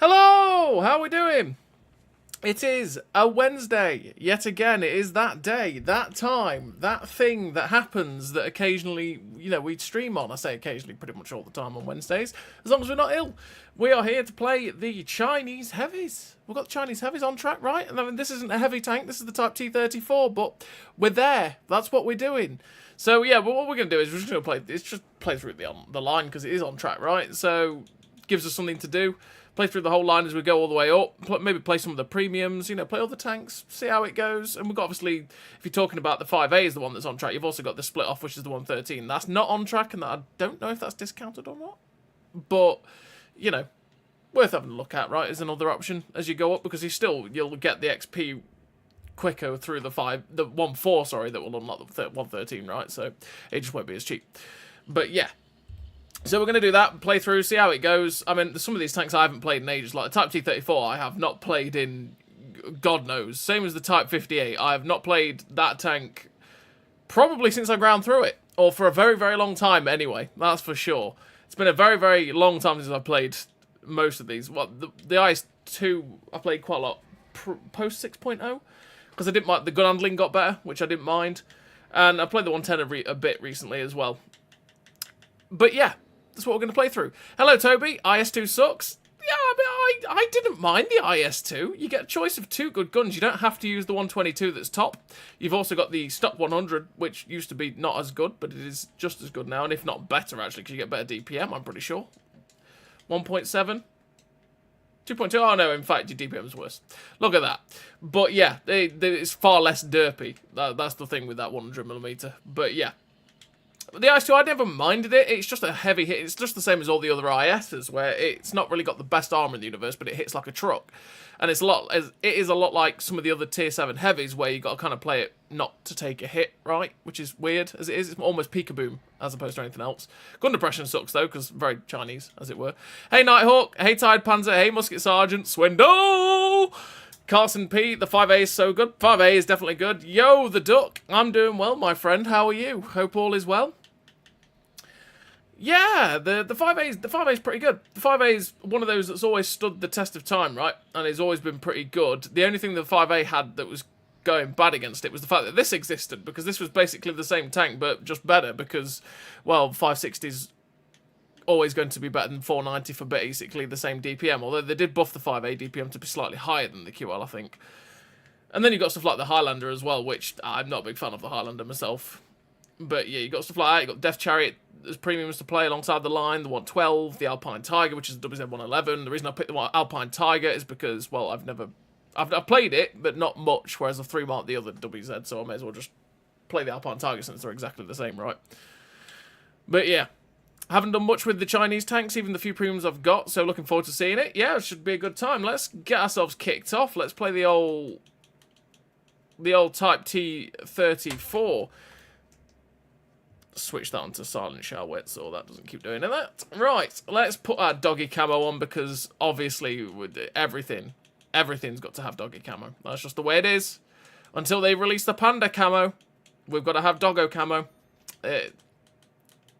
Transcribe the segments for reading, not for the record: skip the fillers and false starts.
Hello! How are we doing? It is a Wednesday. Yet again, it is that day, that time, that thing that happens that occasionally, we stream on. I say occasionally, pretty much all the time on Wednesdays, as long as we're not ill. We are here to play the Chinese heavies. We've got the Chinese heavies on track, right? And I mean, this isn't a heavy tank, this is the Type T-34, but we're there. That's what we're doing. So, yeah, but what we're going to do is we're just going to play through the line, because it is on track, right? So, gives us something to do. Play through the whole line as we go all the way up. Maybe play some of the premiums, play all the tanks, see how it goes. And we've got, obviously, if you're talking about the 5A is the one that's on track, you've also got the split off, which is the 113. That's not on track, and I don't know if that's discounted or not. But, worth having a look at, right, is another option as you go up, because you'll get the XP quicker through the 1.4, sorry, that will unlock the 113, right? So it just won't be as cheap. But, yeah. So we're going to do that, play through, see how it goes. I mean, some of these tanks I haven't played in ages, like the Type T-34 I have not played in God knows. Same as the Type 58, I have not played that tank probably since I ground through it. Or for a very, very long time anyway, that's for sure. It's been a very, very long time since I've played most of these. Well, the IS-2 I played quite a lot post 6.0, because I didn't mind, the gun handling got better, which I didn't mind. And I played the 110 a bit recently as well. But yeah. That's what we're going to play through. Hello, Toby. IS-2 sucks. Yeah, I didn't mind the IS-2. You get a choice of two good guns. You don't have to use the 122 that's top. You've also got the stock 100, which used to be not as good, but it is just as good now, and if not better, actually, because you get better DPM, I'm pretty sure. 1.7. 2.2. Oh, no, in fact, your DPM's worse. Look at that. But, yeah, it's far less derpy. That's the thing with that 100mm. But, yeah. The IS-2, I never minded it. It's just a heavy hit. It's just the same as all the other ISs, where it's not really got the best armor in the universe, but it hits like a truck. And it is a lot like some of the other Tier 7 heavies, where you got to kind of play it not to take a hit, right? Which is weird, as it is. It's almost peekaboo, as opposed to anything else. Gun depression sucks, though, because very Chinese, as it were. Hey, Nighthawk. Hey, Tide Panzer. Hey, Musket Sergeant. Swindle! Carson P, the 5A is so good. 5A is definitely good. Yo, the Duck. I'm doing well, my friend. How are you? Hope all is well. Yeah, the 5A is pretty good. The 5A is one of those that's always stood the test of time, right? And it's always been pretty good. The only thing the 5A had that was going bad against it was the fact that this existed, because this was basically the same tank, but just better, because, well, 560's always going to be better than 490 for basically the same DPM, although they did buff the 5A DPM to be slightly higher than the QL, I think. And then you've got stuff like the Highlander as well, which I'm not a big fan of the Highlander myself. But yeah, you got stuff like that. You got Death Chariot as premiums to play alongside the line, the 112, the Alpine Tiger, which is the WZ-111. The reason I picked the Alpine Tiger is because, well, I've played it, but not much, whereas I've 3-marked the other WZ, so I may as well just play the Alpine Tiger since they're exactly the same, right? But yeah, haven't done much with the Chinese tanks, even the few premiums I've got, so looking forward to seeing it. Yeah, it should be a good time. Let's get ourselves kicked off. Let's play the old Type T-34. Switch that onto silent, shall we? So that doesn't keep doing that. Right, let's put our doggy camo on, because obviously with everything's got to have doggy camo. That's just the way it is. Until they release the panda camo, we've got to have doggo camo. It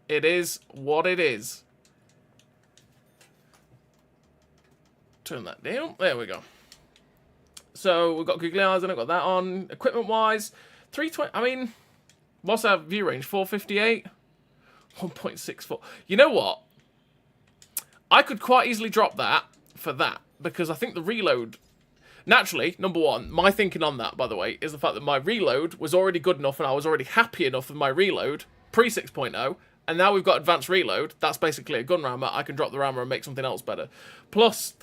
is what it is. Turn that down. There we go. So we've got googly eyes and I've got that on. Equipment-wise, 320. I mean, what's our view range? 458? 1.64. You know what? I could quite easily drop that for that, because I think the reload... Naturally, number one, my thinking on that, by the way, is the fact that my reload was already good enough and I was already happy enough with my reload pre-6.0, and now we've got advanced reload. That's basically a gun rammer. I can drop the rammer and make something else better. Plus,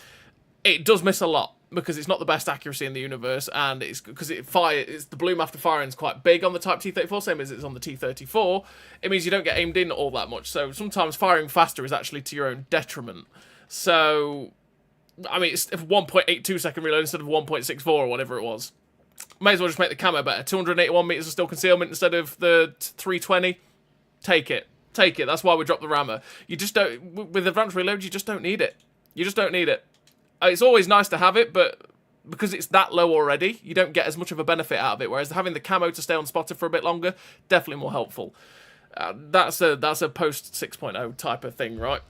it does miss a lot, because it's not the best accuracy in the universe, and it's because the bloom after firing is quite big on the Type T-34, same as it's on the T-34. It means you don't get aimed in all that much, so sometimes firing faster is actually to your own detriment. So, I mean, it's 1.82 second reload instead of 1.64 or whatever it was. May as well just make the camo better. 281 meters of still concealment instead of the 320. Take it. Take it. That's why we dropped the rammer. You just don't... With advanced reload, you just don't need it. You just don't need it. It's always nice to have it, but because it's that low already, you don't get as much of a benefit out of it, whereas having the camo to stay unspotted for a bit longer, definitely more helpful. That's a post 6.0 type of thing, right?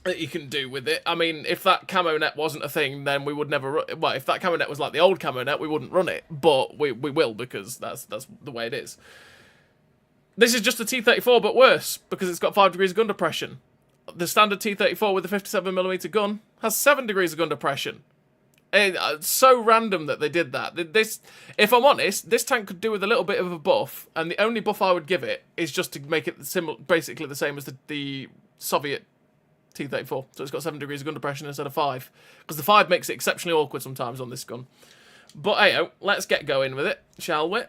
that you can do with it. I mean, if that camo net wasn't a thing, then we would never well, if that camo net was like the old camo net, we wouldn't run it, but we will, because that's the way it is. This is just a T-34, but worse, because it's got 5 degrees of gun depression. The standard T-34 with the 57mm gun has 7 degrees of gun depression. It's so random that they did that. This, if I'm honest, this tank could do with a little bit of a buff, and the only buff I would give it is just to make it basically the same as the Soviet T-34. So it's got 7 degrees of gun depression instead of 5. Because the 5 makes it exceptionally awkward sometimes on this gun. But hey, let's get going with it, shall we?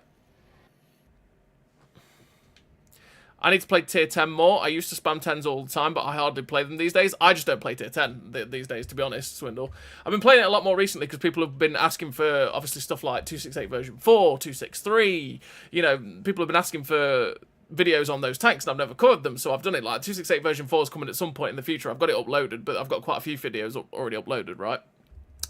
I need to play tier 10 more. I used to spam 10s all the time, but I hardly play them these days. I just don't play tier 10 these days, to be honest, Swindle. I've been playing it a lot more recently because people have been asking for, obviously, stuff like 268 version 4, 263. You know, people have been asking for videos on those tanks, and I've never covered them, so I've done it. Like, 268 version 4 is coming at some point in the future. I've got it uploaded, but I've got quite a few videos already uploaded, right?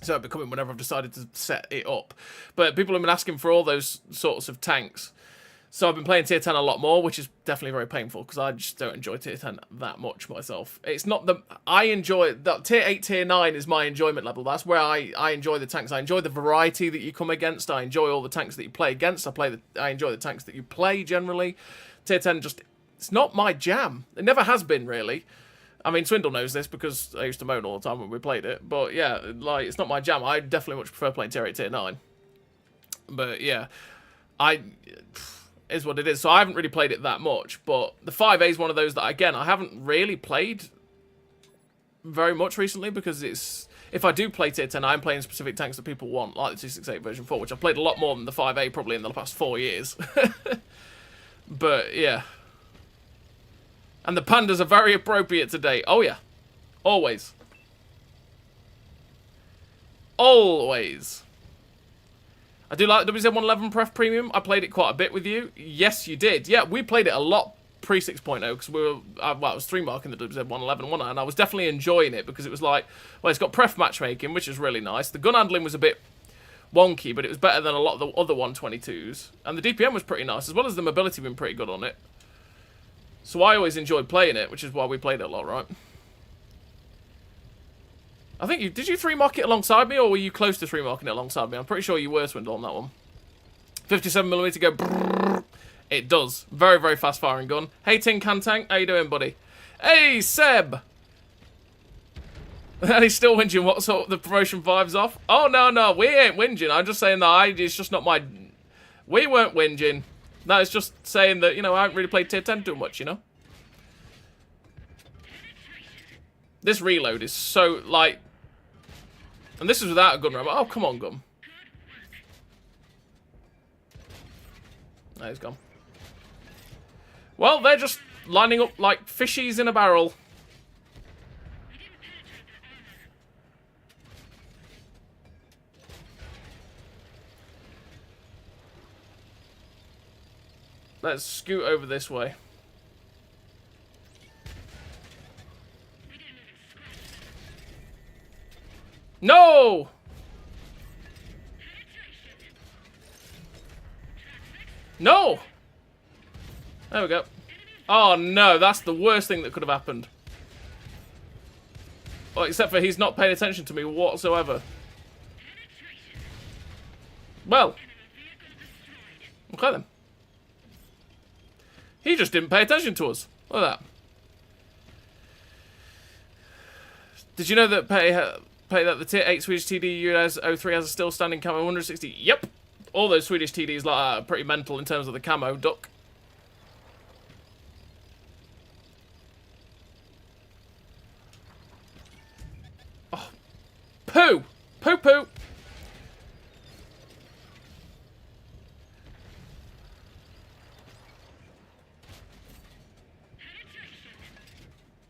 So it'll be coming whenever I've decided to set it up. But people have been asking for all those sorts of tanks. So I've been playing tier 10 a lot more, which is definitely very painful, because I just don't enjoy tier 10 that much myself. It's not the... I enjoy... that tier 8, tier 9 is my enjoyment level. That's where I enjoy the tanks. I enjoy the variety that you come against. I enjoy all the tanks that you play against. I enjoy the tanks that you play, generally. Tier 10 just... it's not my jam. It never has been, really. I mean, Swindle knows this, because I used to moan all the time when we played it. But, yeah, like, it's not my jam. I definitely much prefer playing tier 8, tier 9. But, yeah. Is what it is. So I haven't really played it that much, but the 5A is one of those that, again, I haven't really played very much recently, because it's... if I do play tier 10, I'm playing specific tanks that people want, like the 268 version 4, which I've played a lot more than the 5A probably in the past 4 years. But, yeah. And the pandas are very appropriate today. Oh, yeah. Always. Always. I do like WZ-111 Pref Premium. I played it quite a bit with you. Yes, you did. Yeah, we played it a lot pre-6.0, because we were... well, I was 3-marking the WZ-111, wasn't I? And I was definitely enjoying it, because it was like... well, it's got Pref matchmaking, which is really nice. The gun handling was a bit wonky, but it was better than a lot of the other 122s. And the DPM was pretty nice, as well as the mobility been pretty good on it. So I always enjoyed playing it, which is why we played it a lot, right? I think you... did you 3-mark it alongside me, or were you close to 3-marking it alongside me? I'm pretty sure you were, Swindle, on that one. 57mm go... brrrr. It does. Very, very fast-firing gun. Hey, Tin Can Tank. How you doing, buddy? Hey, Seb! And he's still whinging. What sort of the promotion vibes off? Oh, no, we ain't whinging. I'm just saying that it's just not my... we weren't whinging. No, it's just saying that, you know, I haven't really played tier 10 too much, you know? This reload is so, like... and this is without a gun rammer. Oh, come on, gun. No, he's gone. Well, they're just lining up like fishies in a barrel. Let's scoot over this way. No! No! There we go. Oh no, that's the worst thing that could have happened. Well, except for he's not paying attention to me whatsoever. Well. Okay then. He just didn't pay attention to us. Look at that. Did you know that that the tier 8 Swedish TD US 03 has a still standing camo 160? Yep. All those Swedish TDs like that are pretty mental in terms of the camo. Duck. Oh. Poo! Poo poo!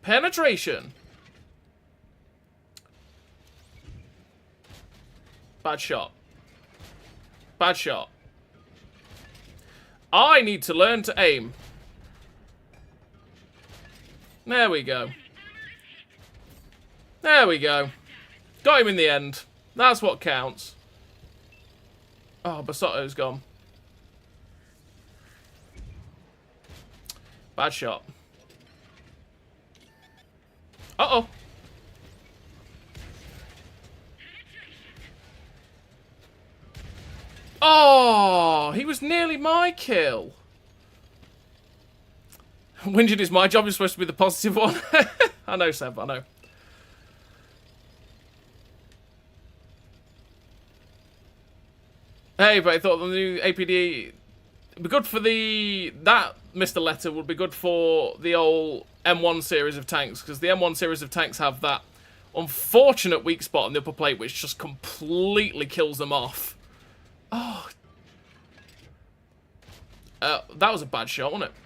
Penetration! Bad shot. Bad shot. I need to learn to aim. There we go. There we go. Got him in the end. That's what counts. Oh, Basotto's gone. Bad shot. Uh-oh. Oh, he was nearly my kill. Whinging is my job. Is supposed to be the positive one. I know, Seb. I know. Hey, but I thought the new APD would be good for that Mr. Letter would be good for the old M1 series of tanks, because the M1 series of tanks have that unfortunate weak spot on the upper plate which just completely kills them off. Oh. That was a bad shot, wasn't it?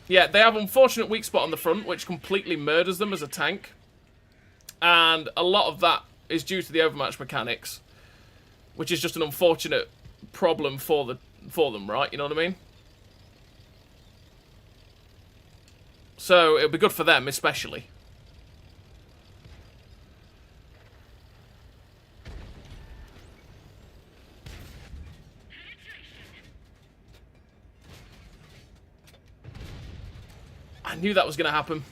Yeah, they have an unfortunate weak spot on the front which completely murders them as a tank. And a lot of that is due to the overmatch mechanics, which is just an unfortunate problem for them, right? You know what I mean? So it'll be good for them, especially. I knew that was going to happen.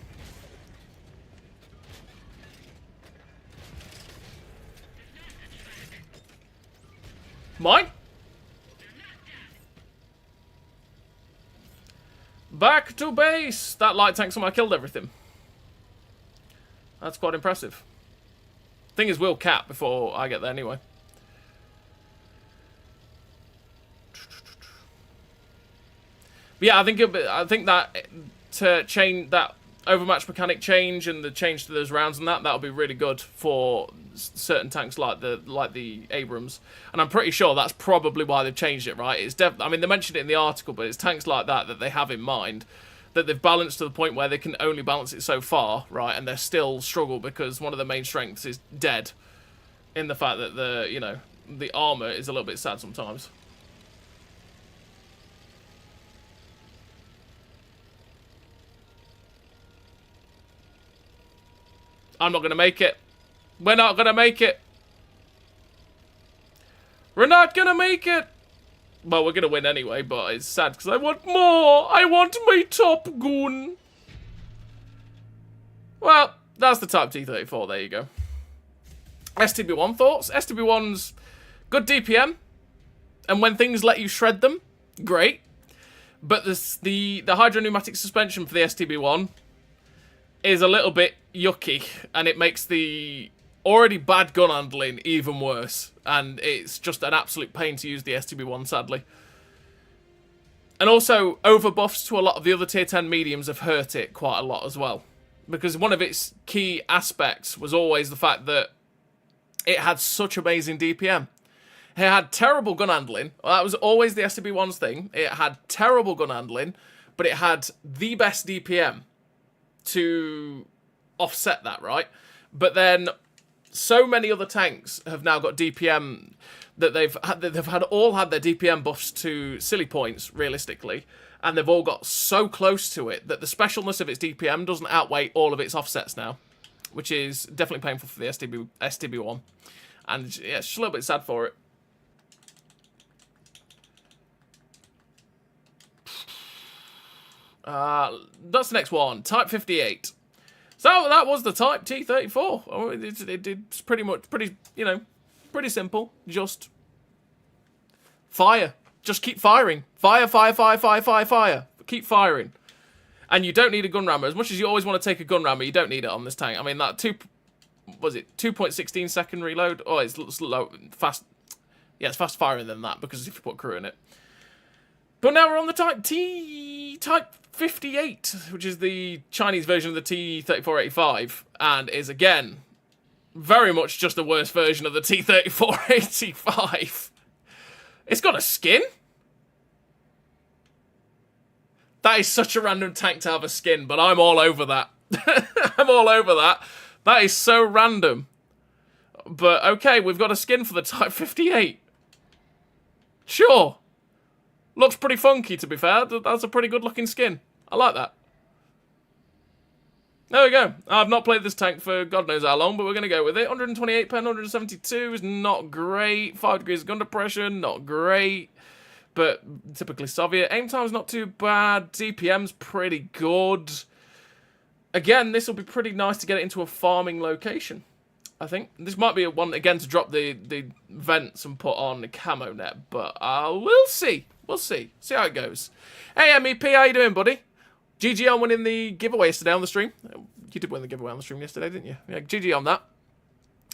Mine? Back to base! That light tank somehow killed everything. That's quite impressive. Thing is, we'll cap before I get there anyway. But yeah, I think that to change that overmatch mechanic change and the change to those rounds and that'll be really good for certain tanks like the Abrams. And I'm pretty sure that's probably why they've changed it, right? It's I mean, they mentioned it in the article, but it's tanks like that they have in mind, that they've balanced to the point where they can only balance it so far, right? And they still struggle because one of the main strengths is dead, in the fact that the armor is a little bit sad sometimes. I'm not going to make it. We're not going to make it. We're not going to make it. Well, we're going to win anyway, but it's sad because I want more. I want my Top Gun. Well, that's the Type T-34. There you go. STB1 thoughts? STB1's good DPM. And when things let you shred them, great. But the hydropneumatic suspension for the STB1 is a little bit yucky, and it makes the already bad gun handling even worse, and it's just an absolute pain to use the STB1, sadly. And also, overbuffs to a lot of the other tier 10 mediums have hurt it quite a lot as well, because one of its key aspects was always the fact that it had such amazing DPM. It had terrible gun handling. Well, that was always the STB1's thing. It had terrible gun handling, but it had the best DPM to offset that, right? But then so many other tanks have now got DPM that they've all had their DPM buffs to silly points, realistically, and they've all got so close to it that the specialness of its DPM doesn't outweigh all of its offsets now, which is definitely painful for the STB1. And yeah, it's just a little bit sad for it. That's the next one. Type 58. So that was the Type T-34. Oh, it's pretty simple. Just fire. Just keep firing. Fire, fire, fire, fire, fire, fire. Keep firing. And you don't need a gun rammer. As much as you always want to take a gun rammer, you don't need it on this tank. I mean, that 2.16 second reload? Oh, it's slow, fast. Yeah, it's fast firing than that, because if you put crew in it. But now we're on the Type 58, which is the Chinese version of the T-3485, and is, again, very much just a worse version of the T-3485. It's got a skin? That is such a random tank to have a skin, but I'm all over that. I'm all over that. That is so random. But, okay, we've got a skin for the Type 58. Sure. Looks pretty funky, to be fair. That's a pretty good-looking skin. I like that. There we go. I've not played this tank for God knows how long, but we're going to go with it. 128 pen, 172 is not great. 5 degrees of gun depression, not great. But typically Soviet. Aim time's not too bad. DPM's pretty good. Again, this will be pretty nice to get it into a farming location. I think. This might be one, again, to drop the vents and put on the camo net, but we'll see. We'll see. See how it goes. Hey, MEP, how you doing, buddy? GG on winning the giveaway yesterday on the stream. You did win the giveaway on the stream yesterday, didn't you? Yeah, GG on that.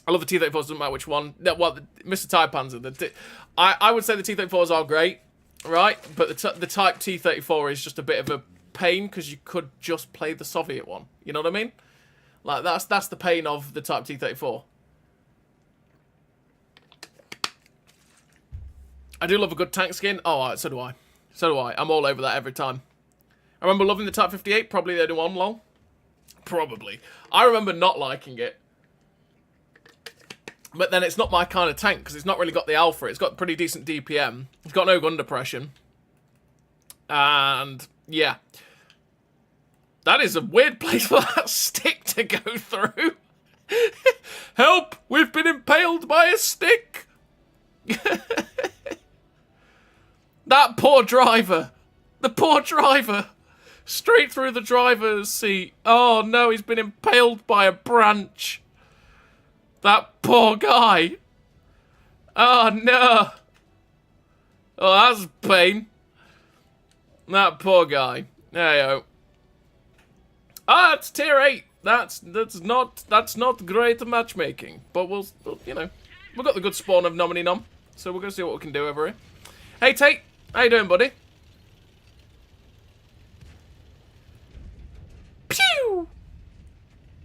I love the T-34s, doesn't matter which one. Well, Mr. Type Panzer. I would say the T-34s are great, right? But the Type T-34 is just a bit of a pain because you could just play the Soviet one. You know what I mean? Like, that's the pain of the Type T-34. I do love a good tank skin. Oh, so do I. So do I. I'm all over that every time. I remember loving the Type 58, probably the only one long. Probably. I remember not liking it. But then it's not my kind of tank, because it's not really got the alpha. It's got pretty decent DPM. It's got no gun depression. And, yeah. That is a weird place for that stick to go through. Help! We've been impaled by a stick! That poor driver. The poor driver. Straight through the driver's seat. Oh no, he's been impaled by a branch. That poor guy. Oh no. Oh, that's pain. That poor guy. There you go. Ah, it's tier 8. That's not great matchmaking. But we'll, you know, we've got the good spawn of Nomini Nom. So we're gonna see what we can do over here. Hey Tate, how you doing, buddy? Pew!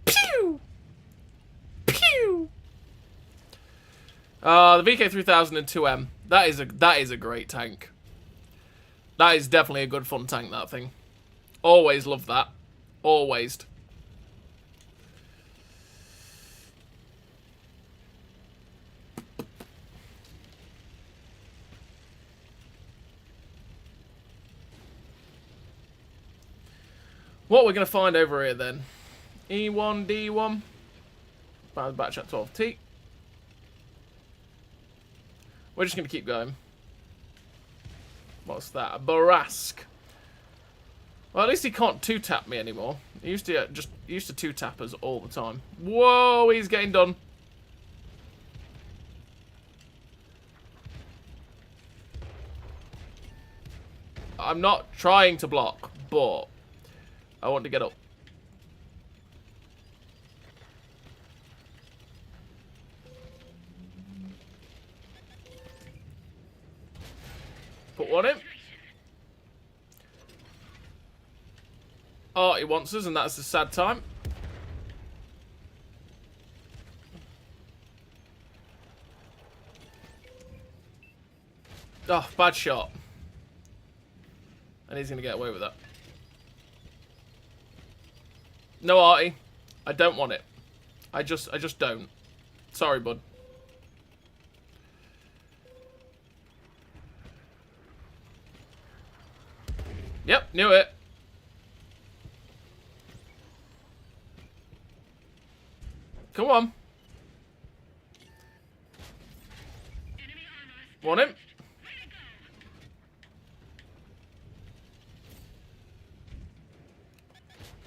Pew! Pew! The VK3002M. That is a great tank. That is definitely a good fun tank, that thing. Always love that. Always. What we're going to find over here then? E1D1. Batch at 12T. We're just going to keep going. What's that? A Barask. Well, at least he can't two-tap me anymore. He used to two-tap us all the time. Whoa, he's getting done. I'm not trying to block, but I want to get up. Put one in. Oh, he wants us, and that's a sad time. Oh, bad shot. And he's going to get away with that. No, Artie. I don't want it. I just don't. Sorry, bud. Yep, knew it. Come on. Want him?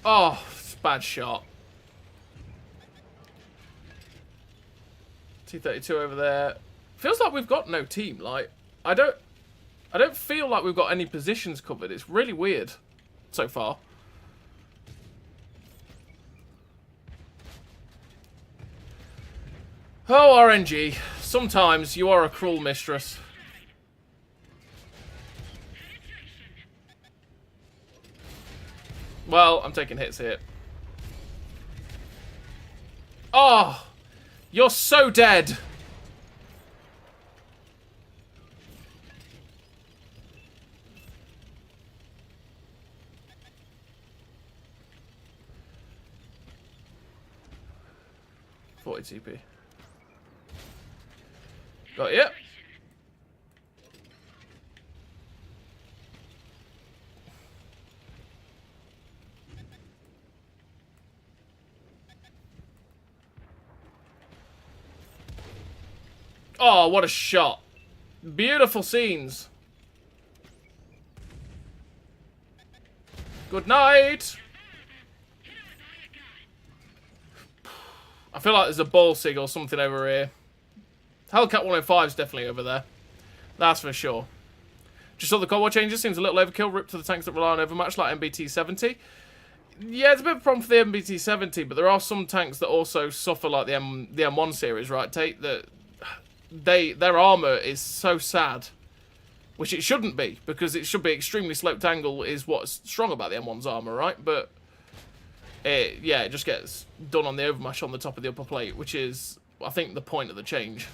Oh, bad shot. T32 over there. Feels like we've got no team. Like, I don't feel like we've got any positions covered. It's really weird so far. Oh, RNG. Sometimes you are a cruel mistress. Well, I'm taking hits here. Oh! You're so dead! TP. Got you. Oh, what a shot. Beautiful scenes. Good night. I feel like there's a Balsig or something over here. Hellcat 105 is definitely over there. That's for sure. Just saw the Cold War changes. Seems a little overkill. Ripped to the tanks that rely on overmatch, like MBT-70. Yeah, it's a bit of a problem for the MBT-70, but there are some tanks that also suffer, like the M1 series, right, Tate? That their armor is so sad, which it shouldn't be, because it should be extremely sloped angle is what's strong about the M1's armor, right? But it just gets done on the overmatch on the top of the upper plate, which is, I think, the point of the change.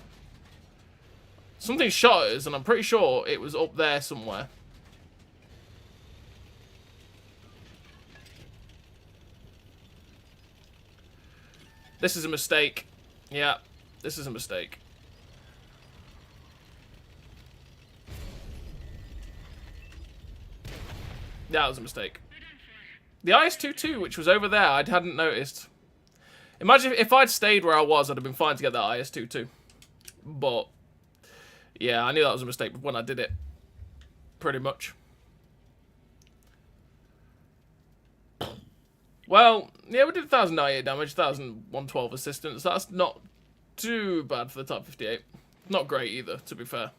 Something shot us, and I'm pretty sure it was up there somewhere. This is a mistake. Yeah, this is a mistake. That was a mistake. The IS-22, which was over there, I hadn't noticed. Imagine if I'd stayed where I was, I'd have been fine to get that IS-22. But, yeah, I knew that was a mistake when I did it. Pretty much. Well, yeah, we did 1,098 damage, 1,112 assistance. That's not too bad for the Type 58. Not great either, to be fair.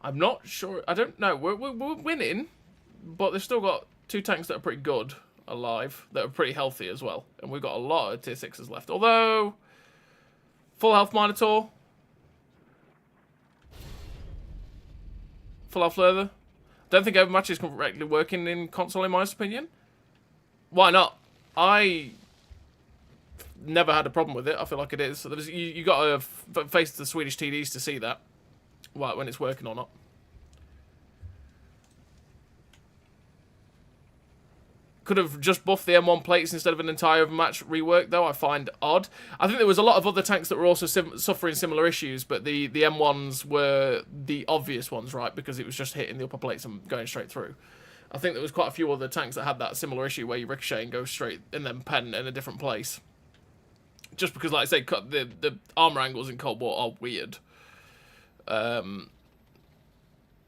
I'm not sure. I don't know. We're winning, but they've still got 2 tanks that are pretty good alive, that are pretty healthy as well. And we've got a lot of tier 6s left. Although, full health Minotaur. Full health Leather. Don't think Overmatch is correctly working in console, in my opinion. Why not? I never had a problem with it. I feel like it is. So you got to face the Swedish TDs to see that, when it's working or not. Could have just buffed the M1 plates instead of an entire overmatch rework, though. I find odd. I think there was a lot of other tanks that were also suffering similar issues, but the M1s were the obvious ones, right? Because it was just hitting the upper plates and going straight through. I think there was quite a few other tanks that had that similar issue where you ricochet and go straight and then pen in a different place. Just because, like I say, the armor angles in Cold War are weird. You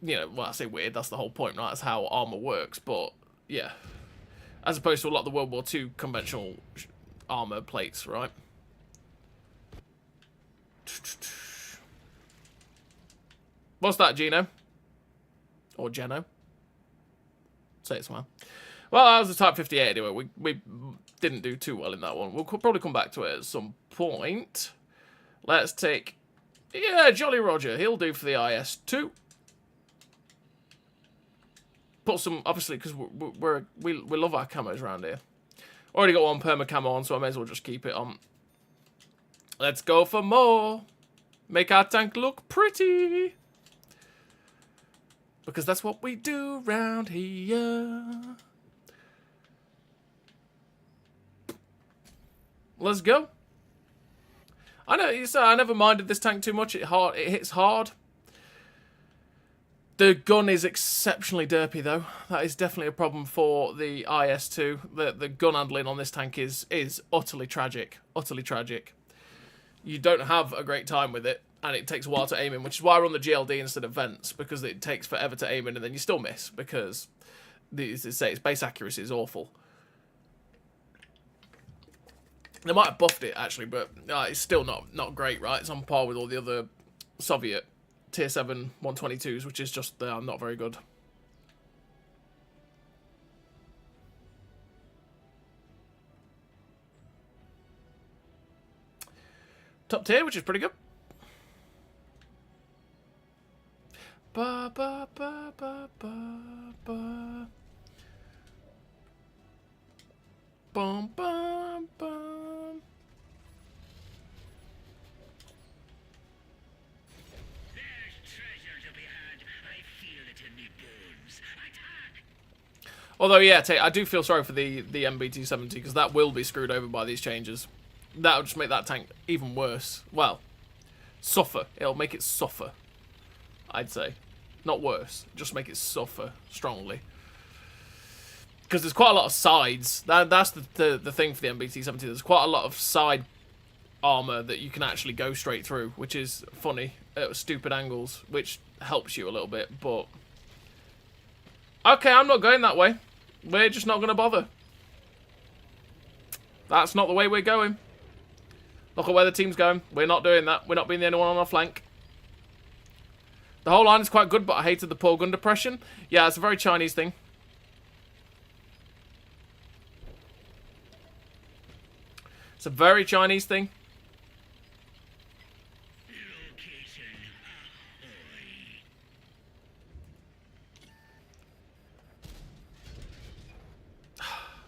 know, well, I say weird, that's the whole point, right? That's how armor works, but, yeah. As opposed to a lot of the World War II conventional armor plates, right? What's that, Gino? Or Geno? Say it somehow. Well, that was the Type 58 anyway. We didn't do too well in that one. We'll probably come back to it at some point. Let's take... Yeah, Jolly Roger. He'll do for the IS-2. Put some... Obviously, because we love our camos around here. Already got one perma camo on, so I may as well just keep it on. Let's go for more. Make our tank look pretty. Because that's what we do round here. Let's go. I know, I never minded this tank too much. It hits hard. The gun is exceptionally derpy, though. That is definitely a problem for the IS-2. The gun handling on this tank is utterly tragic. Utterly tragic. You don't have a great time with it. And it takes a while to aim in, which is why I run the GLD instead of vents, because it takes forever to aim in, and then you still miss, because, its base accuracy is awful. They might have buffed it, actually, but it's still not great, right? It's on par with all the other Soviet Tier 7 122s, which is just not very good. Top tier, which is pretty good. Ba ba ba ba ba ba. Bum bum bum. There's treasure to be had. I feel it in me bones. Attack! Although, yeah, I do feel sorry for the MBT-70, because that will be screwed over by these changes. That'll just make that tank even worse. Well, suffer. It'll make it suffer, I'd say. Not worse. Just make it suffer strongly. Because there's quite a lot of sides. That's the thing for the MBT-70. There's quite a lot of side armor that you can actually go straight through, which is funny at stupid angles, which helps you a little bit, but... Okay, I'm not going that way. We're just not going to bother. That's not the way we're going. Look at where the team's going. We're not doing that. We're not being the only one on our flank. The whole line is quite good, but I hated the poor gun depression. Yeah, it's a very Chinese thing. It's a very Chinese thing.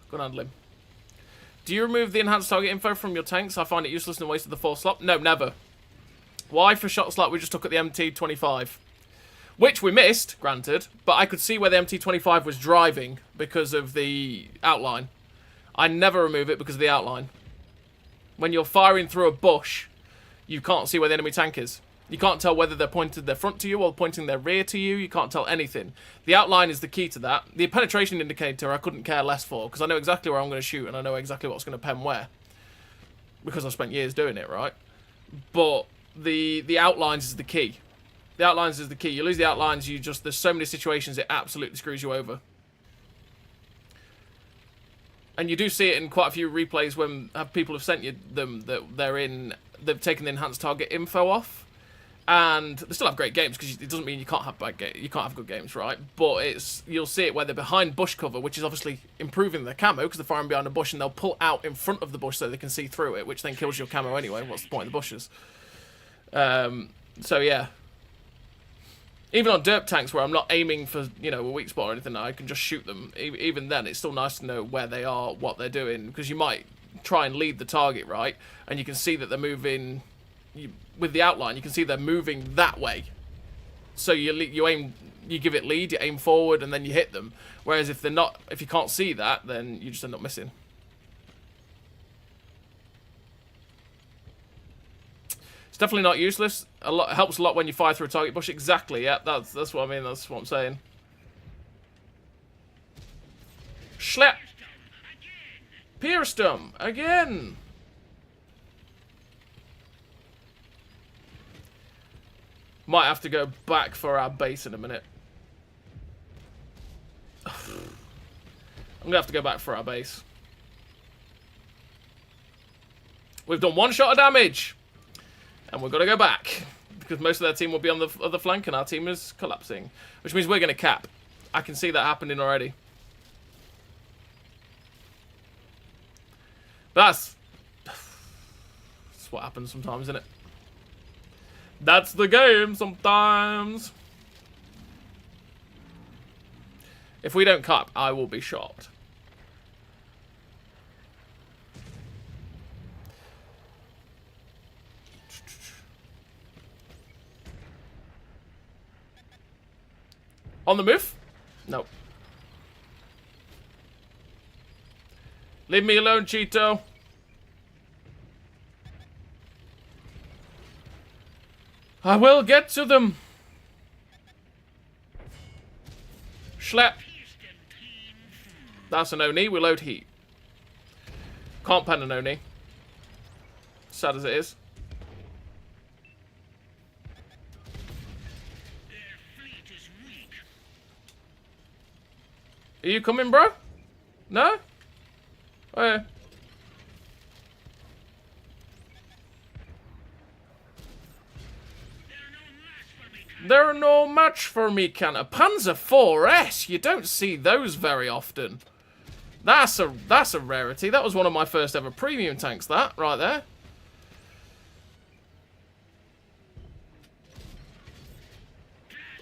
Good handling. Do you remove the enhanced target info from your tanks? I find it useless and a waste of the 4 slot. No, never. Why for shot slot we just took at the MT-25? Which we missed, granted, but I could see where the MT-25 was driving because of the outline. I never remove it because of the outline. When you're firing through a bush, you can't see where the enemy tank is. You can't tell whether they're pointed their front to you or pointing their rear to you. You can't tell anything. The outline is the key to that. The penetration indicator I couldn't care less for because I know exactly where I'm going to shoot and I know exactly what's going to pen where. Because I've spent years doing it, right? But the outlines is the key. The outlines is the key. You lose the outlines, there's so many situations it absolutely screws you over. And you do see it in quite a few replays when people have sent you them that they've taken the enhanced target info off. And they still have great games because it doesn't mean you can't have good games, right? But you'll see it where they're behind bush cover, which is obviously improving their camo because they're firing behind a bush, and they'll pull out in front of the bush so they can see through it, which then kills your camo anyway. What's the point of the bushes? So yeah, even on derp tanks where I'm not aiming for a weak spot or anything, I can just shoot them. Even then, it's still nice to know where they are, what they're doing, because you might try and lead the target, right? And you can see that they're moving. With the outline, you can see they're moving that way. So you aim, you give it lead, you aim forward, and then you hit them. Whereas if you can't see that, then you just end up missing. It's definitely not useless. It helps a lot when you fire through a target bush. Exactly. Yeah, that's what I mean. That's what I'm saying. Schlep. Pierced them again. Might have to go back for our base in a minute. I'm gonna have to go back for our base. We've done 1 shot of damage. And we're gonna go back. Because most of their team will be on the other flank and our team is collapsing. Which means we're gonna cap. I can see that happening already. But that's what happens sometimes, isn't it? That's the game sometimes. If we don't cap, I will be shocked. On the move? No. Leave me alone, Cheeto. I will get to them. Schlep. That's an Oni. We load heat. Can't pen an Oni. Sad as it is. Are you coming, bro? No? Oh, yeah. They're no match for me, can a Panzer 4S. You don't see those very often. That's a rarity. That was one of my first ever premium tanks, that right there.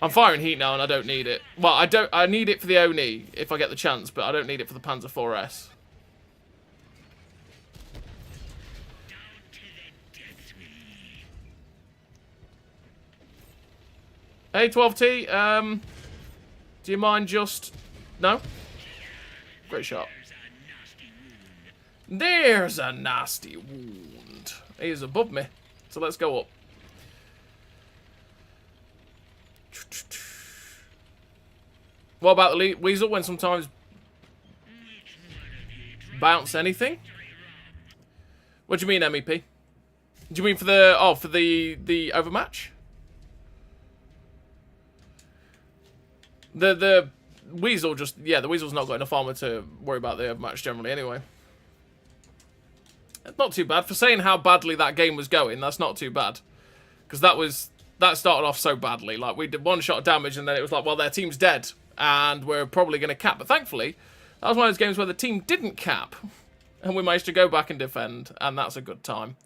I'm firing heat now and I don't need it. Well, I need it for the Oni if I get the chance, but I don't need it for the Panzer 4S. Hey, 12T, do you mind just... No? Great shot. There's a nasty wound. He's above me, so let's go up. What about the Weasel when sometimes bounce anything? What do you mean, MEP? Do you mean for the... Oh, for the overmatch? The Weasel just... Yeah, the Weasel's not got enough armor to worry about the overmatch generally anyway. Not too bad. For saying how badly that game was going, that's not too bad. Because that started off so badly. Like, we did 1 shot of damage, and then it was like, well, their team's dead, and we're probably going to cap. But thankfully, that was one of those games where the team didn't cap, and we managed to go back and defend, and that's a good time.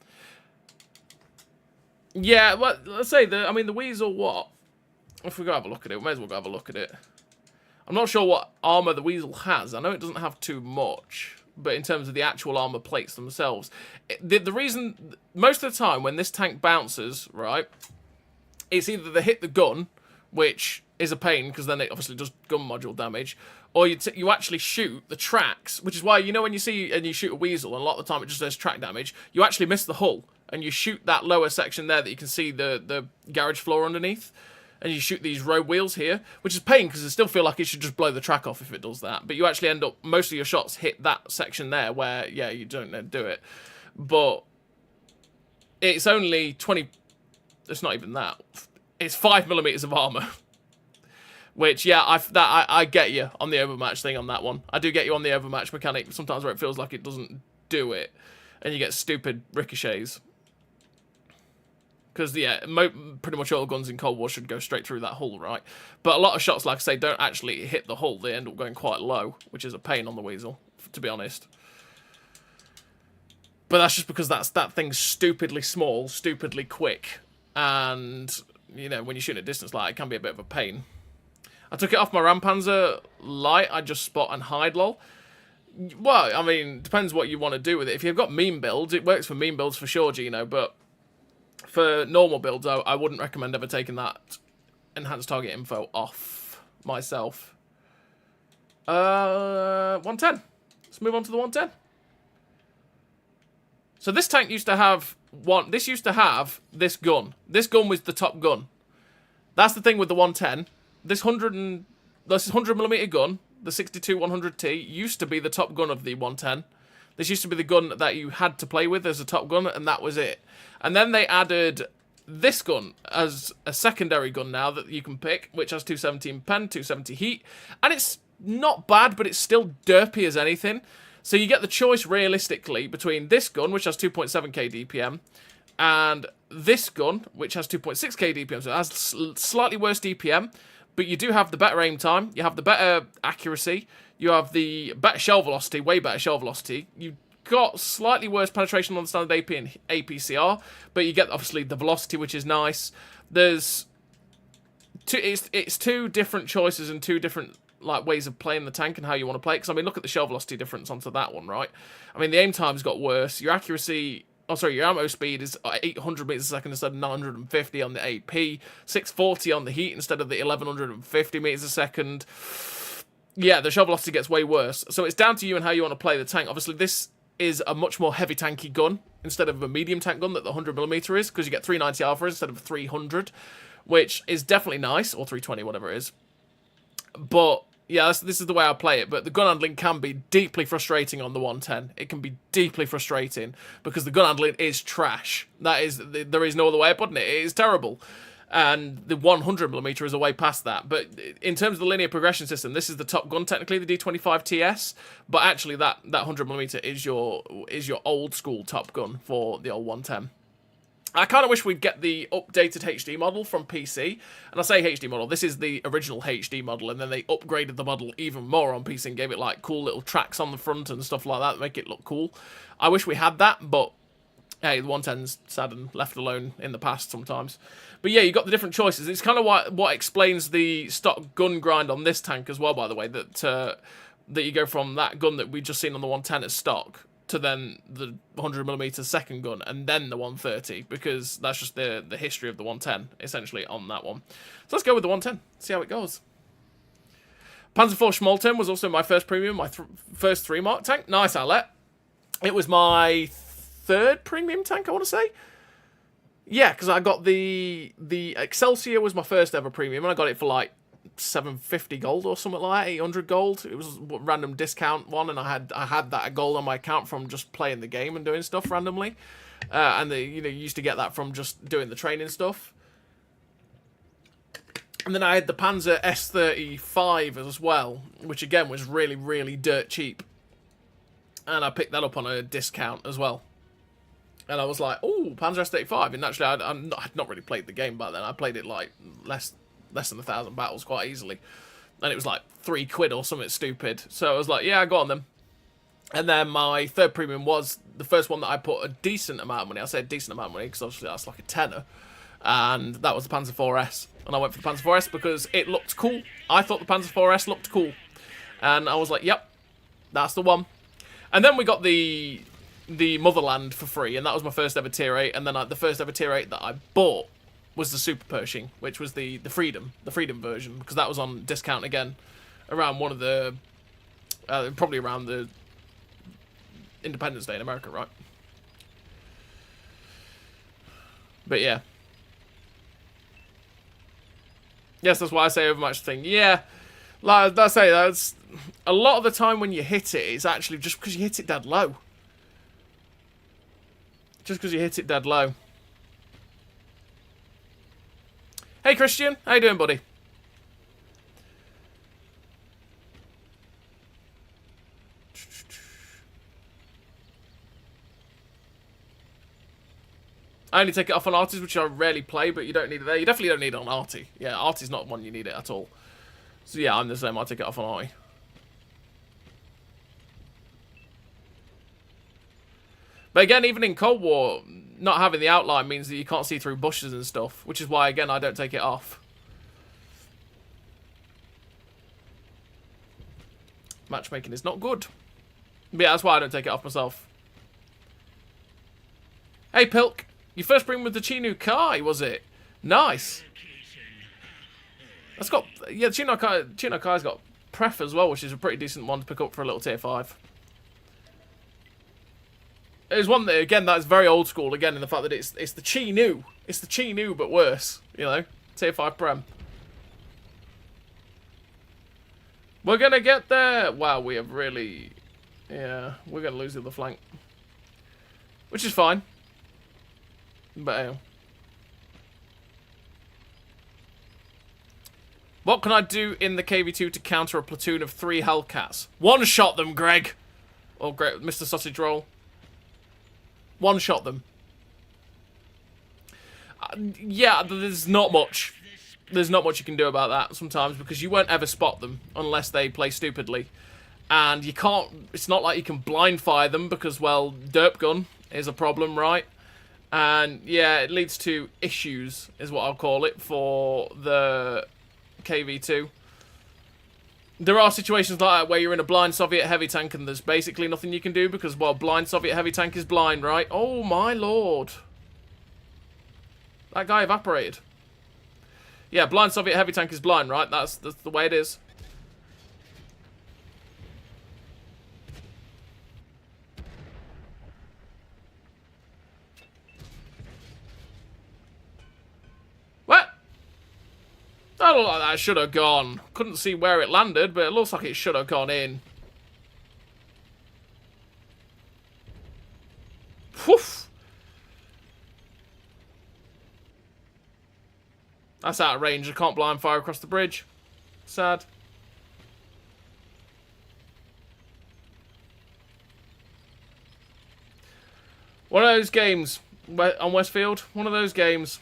Yeah, well, let's say, the Weasel, what? If we go have a look at it, we may as well go have a look at it. I'm not sure what armor the Weasel has. I know it doesn't have too much, but in terms of the actual armor plates themselves, the reason, most of the time when this tank bounces, right, it's either they hit the gun, which is a pain because then it obviously does gun module damage, or you actually shoot the tracks, which is why, you know, when you see and you shoot a Weasel, and a lot of the time it just says track damage, you actually miss the hull, and you shoot that lower section there that you can see the garage floor underneath, and you shoot these road wheels here, which is pain because I still feel like it should just blow the track off if it does that, but you actually end up, most of your shots hit that section there where, yeah, you don't do it, but it's only 20, it's not even that, it's 5mm of armor. Which, yeah, I get you on the overmatch thing on that one. I do get you on the overmatch mechanic sometimes where it feels like it doesn't do it. And you get stupid ricochets. Because, yeah, pretty much all guns in Cold War should go straight through that hull, right? But a lot of shots, like I say, don't actually hit the hull. They end up going quite low, which is a pain on the Weasel, to be honest. But that's just because that thing's stupidly small, stupidly quick. And, you know, when you shoot at distance like it can be a bit of a pain. I took it off my Rampanzer light. I just spot and hide, lol. Well, I mean, depends what you want to do with it. If you've got meme builds, it works for meme builds for sure, Gino, but for normal builds, I wouldn't recommend ever taking that enhanced target info off myself. 110. Let's move on to the 110. So this tank used to have this used to have this gun. This gun was the top gun. That's the thing with the 110. This 100mm gun, the 62-100T, used to be the top gun of the 110. This used to be the gun that you had to play with as a top gun, and that was it. And then they added this gun as a secondary gun now that you can pick, which has 217 pen, 270 heat, and it's not bad, but it's still derpy as anything. So you get the choice, realistically, between this gun, which has 2.7k DPM, and this gun, which has 2.6k DPM, so it has slightly worse DPM, but you do have the better aim time, you have the better accuracy, you have the better shell velocity, way better shell velocity, you've got slightly worse penetration on the standard AP and APCR, but you get, obviously, the velocity, which is nice. There's it's two different choices and two different ways of playing the tank and how you want to play it, because, I mean, look at the shell velocity difference onto that one, right? I mean, the aim time's got worse, your accuracy... Oh, sorry, your ammo speed is 800 meters a second instead of 950 on the AP, 640 on the heat instead of the 1150 meters a second. Yeah, the shell velocity gets way worse. So it's down to you and how you want to play the tank. Obviously, this is a much more heavy tanky gun instead of a medium tank gun that the 100mm is, because you get 390 alpha instead of 300, which is definitely nice, or 320, whatever it is. But... yeah, this is the way I play it, but the gun handling can be deeply frustrating on the 110. It can be deeply frustrating because the gun handling is trash. There is no other way of putting it. It is terrible. And the 100mm is a way past that. But in terms of the linear progression system, this is the top gun, technically, the D25 TS. But actually, that 100mm is your old school top gun for the old 110. I kind of wish we'd get the updated HD model from PC. And I say HD model, this is the original HD model, and then they upgraded the model even more on PC and gave it, cool little tracks on the front and stuff like that, make it look cool. I wish we had that, but, hey, the 110's sad and left alone in the past sometimes. But yeah, you got the different choices. It's kind of what explains the stock gun grind on this tank as well, by the way, that you go from that gun that we just seen on the 110 as stock to then the 100mm second gun, and then the 130, because that's just the history of the 110, essentially, on that one. So let's go with the 110, see how it goes. Panzer IV Schmolten was also my first premium, my first 3-mark tank. Nice, Alet. It was my third premium tank, I want to say. Yeah, because I got the Excelsior was my first ever premium, and I got it for 750 gold or something like that, 800 gold. It was a random discount one, and I had that gold on my account from just playing the game and doing stuff randomly. And you used to get that from just doing the training stuff. And then I had the Panzer S35 as well, which again was really, really dirt cheap. And I picked that up on a discount as well. And I was like, oh, Panzer S-35. And actually, I'd not really played the game back then. I played it like less than 1,000 battles quite easily. And it was like £3 or something stupid. So I was like, yeah, I got on them. And then my third premium was the first one that I put a decent amount of money. I say a decent amount of money because obviously that's like a tenner. And that was the Panzer IV-S. And I went for the Panzer IV-S because it looked cool. I thought the Panzer IV-S looked cool. And I was like, yep, that's the one. And then we got the Motherland for free, and that was my first ever tier 8. And then the first ever tier 8 that I bought was the Super Pershing, which was the Freedom version, because that was on discount again around one of the probably around the Independence Day in America, right? But yeah. Yes, that's why I say overmatched thing. Yeah, like I say, that's a lot of the time when you hit it, it's actually just because you hit it dead low. Just because you hit it dead low. Hey Christian, how you doing, buddy? I only take it off on Arties, which I rarely play, but you don't need it there. You definitely don't need it on Artie. Yeah, Artie's not one you need it at all. So yeah, I'm the same. I take it off on Artie. But again, even in Cold War, not having the outline means that you can't see through bushes and stuff, which is why, again, I don't take it off. Matchmaking is not good. But yeah, that's why I don't take it off myself. Hey, Pilk. Your first bring with the Chinu Kai, was it? Nice. That's got... Yeah, Chinu Kai's got Pref as well, which is a pretty decent one to pick up for a little tier 5. There's one that, again, that's very old school, again, in the fact that it's the Chinu. It's the Chinu, but worse, you know? Tier 5 Prem. We're going to get there. Wow, we have really... Yeah, we're going to lose the other flank. Which is fine. But, what can I do in the KV2 to counter a platoon of 3 Hellcats? One-shot them, Greg! Or Mr. Sausage Roll. One-shot them. Yeah, there's not much. There's not much you can do about that sometimes, because you won't ever spot them unless they play stupidly. And you can't... It's not like you can blind fire them because, well, derp gun is a problem, right? And, yeah, it leads to issues, is what I'll call it, for the KV2. There are situations like that where you're in a blind Soviet heavy tank and there's basically nothing you can do because, well, blind Soviet heavy tank is blind, right? Oh, my lord. That guy evaporated. Yeah, blind Soviet heavy tank is blind, right? That's the way it is. What? That looked like that should have gone. Couldn't see where it landed, but it looks like it should have gone in. Woof. That's out of range. I can't blind fire across the bridge. Sad. One of those games on Westfield. One of those games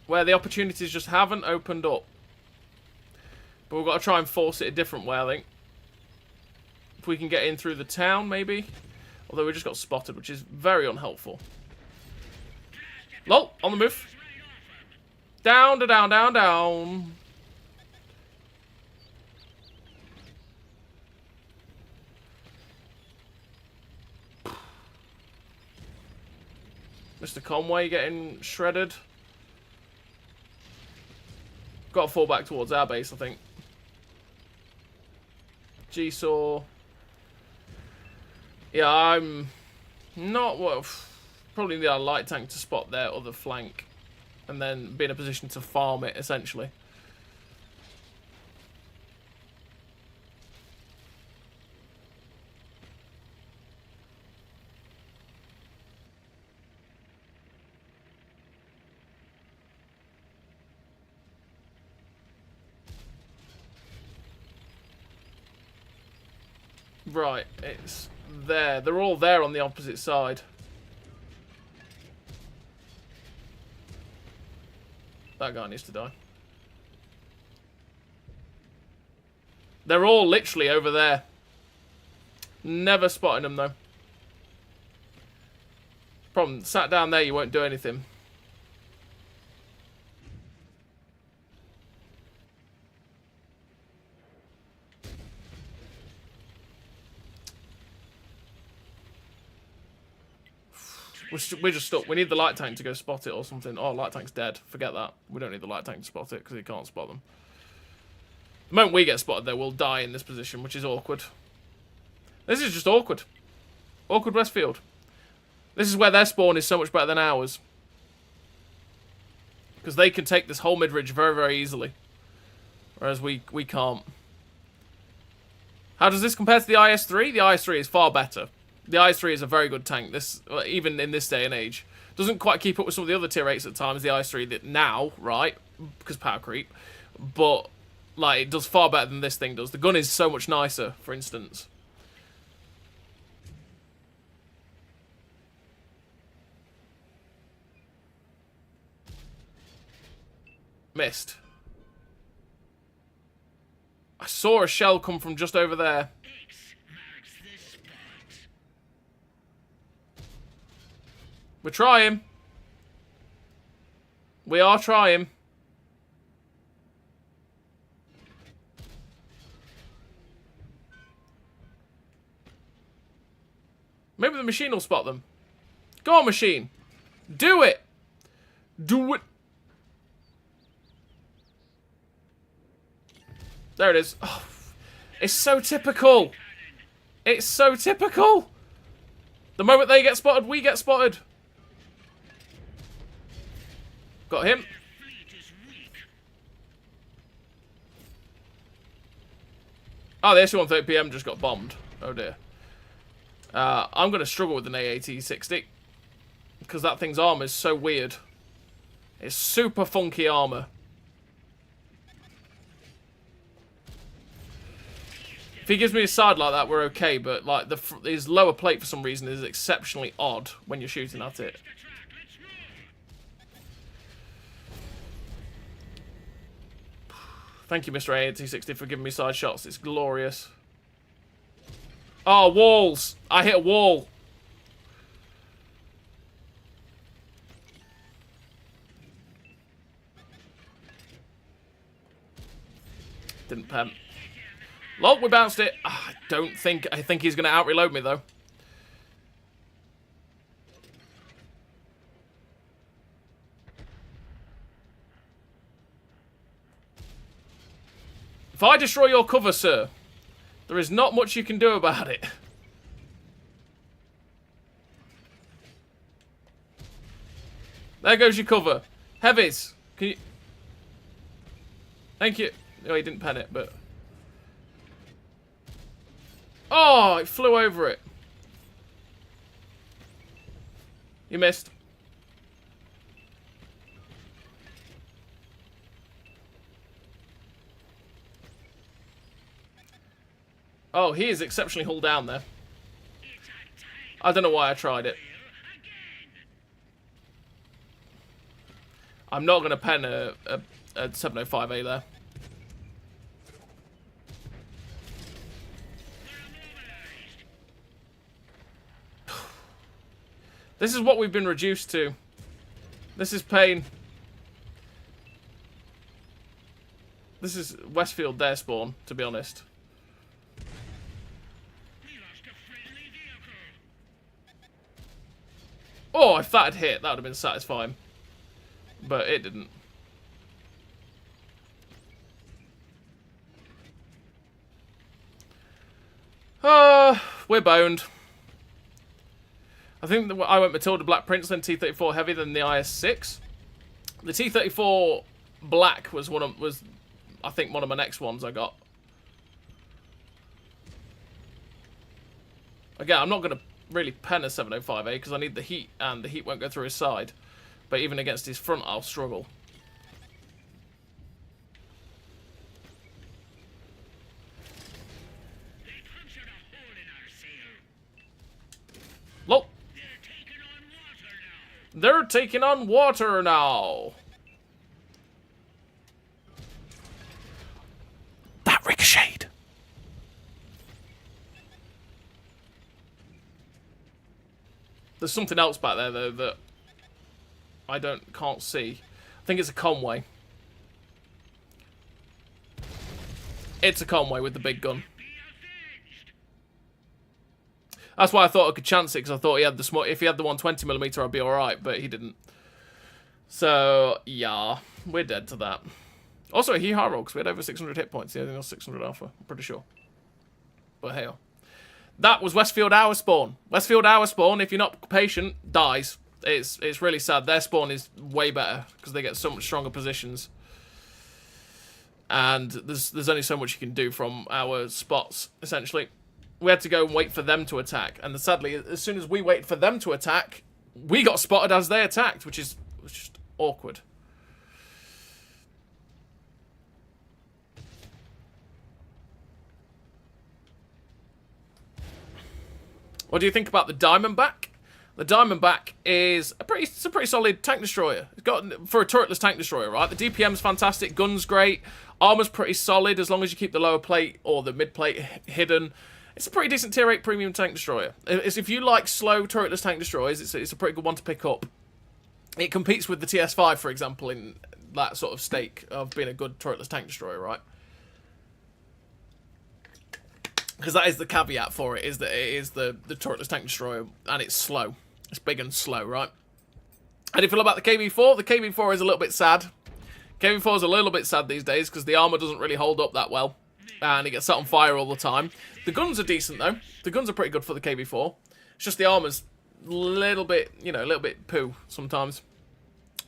where the opportunities just haven't opened up. But we've got to try and force it a different way, I think. If we can get in through the town, maybe. Although we just got spotted, which is very unhelpful. Lol, on the move. Down, down, down, down. Mr. Conway getting shredded. Got to fall back towards our base, I think. G-Saw. Yeah, I'm not... Well, probably need a light tank to spot their other flank. And then be in a position to farm it, essentially. Right, it's there. They're all there on the opposite side. That guy needs to die. They're all literally over there. Never spotting them, though. Problem, sat down there, you won't do anything. We're just stuck. We need the light tank to go spot it or something. Oh, light tank's dead. Forget that. We don't need the light tank to spot it because he can't spot them. The moment we get spotted, though, we'll die in this position, which is awkward. This is just awkward. Awkward Westfield. This is where their spawn is so much better than ours. Because they can take this whole mid-ridge very, very easily. Whereas we can't. How does this compare to the IS-3? The IS-3 is far better. The IS-3 is a very good tank. This, even in this day and age, doesn't quite keep up with some of the other tier 8s at times. The IS-3 that now, right, because power creep, but like it does far better than this thing does. The gun is so much nicer, for instance. Missed. I saw a shell come from just over there. We're trying. We are trying. Maybe the machine will spot them. Go on, machine. Do it. Do it. There it is. Oh, it's so typical. It's so typical. The moment they get spotted, we get spotted. Got him. Oh, the SU-130 PM just got bombed. Oh dear. I'm going to struggle with an AAT-60. Because that thing's armor is so weird. It's super funky armor. If he gives me a side like that, we're okay. But like his lower plate for some reason is exceptionally odd when you're shooting at it. Thank you, Mr. AAT-60, for giving me side shots. It's glorious. Oh, walls! I hit a wall. Didn't pen. Lol, we bounced it. I think he's going to out-reload me, though. If I destroy your cover, sir, there is not much you can do about it. There goes your cover. Heavies, can you... Thank you. No, he didn't pen it, but... Oh, it flew over it. You missed. Oh, he is exceptionally hull down there. I don't know why I tried it. I'm not going to pen a 705A there. This is what we've been reduced to. This is pain. This is Westfield their spawn, to be honest. Oh, if that had hit, that would have been satisfying. But it didn't. We're boned. I think that I went Matilda Black Prince, then T-34 Heavy, then the IS-6. The T-34 Black was I think one of my next ones I got. Again, I'm not going to really pen a 705A because I need the heat, and the heat won't go through his side. But even against his front, I'll struggle. They're taking on water now. That ricocheted. There's something else back there, though, that I can't see. I think it's a Conway. It's a Conway with the big gun. That's why I thought I could chance it, because I thought he had the small. If he had the 120mm, I'd be alright, but he didn't. So, yeah, we're dead to that. Also, he high roll, because we had over 600 hit points. Yeah, I think it was 600 alpha, I'm pretty sure. But hey, that was Westfield Hour Spawn. Westfield Hour Spawn, if you're not patient, dies. It's really sad. Their spawn is way better, because they get so much stronger positions. And there's only so much you can do from our spots, essentially. We had to go and wait for them to attack. And sadly, as soon as we waited for them to attack, we got spotted as they attacked, which is just awkward. What do you think about the Diamondback? The Diamondback is a pretty solid tank destroyer. It's got, for a turretless tank destroyer, right? The DPM's fantastic, gun's great, armor's pretty solid as long as you keep the lower plate or the mid plate hidden. It's a pretty decent tier 8 premium tank destroyer. If you like slow turretless tank destroyers, it's a pretty good one to pick up. It competes with the TS5, for example, in that sort of stake of being a good turretless tank destroyer, right? Because that is the caveat for it, is that it is the turretless tank destroyer, and it's slow. It's big and slow, right? How do you feel about the KV-4? The KV-4 is a little bit sad. KV-4 is a little bit sad these days, because the armor doesn't really hold up that well. And it gets set on fire all the time. The guns are decent, though. The guns are pretty good for the KV-4. It's just the armor's a little bit, you know, a little bit poo sometimes.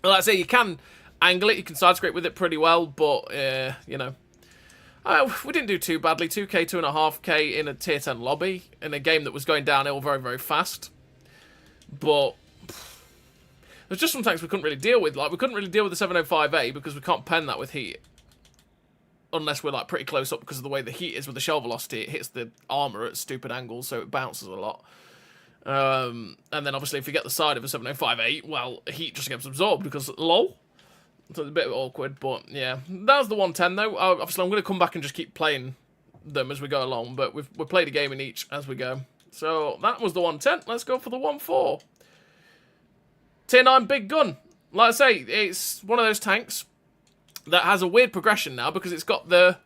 Well, like I say, you can angle it, you can side scrape with it pretty well, but, you know. We didn't do too badly. 2k, 2.5k in a tier 10 lobby, in a game that was going downhill very, very fast. But there's just some tanks we couldn't really deal with. Like, we couldn't really deal with the 705A because we can't pen that with heat. Unless we're, like, pretty close up because of the way the heat is with the shell velocity. It hits the armor at stupid angles, so it bounces a lot. And then, obviously, if you get the side of a 705A, well, heat just gets absorbed because, lol. So it's a bit awkward, but, yeah. That was the 110, though. Obviously, I'm going to come back and just keep playing them as we go along, but we've played a game in each as we go. So, that was the 110. Let's go for the 1.4. Tier 9 big gun. Like I say, it's one of those tanks that has a weird progression now because it's got the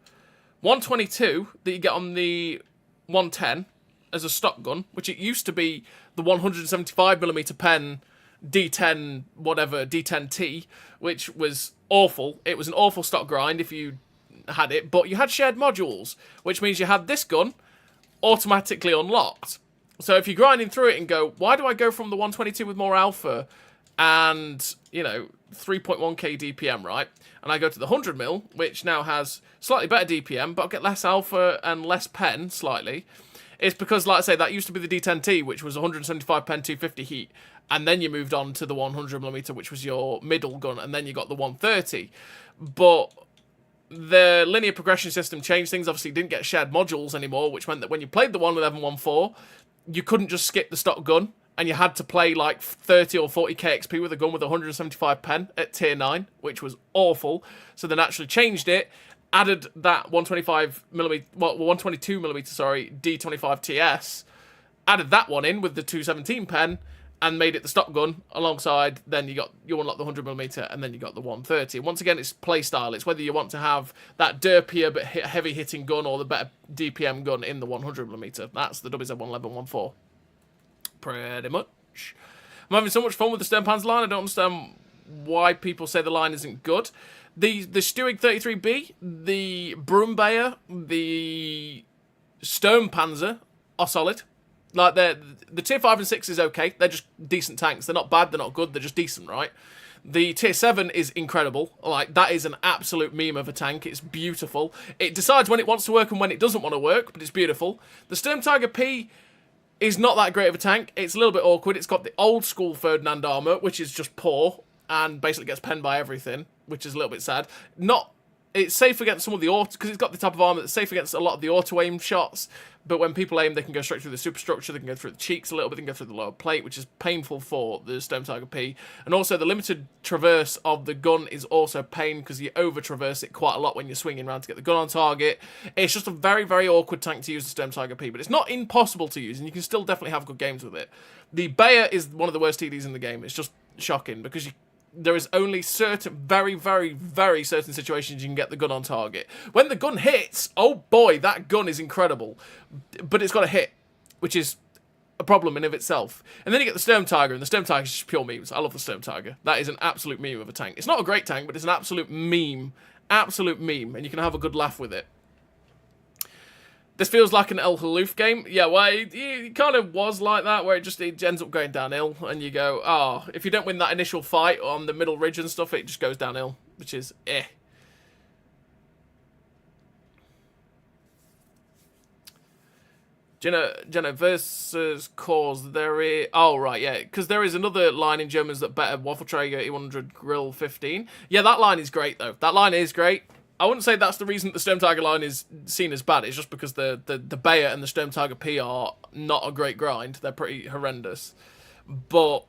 122 that you get on the 110 as a stock gun, which it used to be the 175mm pen D10 whatever, D10T, which was awful. It was an awful stock grind if you had it, but you had shared modules, which means you had this gun automatically unlocked. So if you're grinding through it and go, why do I go from the 122 with more alpha and, you know, 3.1k DPM, right? And I go to the 100mm, which now has slightly better DPM, but I'll get less alpha and less pen, slightly. It's because, like I say, that used to be the D10T, which was 175 pen, 250 heat, and then you moved on to the 100mm, which was your middle gun, and then you got the 130. But the linear progression system changed things. Obviously, you didn't get shared modules anymore, which meant that when you played the 111-1.4, you couldn't just skip the stock gun, and you had to play like 30 or 40k XP with a gun with 175 pen at tier 9, which was awful. So they naturally changed it, added that 122mm, sorry, D25 TS, added that one in with the 217 pen, and made it the stock gun alongside. Then you unlock the 100mm, and then you got the 130. And once again, it's playstyle. It's whether you want to have that derpier but heavy hitting gun or the better DPM gun in the 100mm. That's the WZ-111 1.4. Pretty much. I'm having so much fun with the Sternpanzer line. I don't understand why people say the line isn't good. The Stewig 33B, the Brumbayer, the Sternpanzer are solid. Like, the tier 5 and 6 is okay. They're just decent tanks. They're not bad, they're not good, they're just decent, right? The tier 7 is incredible. Like, that is an absolute meme of a tank. It's beautiful. It decides when it wants to work and when it doesn't want to work, but it's beautiful. The Sturm Tiger P is not that great of a tank. It's a little bit awkward. It's got the old school Ferdinand armor, which is just poor, and basically gets penned by everything, which is a little bit sad. Not it's safe against some of the auto, because it's got the type of armor that's safe against a lot of the auto-aim shots, but when people aim, they can go straight through the superstructure, they can go through the cheeks a little bit, they can go through the lower plate, which is painful for the Stone Tiger P. And also, the limited traverse of the gun is also pain, because you over-traverse it quite a lot when you're swinging around to get the gun on target. It's just a very, very awkward tank to use, the Stone Tiger P, but it's not impossible to use, and you can still definitely have good games with it. The Bayer is one of the worst TDs in the game. It's just shocking, because there is only certain, very, very, very certain situations you can get the gun on target. When the gun hits, oh boy, that gun is incredible. But it's got to hit, which is a problem in of itself. And then you get the Storm Tiger, and the Storm Tiger is just pure memes. I love the Storm Tiger. That is an absolute meme of a tank. It's not a great tank, but it's an absolute meme. Absolute meme, and you can have a good laugh with it. This feels like an El Haloof game. Yeah, well, it kind of was like that, where it ends up going downhill, and you go, oh, if you don't win that initial fight on the middle ridge and stuff, it just goes downhill, which is eh. Jenna versus Cause, there is... Oh, right, yeah, because there is another line in Germans that better Waffleträger 100 Grill 15. Yeah, that line is great, though. That line is great. I wouldn't say that's the reason that the Storm Tiger line is seen as bad. It's just because the Bayer and the Storm Tiger P are not a great grind. They're pretty horrendous. But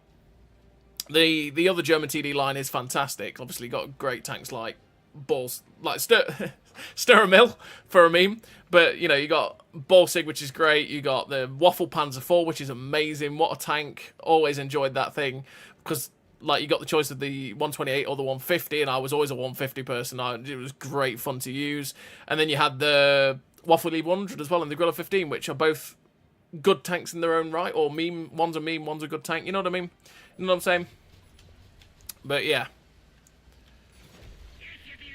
the other German TD line is fantastic. Obviously, got great tanks like Balls, like Stir Mill for a meme. But, you know, you got Balsig, which is great. You got the Waffle Panzer IV, which is amazing. What a tank. Always enjoyed that thing. Because... like, you got the choice of the 128 or the 150, and I was always a 150 person. It was great fun to use. And then you had the Waffle Lead 100 as well, and the Gorilla 15, which are both good tanks in their own right, or meme. One's a meme, one's a good tank. You know what I mean? You know what I'm saying? But, yeah.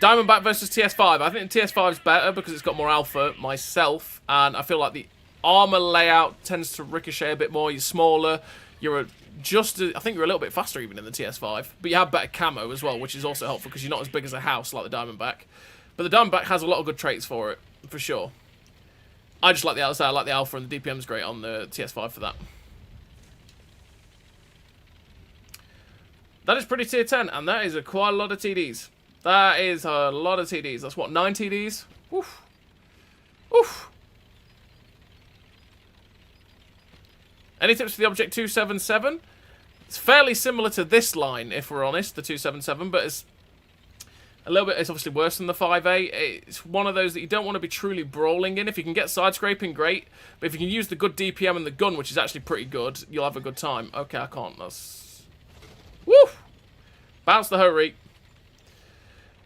Diamondback versus TS5. I think TS5 is better because it's got more alpha myself, and I feel like the armor layout tends to ricochet a bit more. You're smaller. You're I think you're a little bit faster even in the TS5, but you have better camo as well, which is also helpful because you're not as big as a house like the Diamondback. But the Diamondback has a lot of good traits for it, for sure. I just like the outside, I like the alpha, and the DPM's great on the TS5 for that. That is pretty tier 10, and that is quite a lot of TDs. That is a lot of TDs. That's what, 9 TDs? Oof. Oof. Any tips for the Object 277? It's fairly similar to this line, if we're honest, the 277, but it's a little bit, it's obviously worse than the 5A. It's one of those that you don't want to be truly brawling in. If you can get side scraping, great. But if you can use the good DPM and the gun, which is actually pretty good, you'll have a good time. Okay, I can't. That's... Woo! Bounce the Ho-Reek.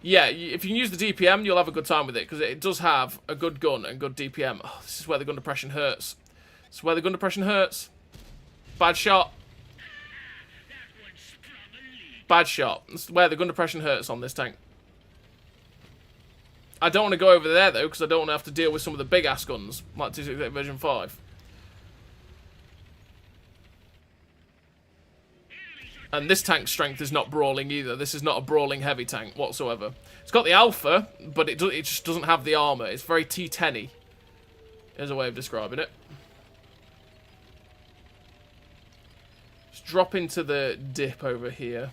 Yeah, if you can use the DPM, you'll have a good time with it, because it does have a good gun and good DPM. Oh, this is where the gun depression hurts. This is where the gun depression hurts. Bad shot. Bad shot. That's where the gun depression hurts on this tank. I don't want to go over there, though, because I don't want to have to deal with some of the big-ass guns, like 268 version 5. And this tank's strength is not brawling either. This is not a brawling heavy tank whatsoever. It's got the alpha, but it just doesn't have the armor. It's very T10-y, is a way of describing it. Drop into the dip over here.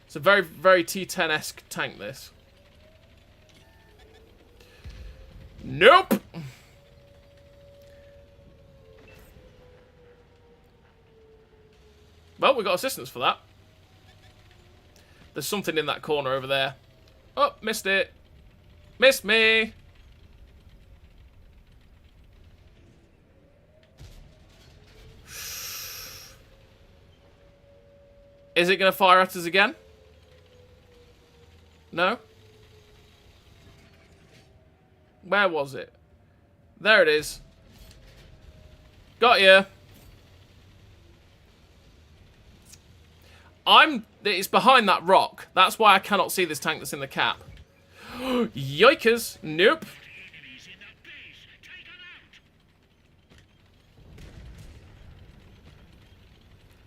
It's a very, very T10-esque tank, this. Nope! Well, we got assistance for that. There's something in that corner over there. Oh, missed it. Missed me! Is it going to fire at us again? No? Where was it? There it is. Got you. It's behind that rock. That's why I cannot see this tank that's in the cap. Yikers. Nope.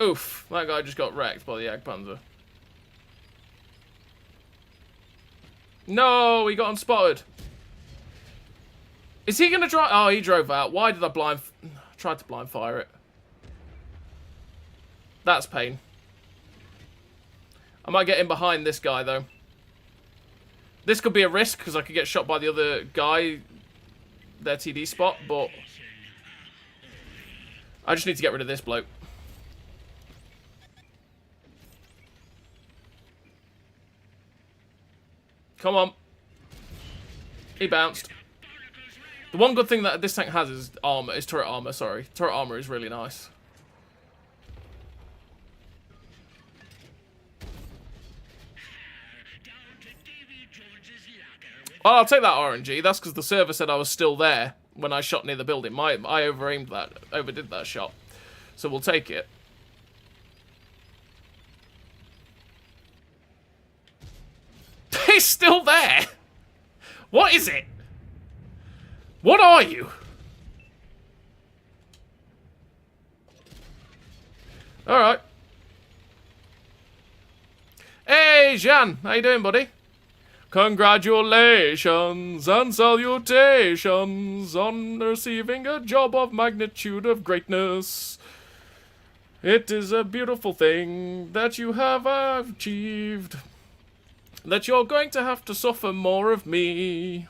Oof, that guy just got wrecked by the Jagdpanzer. No, he got unspotted. Is he going to drive? Oh, he drove out. Why did I tried to blind fire it? That's pain. I might get in behind this guy, though. This could be a risk, because I could get shot by the other guy, their TD spot, but I just need to get rid of this bloke. Come on. He bounced. The one good thing that this tank has is armor, is turret armor, sorry. Turret armor is really nice. Oh, I'll take that RNG. That's because the server said I was still there when I shot near the building. I overdid that shot. So we'll take it. He's still there? What is it? What are you? Alright. Hey, Jean. How you doing, buddy? Congratulations and salutations on receiving a job of magnitude of greatness. It is a beautiful thing that you have achieved. That you're going to have to suffer more of me.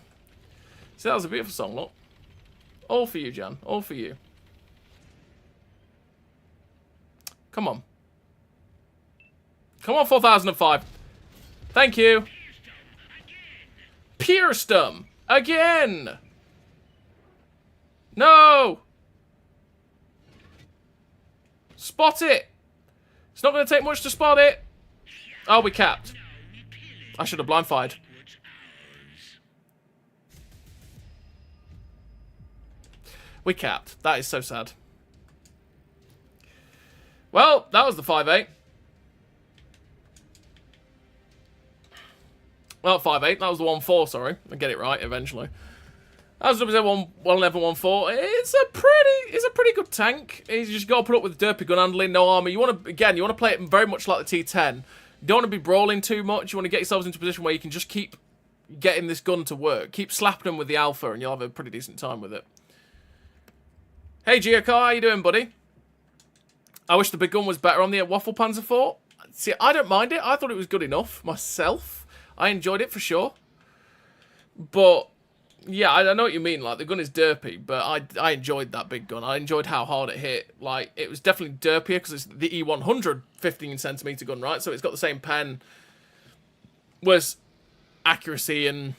See, that was a beautiful song, look. All for you, Jan. All for you. Come on. Come on, 4005. Thank you. Pierced them. Again. No. Spot it. It's not going to take much to spot it. Oh, we capped. I should have blind fired. We capped. That is so sad. Well, that was the 5-8. Well, 5-8. That was the 1-4, sorry. I get it right eventually. That was WZ-111-1-4. It's a pretty good tank. You just got to put up with derpy gun handling, no armor. You want to play it very much like the T10. You don't want to be brawling too much. You want to get yourselves into a position where you can just keep getting this gun to work. Keep slapping them with the Alpha and you'll have a pretty decent time with it. Hey, Giacar, how you doing, buddy? I wish the big gun was better on the Waffle Panzer IV. See, I don't mind it. I thought it was good enough myself. I enjoyed it for sure. But, yeah, I know what you mean. Like, the gun is derpy, but I enjoyed that big gun. I enjoyed how hard it hit. Like, it was definitely derpier because it's the E100 15cm gun, right? So it's got the same pen. Worse accuracy and...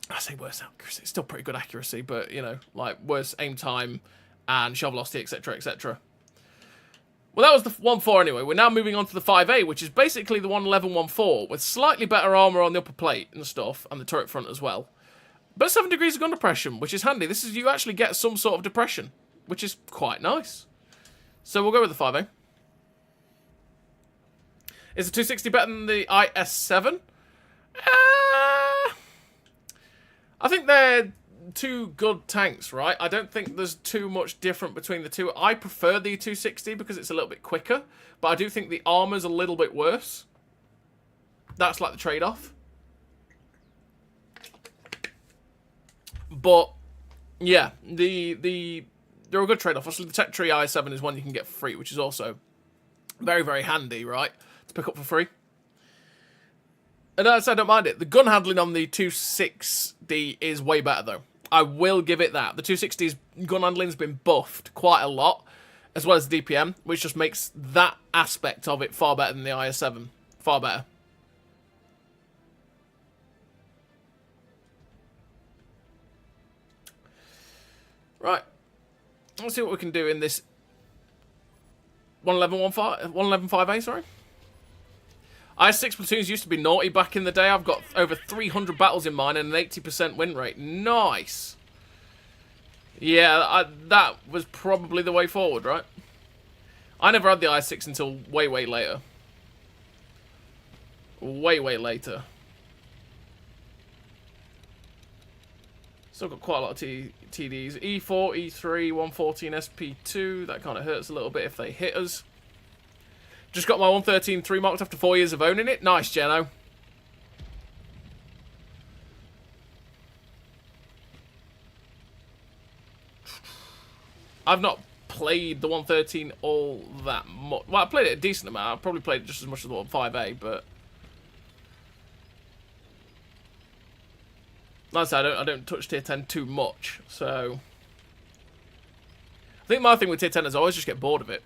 I say worse accuracy. It's still pretty good accuracy, but, you know, like, worse aim time and shell velocity, etc., etc. Well, that was the 1-4 anyway. We're now moving on to the 5A, which is basically the 111-1-4, with slightly better armor on the upper plate and stuff, and the turret front as well. But 7 degrees of gun depression, which is handy. This is, you actually get some sort of depression, which is quite nice. So we'll go with the 5A. Is the 260 better than the IS-7? I think they're two good tanks, right? I don't think there's too much different between the two. I prefer the 260 because it's a little bit quicker, but I do think the armor's a little bit worse. That's like the trade-off. But yeah, they're a good trade-off. Obviously, the Tech Tree i7 is one you can get for free, which is also very, very handy, right? To pick up for free. And as I said, I don't mind it. The gun handling on the 260 is way better, though. I will give it that. The 260's gun handling has been buffed quite a lot, as well as the DPM, which just makes that aspect of it far better than the IS-7. Far better. Right. Let's see what we can do in this 111-5A, sorry. IS-6 platoons used to be naughty back in the day. I've got over 300 battles in mine and an 80% win rate. Nice. Yeah, that was probably the way forward, right? I never had the IS-6 until way, way later. Way, way later. Still got quite a lot of TDs. E4, E3, 114 SP2. That kind of hurts a little bit if they hit us. Just got my 113 3 marked after 4 years of owning it. Nice, Geno. I've not played the 113 all that much. Well, I played it a decent amount. I probably played it just as much as the 5A, but... Like I said, I don't touch tier 10 too much, so... I think my thing with tier 10 is I always just get bored of it.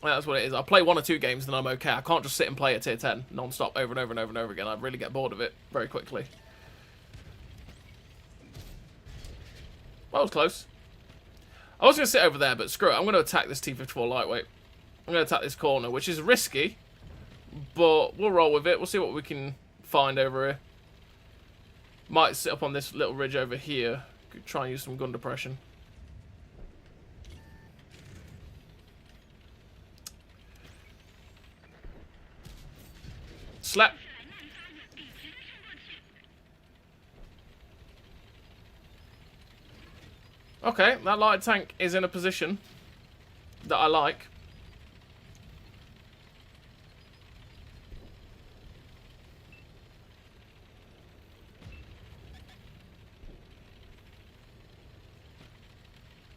That's what it is. I play 1 or 2 games, then I'm okay. I can't just sit and play at tier 10 non-stop over and over and over and over again. I really get bored of it very quickly. That was close. I was going to sit over there, but screw it. I'm going to attack this T-54 lightweight. I'm going to attack this corner, which is risky, but we'll roll with it. We'll see what we can find over here. Might sit up on this little ridge over here. Could try and use some gun depression. Slap. Okay, that light tank is in a position that I like.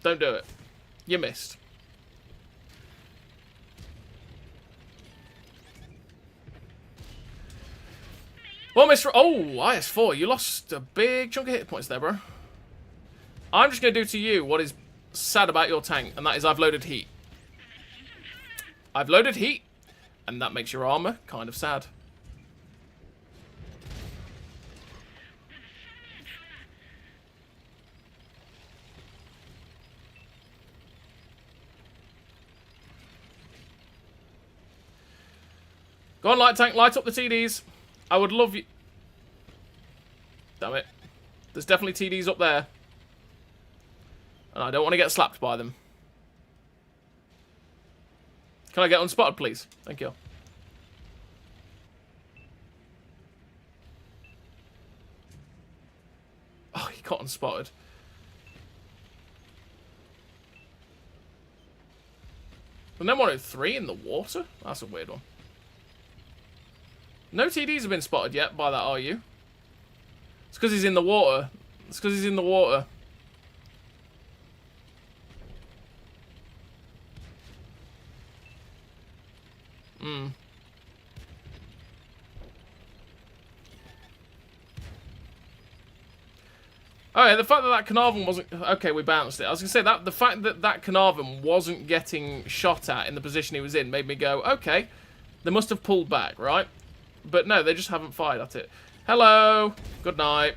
Don't do it. You missed. Well, Mr. Oh, IS-4, you lost a big chunk of hit points there, bro. I'm just going to do to you what is sad about your tank, and that is I've loaded heat. I've loaded heat, and that makes your armor kind of sad. Go on, light tank, light up the TDs. I would love you... Damn it. There's definitely TDs up there. And I don't want to get slapped by them. Can I get unspotted, please? Thank you. Oh, he got unspotted. And then 103 in the water? That's a weird one. No TDs have been spotted yet by that RU. It's because he's in the water. It's because he's in the water. Oh yeah, the fact that Carnarvon wasn't... Okay, we bounced it. I was going to say, that the fact that Carnarvon wasn't getting shot at in the position he was in made me go, okay, they must have pulled back, right? But no, they just haven't fired at it. Hello. Good night.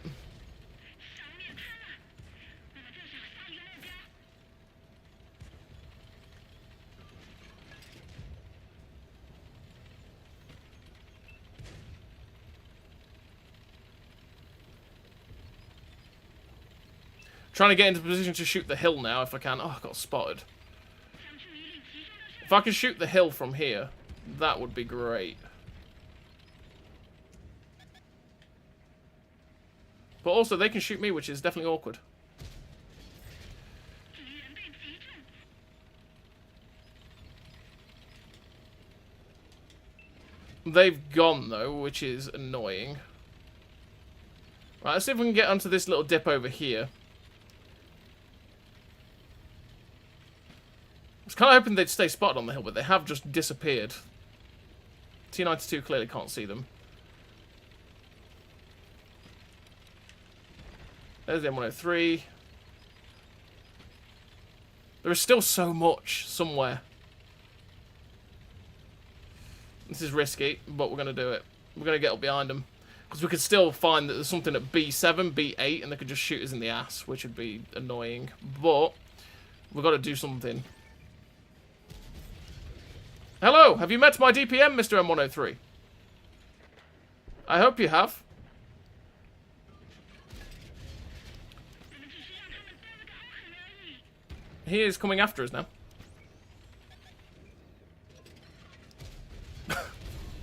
Trying to get into position to shoot the hill now if I can. Oh, I got spotted. If I could shoot the hill from here, that would be great. But also, they can shoot me, which is definitely awkward. They've gone, though, which is annoying. Right, let's see if we can get onto this little dip over here. I was kind of hoping they'd stay spotted on the hill, but they have just disappeared. T-92 clearly can't see them. There's the M103. There is still so much somewhere. This is risky, but we're going to do it. We're going to get up behind them. Because we could still find that there's something at B7, B8, and they could just shoot us in the ass, which would be annoying. But we've got to do something. Hello, have you met my DPM, Mr. M103? I hope you have. He is coming after us now.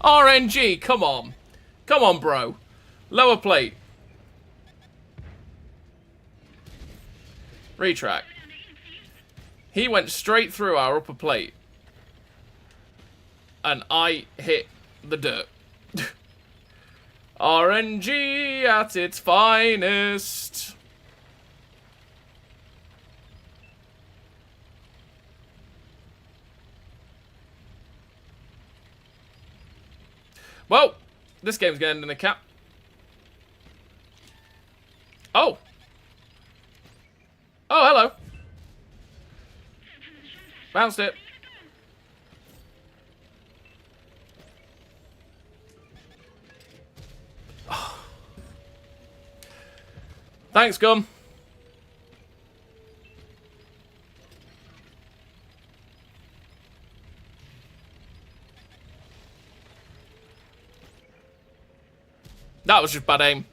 RNG, come on. Come on, bro. Lower plate. Retrack. He went straight through our upper plate. And I hit the dirt. RNG at its finest. Well, this game's going to end in a cap. Oh. Oh, hello. Bounced it. Thanks, Gum. That was just bad aim.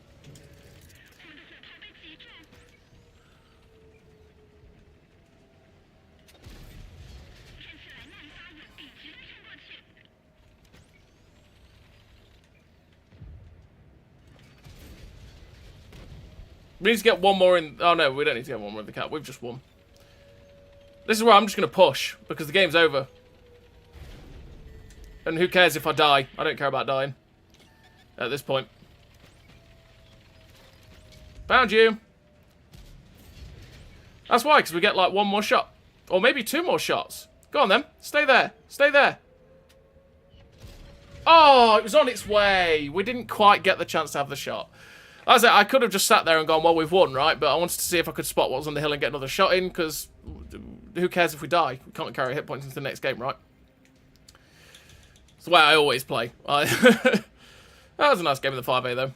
We need to get one more in. Oh no, we don't need to get one more in the cap. We've just won. This is where I'm just going to push because the game's over. And who cares if I die? I don't care about dying at this point. Found you. That's why, because we get like one more shot. Or maybe two more shots. Go on then. Stay there. Stay there. Oh, it was on its way. We didn't quite get the chance to have the shot. As I could have just sat there and gone, well, we've won, right? But I wanted to see if I could spot what was on the hill and get another shot in, because who cares if we die? We can't carry hit points into the next game, right? It's the way I always play. That was a nice game in the 5A, though.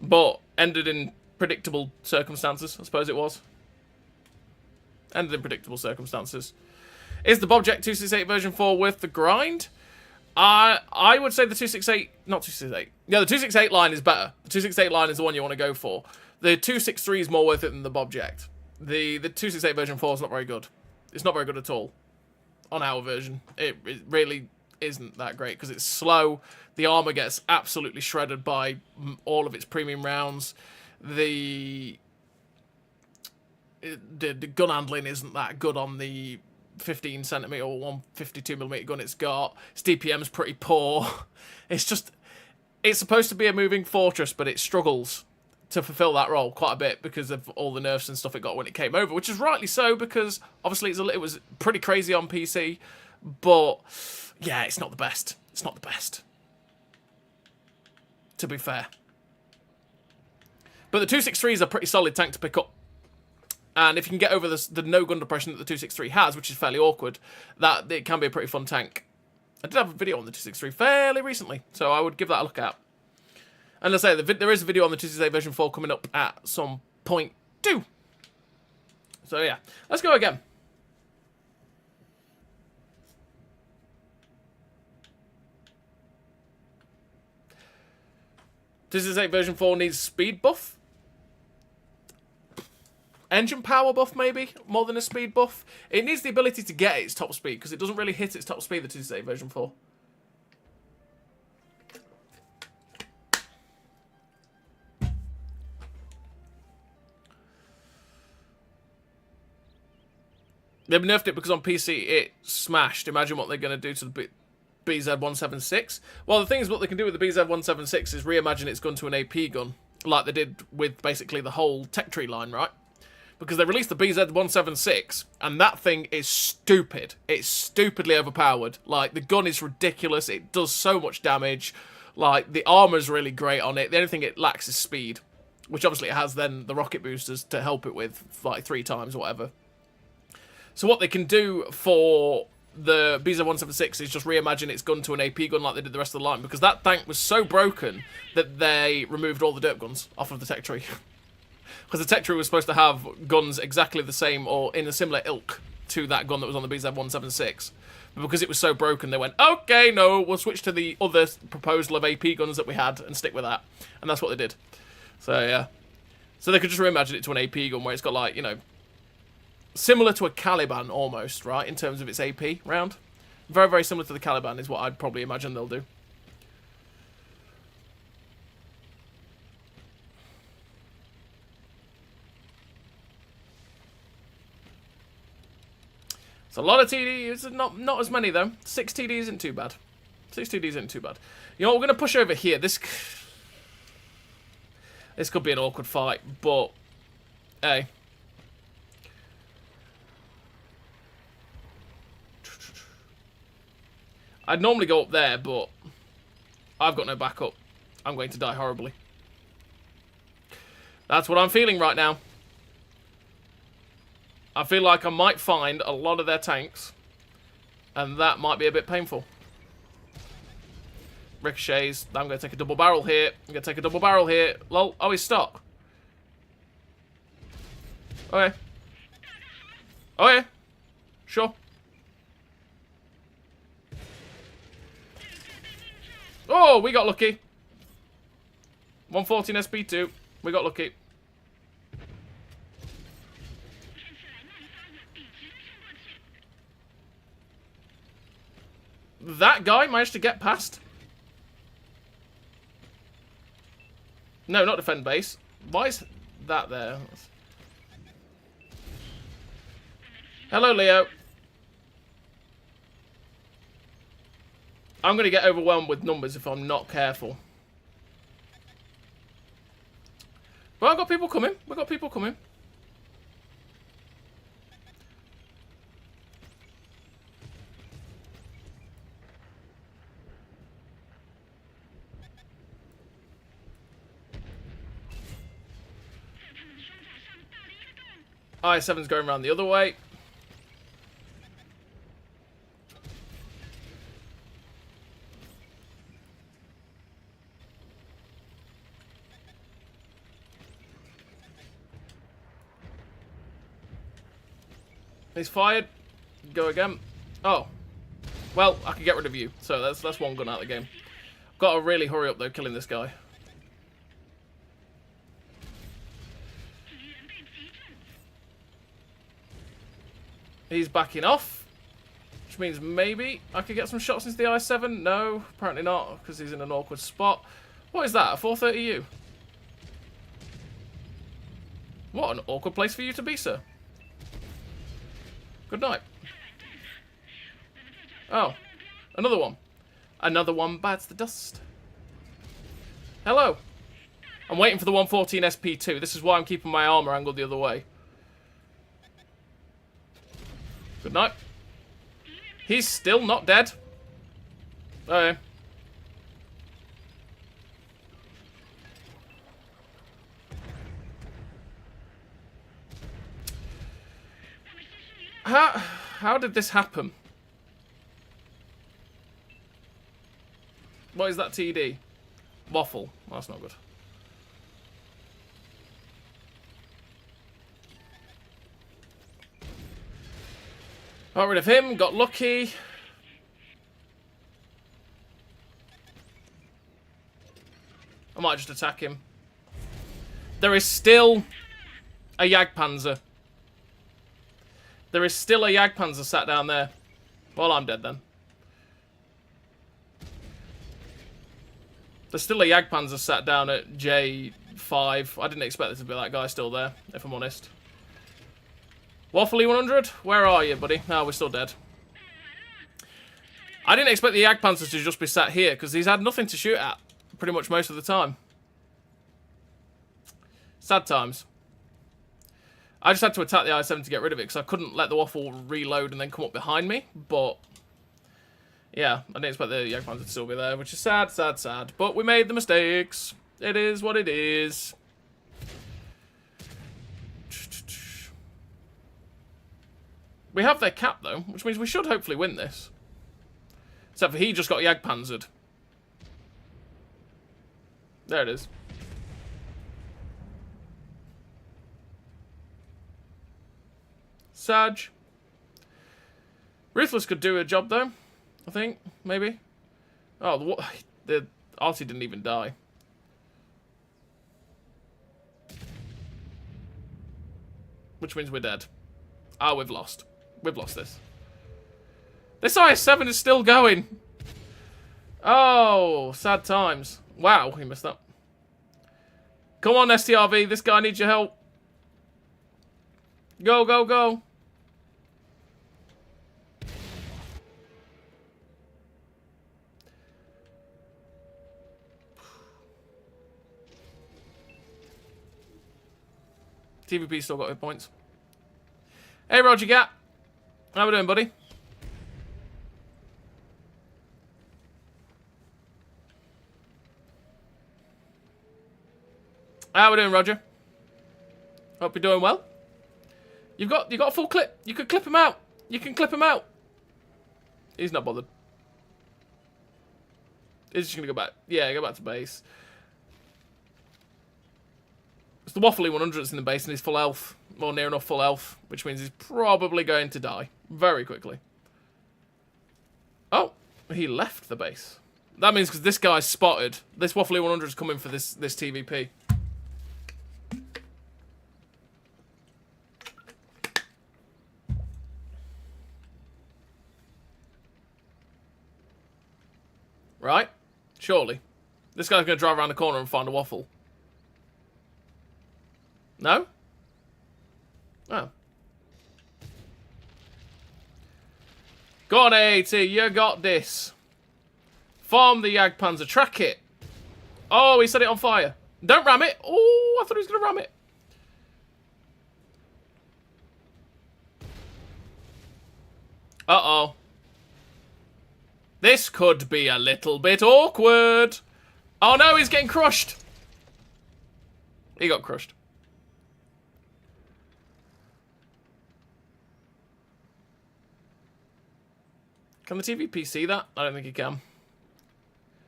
But ended in predictable circumstances, I suppose it was. Ended in predictable circumstances. Is the Bobject 268 version 4 worth the grind? I would say the 268, not 268. Yeah, the 268 line is better. The 268 line is the one you want to go for. The 263 is more worth it than the Bobject. The 268 version 4 is not very good. It's not very good at all. On our version. It really isn't that great because it's slow. The armor gets absolutely shredded by all of its premium rounds. The gun handling isn't that good on the 15cm or 152mm gun it's got. Its DPM's pretty poor. It's just, it's supposed to be a moving fortress, but it struggles to fulfill that role quite a bit because of all the nerfs and stuff it got when it came over, which is rightly so because obviously it was pretty crazy on PC, but yeah, it's not the best. It's not the best, to be fair. But the 263 is a pretty solid tank to pick up. And if you can get over the no gun depression that the 263 has, which is fairly awkward, that it can be a pretty fun tank. I did have a video on the 263 fairly recently, so I would give that a look at. And as I say, there is a video on the 268 version 4 coming up at some point too. So yeah, let's go again. This 268 version 4 needs speed buff. Engine power buff, maybe, more than a speed buff. It needs the ability to get its top speed, because it doesn't really hit its top speed, the 268 version 4. They've nerfed it because on PC it smashed. Imagine what they're going to do to the WZ-176. Well, the thing is, what they can do with the WZ-176 is reimagine its gun to an AP gun, like they did with basically the whole tech tree line, right? Because they released the WZ-176, and that thing is stupid. It's stupidly overpowered. Like, the gun is ridiculous. It does so much damage. Like, the armor's really great on it. The only thing it lacks is speed, which obviously it has then the rocket boosters to help it with, like, 3 times or whatever. So what they can do for the WZ-176 is just reimagine its gun to an AP gun like they did the rest of the line, because that tank was so broken that they removed all the derp guns off of the tech tree. Because the tech tree was supposed to have guns exactly the same or in a similar ilk to that gun that was on the BZ-176. But because it was so broken, they went, okay, no, we'll switch to the other proposal of AP guns that we had and stick with that. And that's what they did. So, yeah. So they could just reimagine it to an AP gun where it's got, like, you know, similar to a Caliban almost, right, in terms of its AP round. Very, very similar to the Caliban is what I'd probably imagine they'll do. It's a lot of TDs, not as many though. 6 TDs isn't too bad. 6 TDs isn't too bad. You know what, we're going to push over here. This could be an awkward fight, but hey. I'd normally go up there, but I've got no backup. I'm going to die horribly. That's what I'm feeling right now. I feel like I might find a lot of their tanks. And that might be a bit painful. Ricochets. I'm going to take a double barrel here. I'm going to take a double barrel here. Lol. Oh, he's stuck. Okay. Okay. Sure. Oh, we got lucky. 114 SP2. We got lucky. That guy managed to get past. No, not defend base. Why is that there? Hello, Leo. I'm going to get overwhelmed with numbers if I'm not careful. But I've got people coming. We've got people coming. I-7's going around the other way. He's fired. Go again. Oh. Well, I can get rid of you. So that's one gun out of the game. Got to really hurry up though, killing this guy. He's backing off. Which means maybe I could get some shots into the I-7. No, apparently not, because he's in an awkward spot. What is that? A 430U? What an awkward place for you to be, sir. Good night. Oh, another one. Another one bites the dust. Hello. I'm waiting for the 114 SP2. This is why I'm keeping my armor angled the other way. Good night. He's still not dead. Okay. How did this happen? What is that TD? Waffle. Well, that's not good. Got rid of him. Got lucky. I might just attack him. There is still a Jagdpanzer. There is still a Jagdpanzer sat down there. Well, I'm dead then. There's still a Jagdpanzer sat down at J5. I didn't expect there to be that guy still there, if I'm honest. Waffly 100, where are you, buddy? No, we're still dead. I didn't expect the Jagdpanzer to just be sat here, because he's had nothing to shoot at pretty much most of the time. Sad times. I just had to attack the I-7 to get rid of it, because I couldn't let the Waffle reload and then come up behind me, but... yeah, I didn't expect the Jagdpanzer to still be there, which is sad, sad, sad. But we made the mistakes. It is what it is. We have their cap, though, which means we should hopefully win this. Except for he just got Jagdpanzered. There it is. Sag. Ruthless could do a job, though. I think, maybe. Oh, the Artie didn't even die. Which means we're dead. Ah, we've lost. We've lost this. This IS-7 is still going. Oh, sad times. Wow, he messed up. Come on, STRV. This guy needs your help. Go, go, go. TVP still got hit points. Hey, Roger Gap. How we doing, buddy? How we doing, Roger? Hope you're doing well. You got a full clip. You could clip him out. You can clip him out. He's not bothered. He's just gonna go back. Yeah, go back to base. It's the waffly 100 that's in the base and he's full health. Or near enough full health. Which means he's probably going to die. Very quickly. Oh, he left the base. That means because this guy's spotted. This waffly 100 is coming for this TVP. Right? Surely. This guy's going to drive around the corner and find a waffle. No? Oh. Go on, AT, you got this. Farm the Jagdpanzer, track it. Oh, he set it on fire. Don't ram it. Oh, I thought he was going to ram it. Uh-oh. This could be a little bit awkward. Oh no, he's getting crushed. He got crushed. Can the TVP see that? I don't think he can.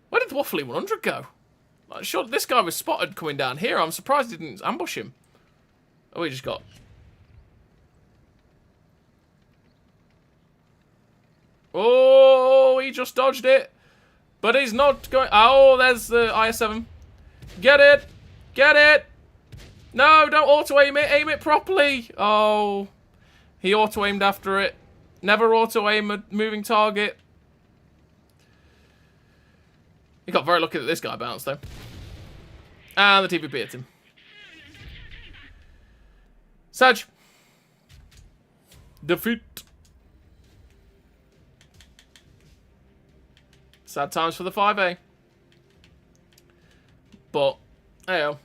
Where did the Waffly 100 go? I'm sure this guy was spotted coming down here. I'm surprised he didn't ambush him. Oh, he just got... Oh, he just dodged it. But he's not going... Oh, there's the IS-7. Get it. Get it. No, don't auto-aim it. Aim it properly. Oh. He auto-aimed after it. Never auto-aim a moving target. He got very lucky that this guy bounced, though. And the TVP hit him. Sag. Defeat. Sad times for the 5A. But, hey-oh.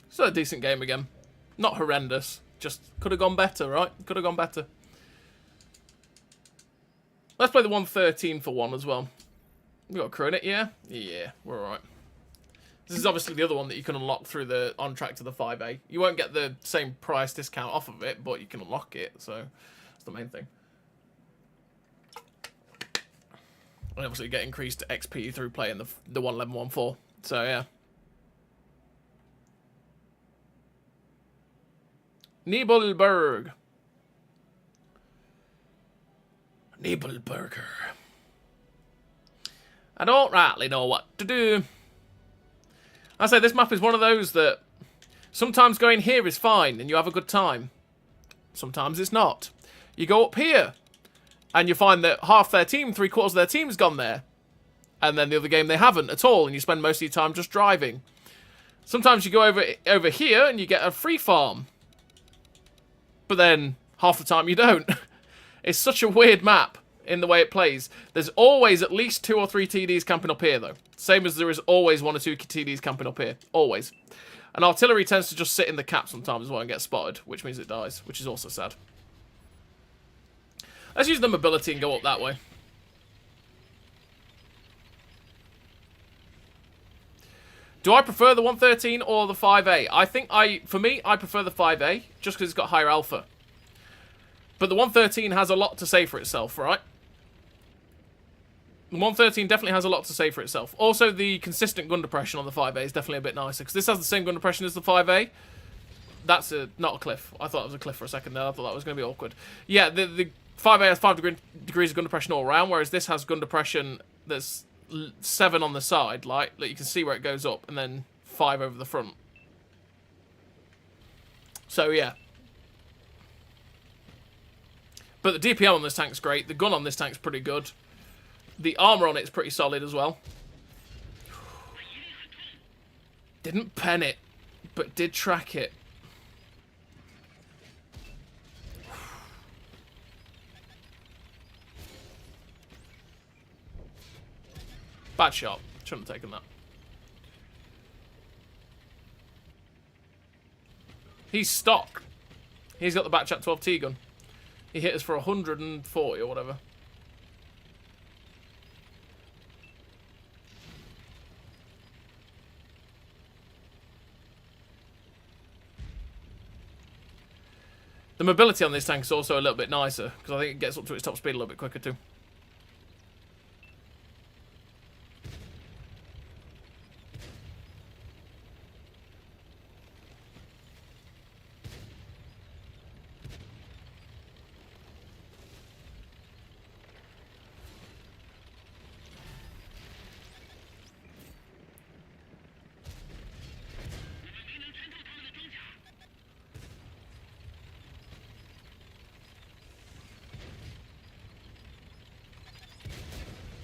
Still a decent game again. Not horrendous. Just could have gone better, right? Could have gone better. Let's play the 113 for one as well. We got a crew in it, yeah? Yeah, we're alright. This is obviously the other one that you can unlock through the on-track to the 5A. You won't get the same price discount off of it, but you can unlock it, so that's the main thing. And obviously you get increased XP through playing the 111-1-4. So, yeah. Nibelberg. Nibelberger. I don't rightly know what to do. I say this map is one of those that sometimes going here is fine and you have a good time. Sometimes it's not. You go up here and you find that half their team, 3/4 of their team's gone there. And then the other game they haven't at all and you spend most of your time just driving. Sometimes you go over here and you get a free farm. But then half the time you don't. It's such a weird map in the way it plays. There's always at least 2 or 3 TDs camping up here, though. Same as there is always 1 or 2 TDs camping up here. Always. And artillery tends to just sit in the cap sometimes as well and get spotted, which means it dies, which is also sad. Let's use the mobility and go up that way. Do I prefer the 113 or the 5A? For me, I prefer the 5A, just because it's got higher alpha. But the 113 has a lot to say for itself, right? The 113 definitely has a lot to say for itself. Also, the consistent gun depression on the 5A is definitely a bit nicer, because this has the same gun depression as the 5A. That's not a cliff. I thought it was a cliff for a second there. I thought that was going to be awkward. Yeah, the 5A has 5 degrees of gun depression all around, whereas this has gun depression that's 7 on the side, like you can see where it goes up, and then 5 over the front. So, yeah. But the DPM on this tank's great. The gun on this tank's pretty good. The armor on it's pretty solid as well. Didn't pen it, but did track it. Bad shot. Shouldn't have taken that. He's stock. He's got the Batchat 12T gun. He hit us for 140 or whatever. The mobility on this tank is also a little bit nicer, because I think it gets up to its top speed a little bit quicker too.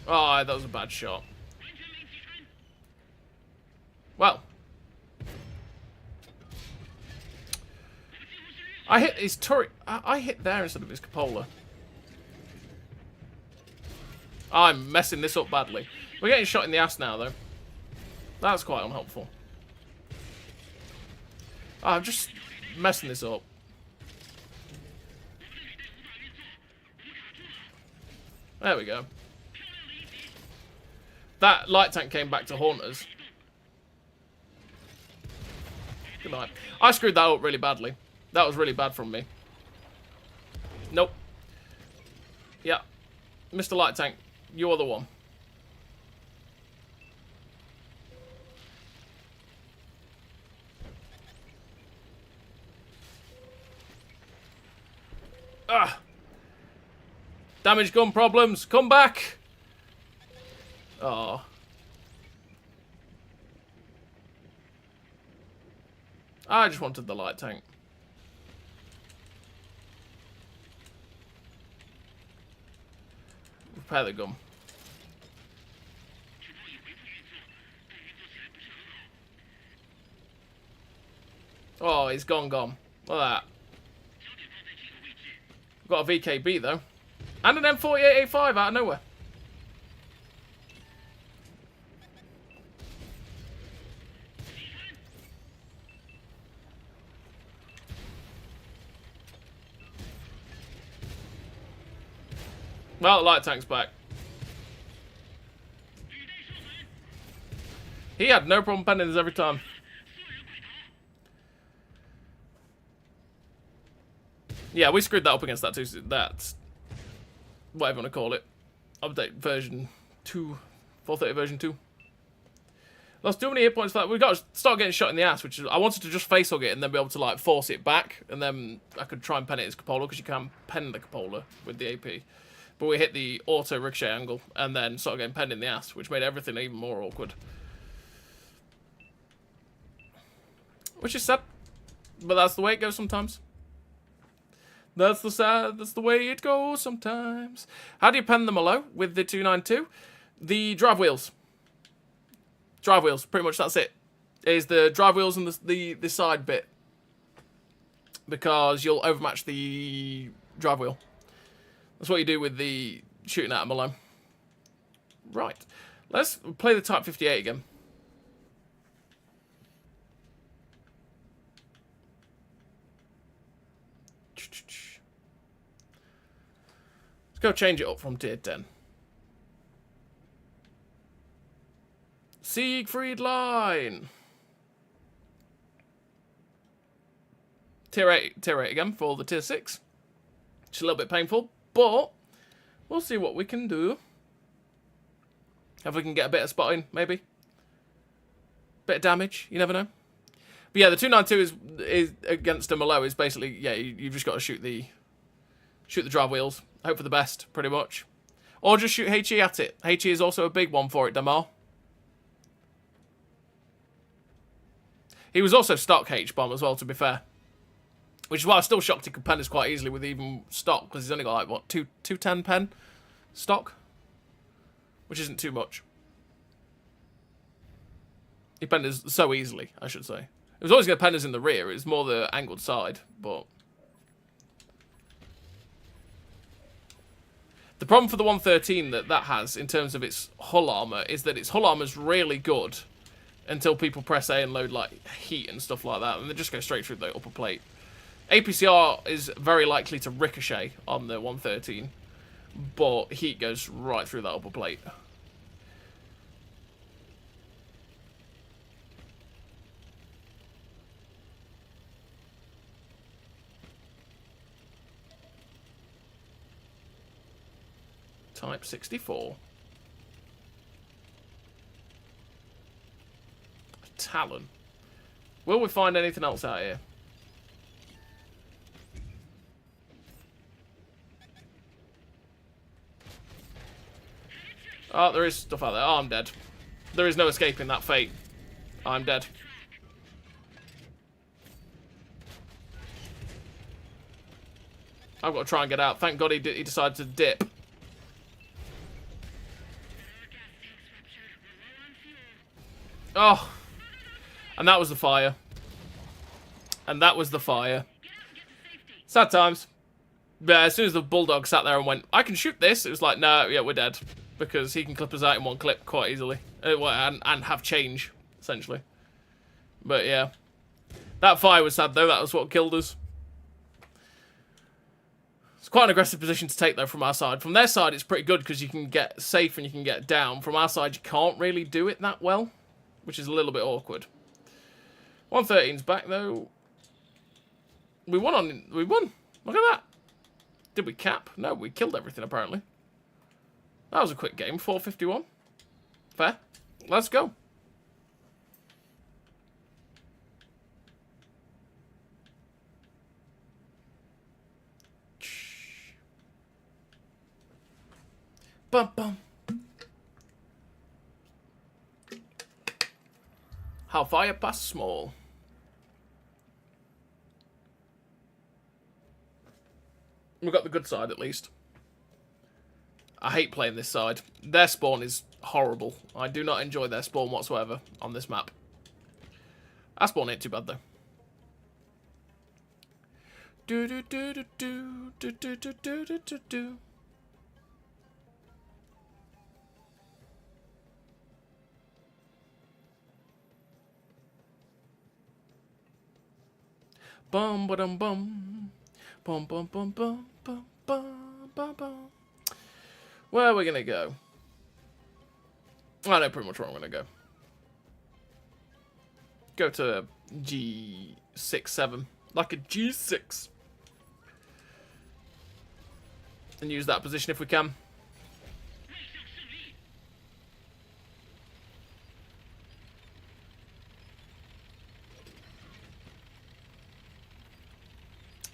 Oh, that was a bad shot. Well. I hit his turret. I hit there instead of his cupola. I'm messing this up badly. We're getting shot in the ass now, though. That's quite unhelpful. Oh, I'm just messing this up. There we go. That light tank came back to haunt us. Good night. I screwed that up really badly. That was really bad from me. Nope. Yeah. Mr. Light Tank, you're the one. Ah! Damage gun problems. Come back! Oh. I just wanted the light tank. Repair the gun. Oh, he's gone. Look at that. Got a VKB though. And an M48A5 out of nowhere. Well, the light tank's back. He had no problem penning this every time. Yeah, we screwed that up against that too. That's whatever you want to call it. Update version 2. 430 version 2. Lost too many hit points for that. We've got to start getting shot in the ass, which is, I wanted to just face hug it and then be able to like force it back. And then I could try and pen it as cupola, because you can pen the cupola with the AP. But we hit the auto ricochet angle and then started getting penned in the ass, which made everything even more awkward. Which is sad. But that's the way it goes sometimes. That's the way it goes sometimes. How do you pen them low with the 292? The drive wheels. Drive wheels, pretty much that's it. Is the drive wheels and the side bit. Because you'll overmatch the drive wheel. That's what you do with the shooting at them alone. Right. Let's play the Type 58 again. Let's go change it up from tier 10. Siegfried Line. Tier 8 again for the tier 6. It's a little bit painful, but we'll see what we can do. If we can get a bit of spotting, maybe. Bit of damage, you never know. But yeah, the 292 is against a Malo is basically, yeah, you've just got to shoot the drive wheels. Hope for the best, pretty much. Or just shoot HE at it. HE is also a big one for it, Damar. He was also stock H-bomb as well, to be fair. Which is why I was still shocked he could pen this quite easily with even stock, because he's only got like, what, 210 pen stock? Which isn't too much. He penned us so easily, I should say. It was always going to pen us in the rear, it's more the angled side, but... The problem for the 113 that has, in terms of its hull armour, is that its hull armour's really good until people press A and load like heat and stuff like that, and they just go straight through the upper plate. APCR is very likely to ricochet on the 113, but heat goes right through that upper plate. Type 64. Talon. Will we find anything else out here? Oh, there is stuff out there. Oh, I'm dead. There is no escaping that fate. I'm dead. I've got to try and get out. Thank God he decided to dip. Oh. And that was the fire. And that was the fire. Sad times. But as soon as the bulldog sat there and went, I can shoot this, it was like, no, yeah, we're dead. Because he can clip us out in one clip quite easily. And have change, essentially. But yeah. That fire was sad, though. That was what killed us. It's quite an aggressive position to take, though, from our side. From their side, it's pretty good because you can get safe and you can get down. From our side, you can't really do it that well. Which is a little bit awkward. 113's back, though. We won. Look at that. Did we cap? No, we killed everything, apparently. That was a quick game. 451. Fair. Let's go. Bum, bum. How far you pass small. We got the good side, at least. I hate playing this side. Their spawn is horrible. I do not enjoy their spawn whatsoever on this map. Our spawn ain't too bad, though. Do do do do do do do do do do do do. Bum ba dum bum. Bum bum bum bum bum bum bum bum. Where are we gonna go? I know pretty much where I'm gonna go. Go to G6-7. Like a G6. And use that position if we can.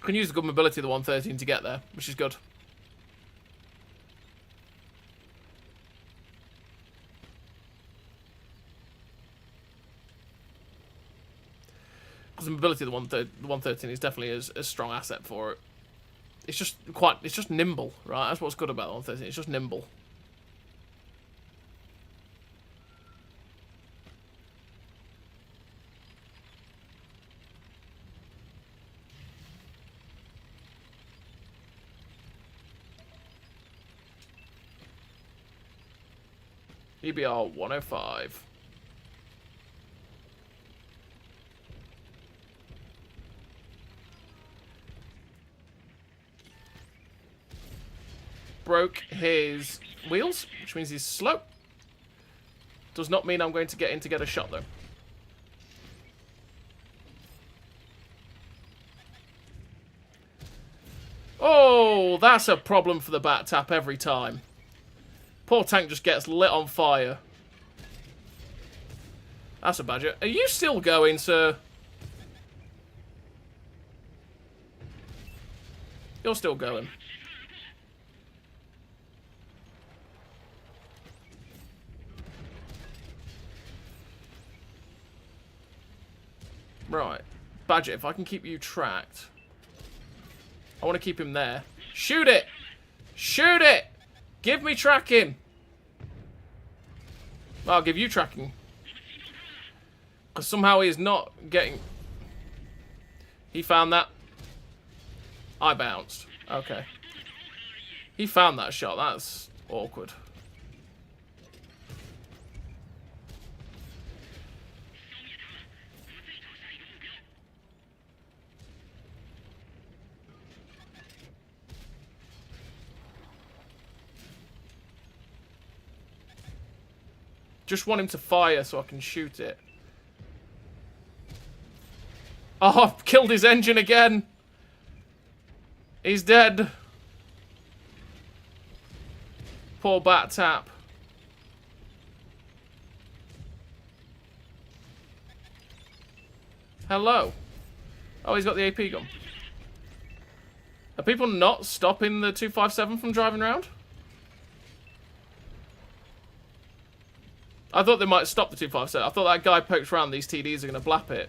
Can use the good mobility of the 113 to get there, which is good. Because the mobility of the 113 is definitely a strong asset for it. It's just nimble, right? That's what's good about the 113. It's just nimble. EBR 105. Broke his wheels, which means he's slow. Does not mean I'm going to get in to get a shot, though. Oh, that's a problem for the bat tap every time. Poor tank just gets lit on fire. That's a badger. Are you still going, sir? You're still going. Right. Badger, if I can keep you tracked. I want to keep him there. Shoot it! Shoot it! Give me tracking! I'll give you tracking. Because somehow he is not getting... He found that. I bounced. Okay. He found that shot. That's awkward. Just want him to fire so I can shoot it. Oh, I've killed his engine again. He's dead. Poor Bat Tap. Hello. Oh, he's got the AP gun. Are people not stopping the 257 from driving around? I thought they might stop the 257. I thought that guy pokes around, these TDs are going to blap it.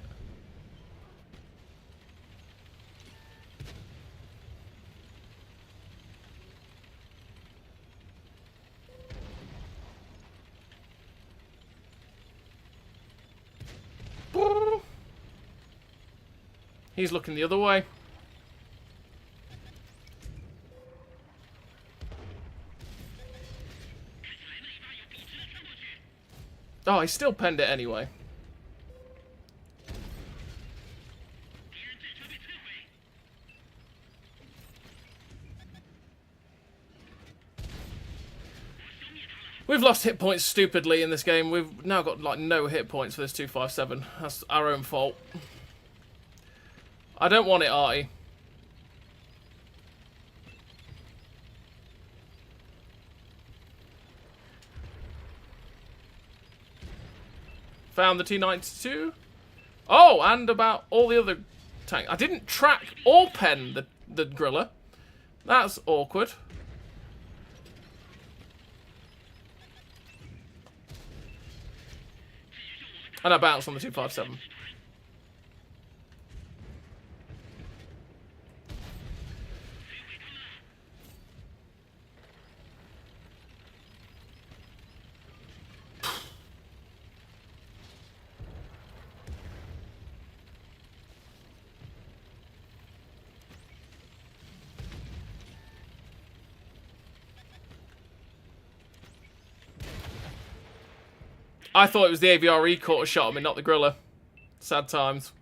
He's looking the other way. Oh, he still penned it anyway. We've lost hit points stupidly in this game. We've now got like no hit points for this 257. That's our own fault. I don't want it, Artie. Found the T-92. Oh, and about all the other tanks. I didn't track or pen the Griller. That's awkward. And I bounced on the 257. I thought it was the AVRE caught a shot at me, not the Griller. Sad times.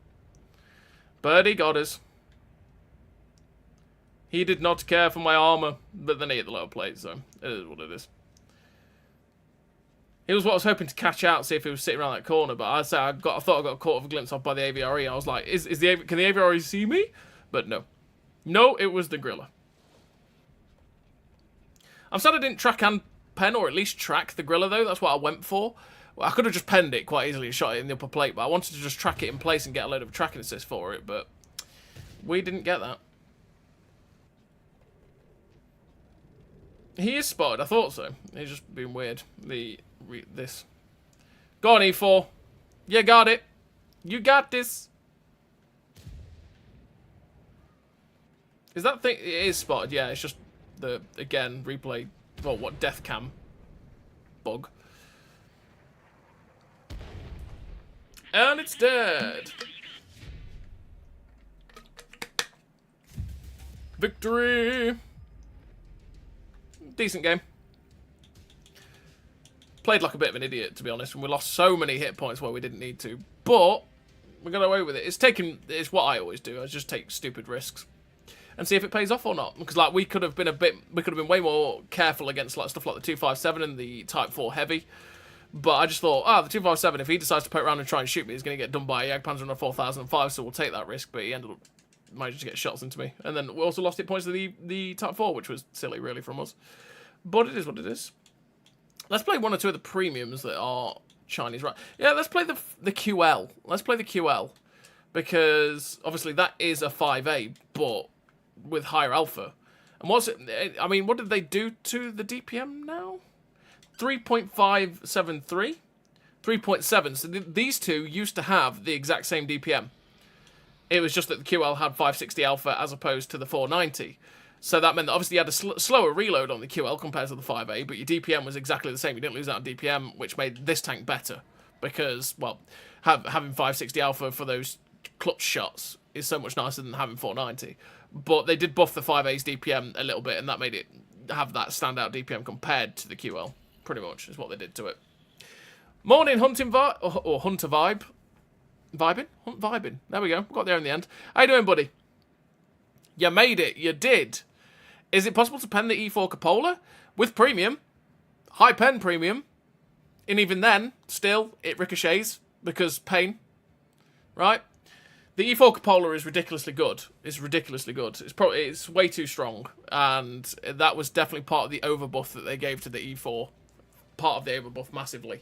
Birdie got us. He did not care for my armor, but then he hit the lower plate, so it is what it is. He was what I was hoping to catch out, see if he was sitting around that corner, but I thought I got caught off a glimpse off by the AVRE. I was like, can the AVRE see me? But no. No, it was the Griller. I'm sad I didn't track and pen, or at least track the Griller, though. That's what I went for. Well, I could have just penned it quite easily and shot it in the upper plate, but I wanted to just track it in place and get a load of tracking assist for it, but we didn't get that. He is spotted, I thought so. He's just being weird. This. Go on, E4. You got it. You got this. Is that thing... It is spotted, yeah. It's just the, again, replay... Well, what, death cam bug. And it's dead. Victory. Decent game. Played like a bit of an idiot, to be honest, and we lost so many hit points where we didn't need to. But we got away with it. It's what I always do. I just take stupid risks and see if it pays off or not. Because like we could have been way more careful against like stuff like the 257 and the Type 4 heavy. But I just thought, the 257, if he decides to poke around and try and shoot me, he's going to get done by a Jagdpanzer and a 4005, so we'll take that risk. But he ended up managing to get shots into me. And then we also lost hit points to the Type 4, which was silly, really, from us. But it is what it is. Let's play one or two of the premiums that are Chinese, right? Yeah, let's play the QL. Let's play the QL. Because, obviously, that is a 5A, but with higher alpha. And what's it... I mean, what did they do to the DPM now? 3.573, 3.7. So these two used to have the exact same DPM. It was just that the QL had 560 alpha as opposed to the 490. So that meant that obviously you had a slower reload on the QL compared to the 5A, but your DPM was exactly the same. You didn't lose out on DPM, which made this tank better. Because, well, having 560 alpha for those clutch shots is so much nicer than having 490. But they did buff the 5A's DPM a little bit, and that made it have that standout DPM compared to the QL. Pretty much is what they did to it. Morning, hunting vibe or hunter vibe, vibing, hunt vibing. There we go. Got there in the end. How you doing, buddy? You made it. You did. Is it possible to pen the E4 Cupola with premium, high pen premium, and even then, still it ricochets because pain, right? The E4 Cupola is ridiculously good. It's ridiculously good. It's way too strong, and that was definitely part of the overbuff that they gave to the E4. Part of the overbuff massively.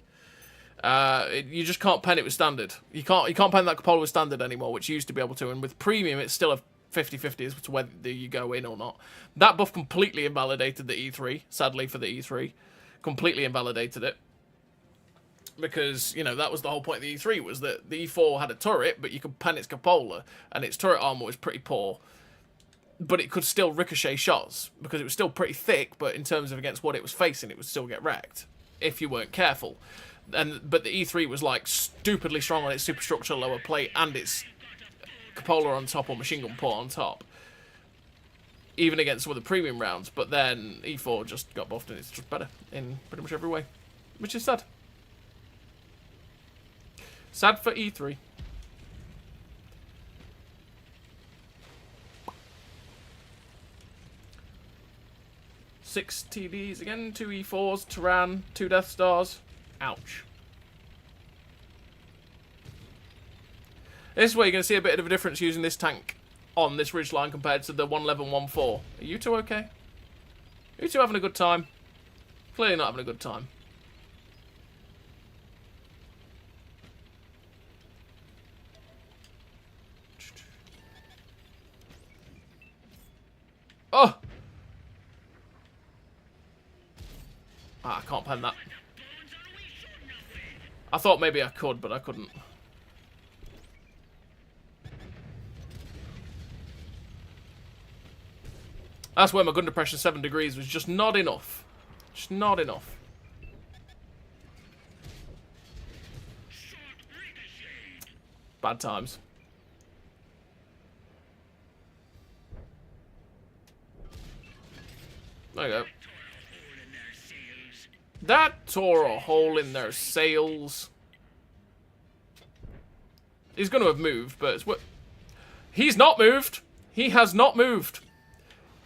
You just can't pen it with standard. You can't pen that Cupola with standard anymore, which you used to be able to. And with premium, it's still a 50-50 as to whether you go in or not. That buff completely invalidated the E3. Sadly for the E3, completely invalidated it. Because, you know, that was the whole point of the E3, was that the E4 had a turret, but you could pen its Cupola, and its turret armor was pretty poor. But it could still ricochet shots, because it was still pretty thick, but in terms of against what it was facing, it would still get wrecked, if you weren't careful. But the E3 was, like, stupidly strong on its superstructure lower plate, and its Cupola on top, or machine gun port on top. Even against some of the premium rounds, but then E4 just got buffed, and it's just better in pretty much every way. Which is sad. Sad for E3. Six TDs again, 2 E4s, Turan, 2 Death Stars. Ouch. This is where you're going to see a bit of a difference using this tank on this ridgeline compared to the 111-114. Are you two okay? Are you two having a good time? Clearly not having a good time. Oh! Ah, I can't pen that. I thought maybe I could, but I couldn't. That's where my gun depression 7 degrees was just not enough. Just not enough. Bad times. There you go. That tore a hole in their sails. He's going to have moved, but it's what... He's not moved. He has not moved.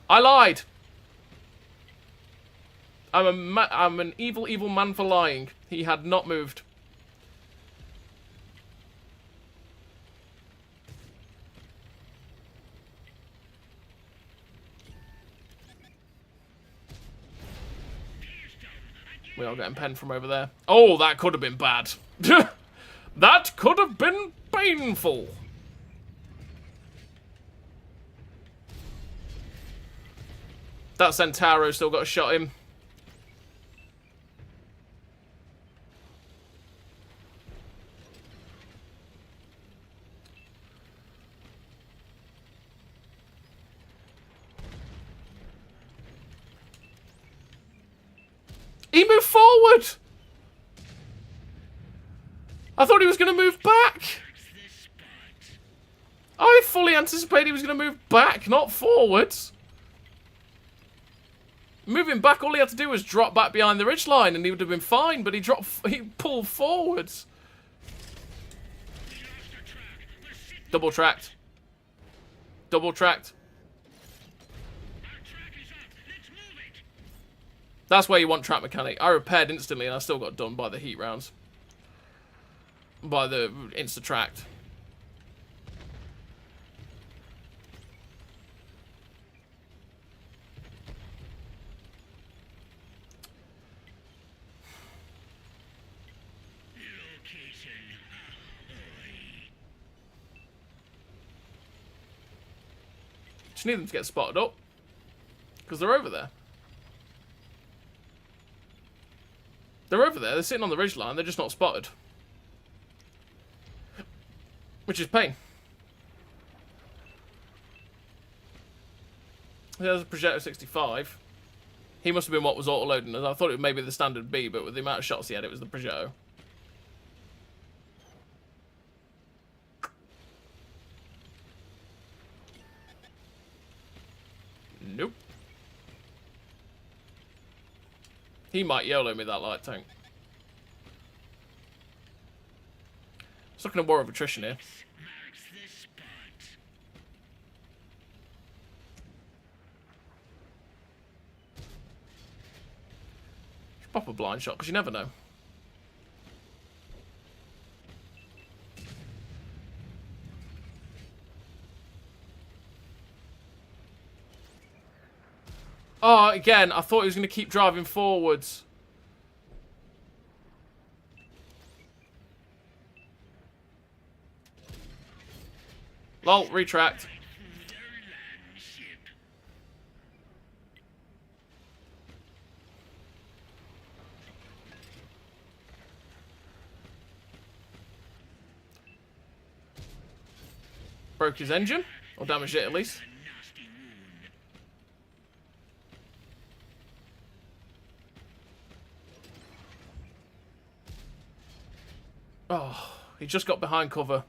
I lied. I'm an evil, evil man for lying. He had not moved. We are getting penned from over there. Oh, that could have been bad. That could have been painful. That Centauro still got a shot in. He moved forward! I thought he was going to move back! I fully anticipated he was going to move back, not forwards. Moving back, all he had to do was drop back behind the ridgeline and he would have been fine, but he pulled forwards. Double tracked. Double tracked. That's where you want trap mechanic. I repaired instantly and I still got done by the heat rounds. By the insta-tracked. Just need them to get spotted up. Because they're over there. They're over there. They're sitting on the ridgeline. They're just not spotted. Which is pain. There's a Projecto 65. He must have been what was auto-loading. I thought it was maybe the standard B, but with the amount of shots he had, it was the Projecto. Nope. He might YOLO me that light tank. It's looking a war of attrition here. Just pop a blind shot, because you never know. Oh, again, I thought he was going to keep driving forwards. Lol, retract. Broke his engine, or damaged it at least. Oh, he just got behind cover.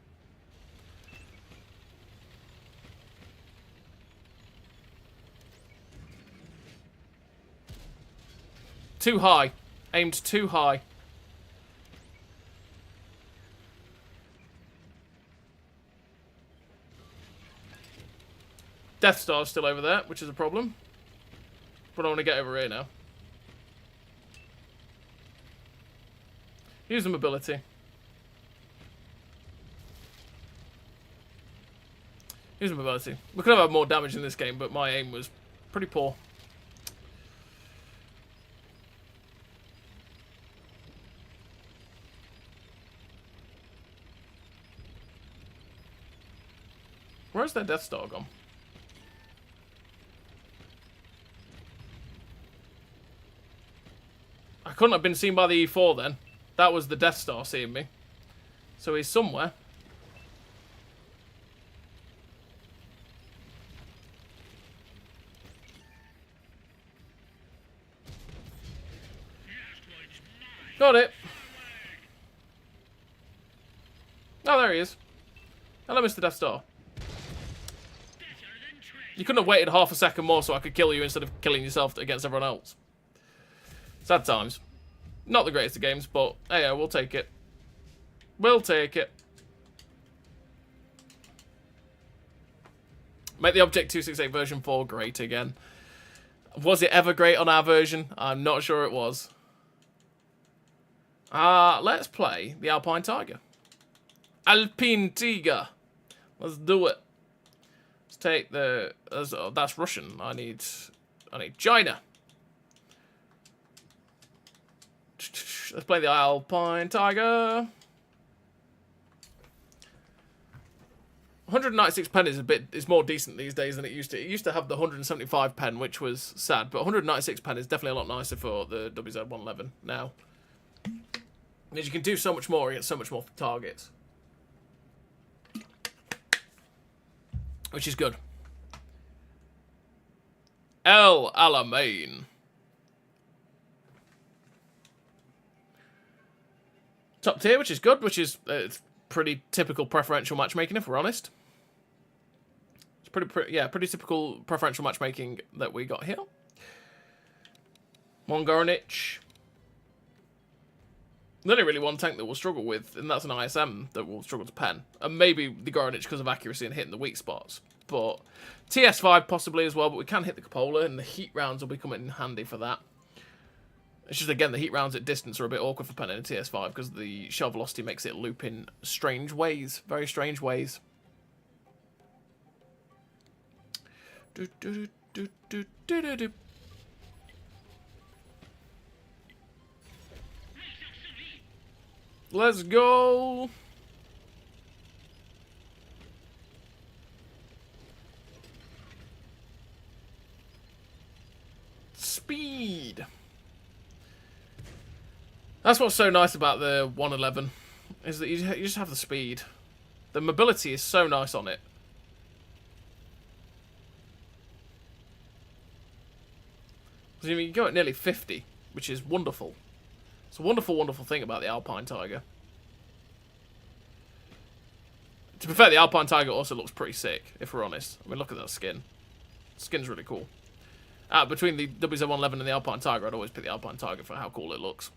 Too high. Aimed too high. Death Star's still over there, which is a problem. But I want to get over here now. Use the mobility. Use the mobility. We could have had more damage in this game, but my aim was pretty poor. Where's their Death Star gone? I couldn't have been seen by the E4 then. That was the Death Star seeing me. So he's somewhere. Got it. Oh, there he is. Hello, Mr. Death Star. You couldn't have waited half a second more so I could kill you instead of killing yourself against everyone else. Sad times. Not the greatest of games, but hey, yeah, we'll take it. We'll take it. Make the Object 268 version 4 great again. Was it ever great on our version? I'm not sure it was. Let's play the Alpine Tiger. Alpine Tiger. Let's do it. Let's take the... that's Russian. I need China. Let's play the Alpine Tiger. 196 pen is more decent these days than it used to. It used to have the 175 pen, which was sad, but 196 pen is definitely a lot nicer for the WZ-111 now. Because you can do so much more against so much more targets. Which is good. El Alamein. Top tier, which is good, which is it's pretty typical preferential matchmaking, if we're honest. It's pretty typical preferential matchmaking that we got here. One Gornich. There's only really one tank that we'll struggle with, and that's an ISM that will struggle to pen. And maybe the Gornich because of accuracy and hitting the weak spots. But TS5 possibly as well, but we can hit the cupola, and the heat rounds will be coming in handy for that. It's just, again, the heat rounds at distance are a bit awkward for penning in TS5 because the shell velocity makes it loop in strange ways. Very strange ways. Let's go. Speed. That's what's so nice about the 111, is that you just have the speed. The mobility is so nice on it. Because you go at nearly 50, which is wonderful. It's a wonderful, wonderful thing about the Alpine Tiger. To be fair, the Alpine Tiger also looks pretty sick, if we're honest. I mean, look at that skin. The skin's really cool. Between the WZ-111 and the Alpine Tiger, I'd always pick the Alpine Tiger for how cool it looks.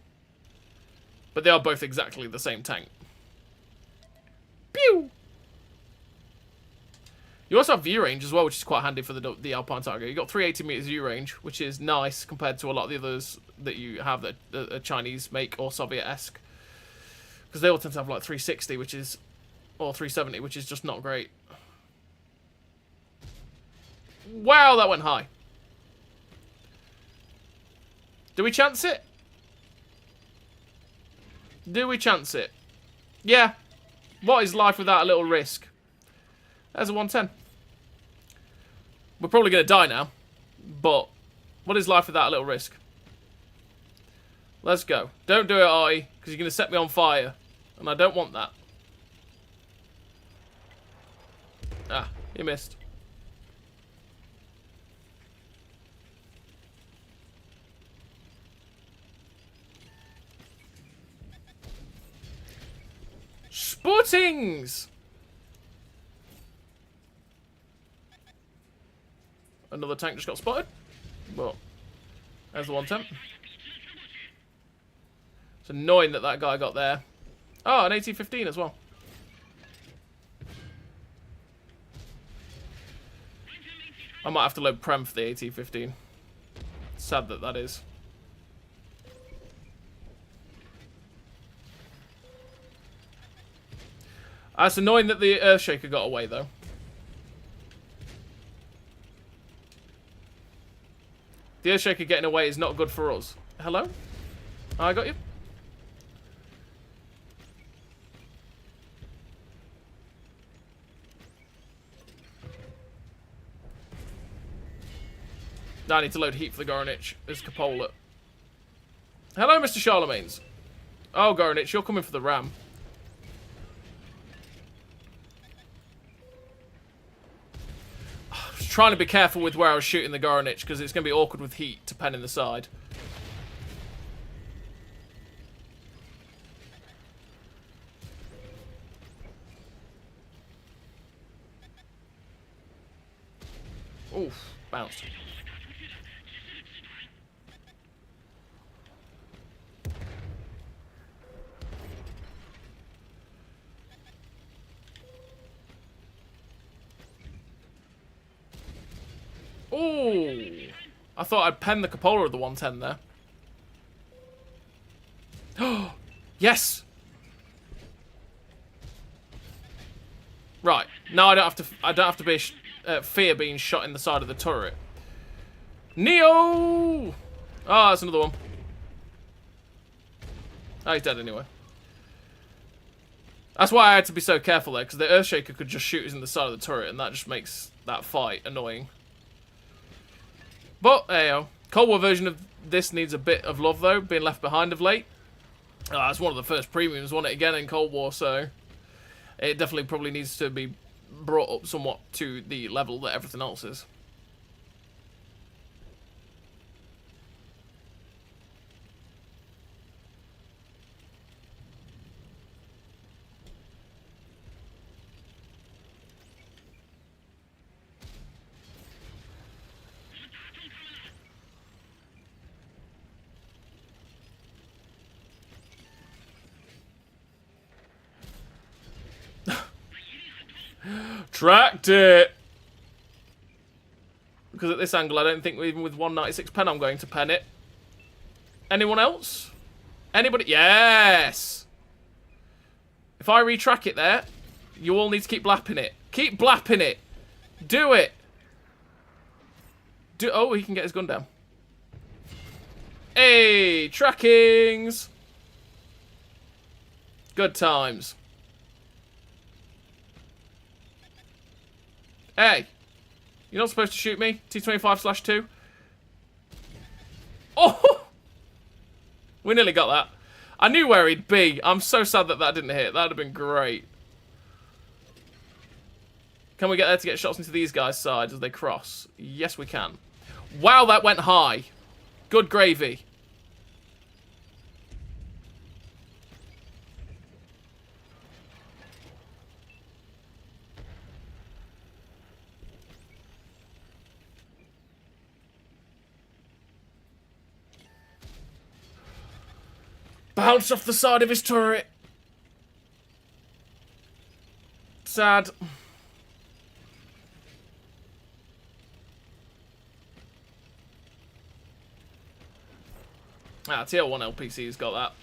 But they are both exactly the same tank. Pew! You also have view range as well, which is quite handy for the Alpine Tiger. You've got 380 meters view range, which is nice compared to a lot of the others that you have that are Chinese make or Soviet-esque. Because they all tend to have like 360, which is... or 370, which is just not great. Wow, that went high. Do we chance it? Do we chance it? Yeah. What is life without a little risk? There's a 110. We're probably going to die now. But what is life without a little risk? Let's go. Don't do it, Artie, because you're going to set me on fire. And I don't want that. Ah, you missed. Spootings! Another tank just got spotted. Well, there's the 110. It's annoying that that guy got there. Oh, an AT-15 as well. I might have to load Prem for the AT-15. Sad that that is. It's annoying that the Earthshaker got away, though. The Earthshaker getting away is not good for us. Hello? I got you. Now I need to load heat for the Goronich. There's Capola. Hello, Mr. Charlemagne's. Oh, Goronich, you're coming for the ram. I was trying to be careful with where I was shooting the Goronich because it's going to be awkward with heat to pen in the side. Oof, bounced. Ooh, I thought I'd pen the cupola of the 110 there. Oh, yes. Right, now I don't have to be fear being shot in the side of the turret. Neo! Oh, that's another one. Oh, he's dead anyway. That's why I had to be so careful there, because the Earthshaker could just shoot us in the side of the turret, and that just makes that fight annoying. But, there you go. Cold War version of this needs a bit of love, though, being left behind of late. It's one of the first premiums, wasn't it, again in Cold War, so it definitely probably needs to be brought up somewhat to the level that everything else is. Tracked it! Because at this angle, I don't think even with 196 pen I'm going to pen it. Anyone else? Anybody? Yes! If I retrack it there, you all need to keep blapping it. Keep blapping it! Do it! Oh, he can get his gun down. Hey! Trackings! Good times. Hey, you're not supposed to shoot me, T25/2. Oh! We nearly got that. I knew where he'd be. I'm so sad that that didn't hit. That would have been great. Can we get there to get shots into these guys' sides as they cross? Yes, we can. Wow, that went high. Good gravy. Bounced off the side of his turret. Sad. TL1 LPC's got that.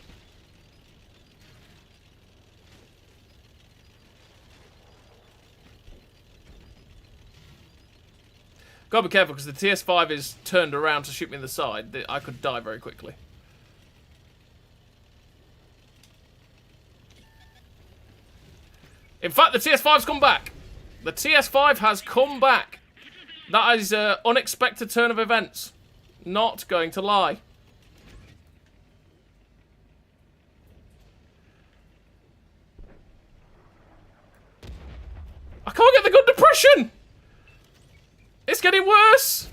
Gotta be careful, because the TS5 is turned around to shoot me in the side. I could die very quickly. In fact, the TS5's come back. The TS5 has come back. That is an unexpected turn of events. Not going to lie. I can't get the gun depression! It's getting worse!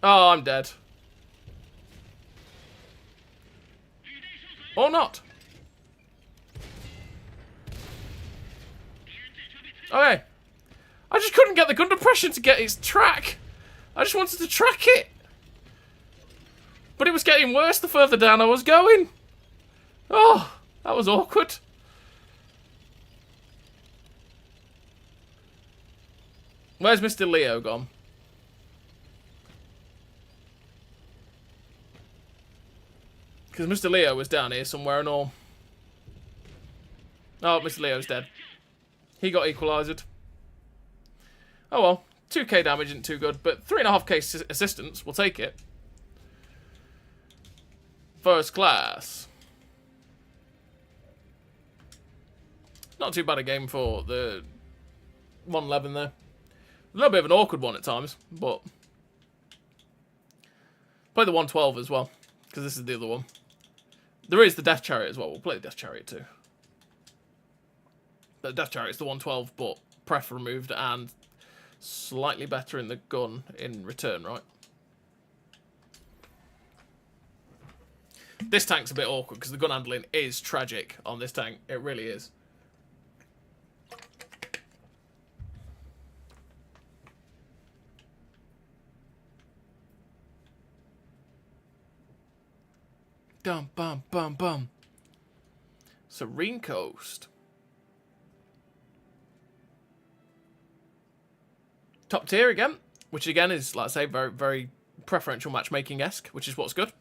Oh, I'm dead. Or not. Okay. I just couldn't get the gun depression to get its track. I just wanted to track it. But it was getting worse the further down I was going. Oh, that was awkward. Where's Mr. Leo gone? Because Mr. Leo was down here somewhere and all. Oh, Mr. Leo's dead. He got equalised. Oh well. 2k damage isn't too good, but 3.5k assistance. We'll take it. First class. Not too bad a game for the 111 there. A little bit of an awkward one at times, but... Play the 112 as well, because this is the other one. There is the Death Chariot as well. We'll play the Death Chariot too. The Death Chariot's the 112, but pref removed and slightly better in the gun in return, right? This tank's a bit awkward because the gun handling is tragic on this tank. It really is. Dum bum bum bum. Serene Coast. Top tier again, which again is, like I say, very, very preferential matchmaking-esque, which is what's good.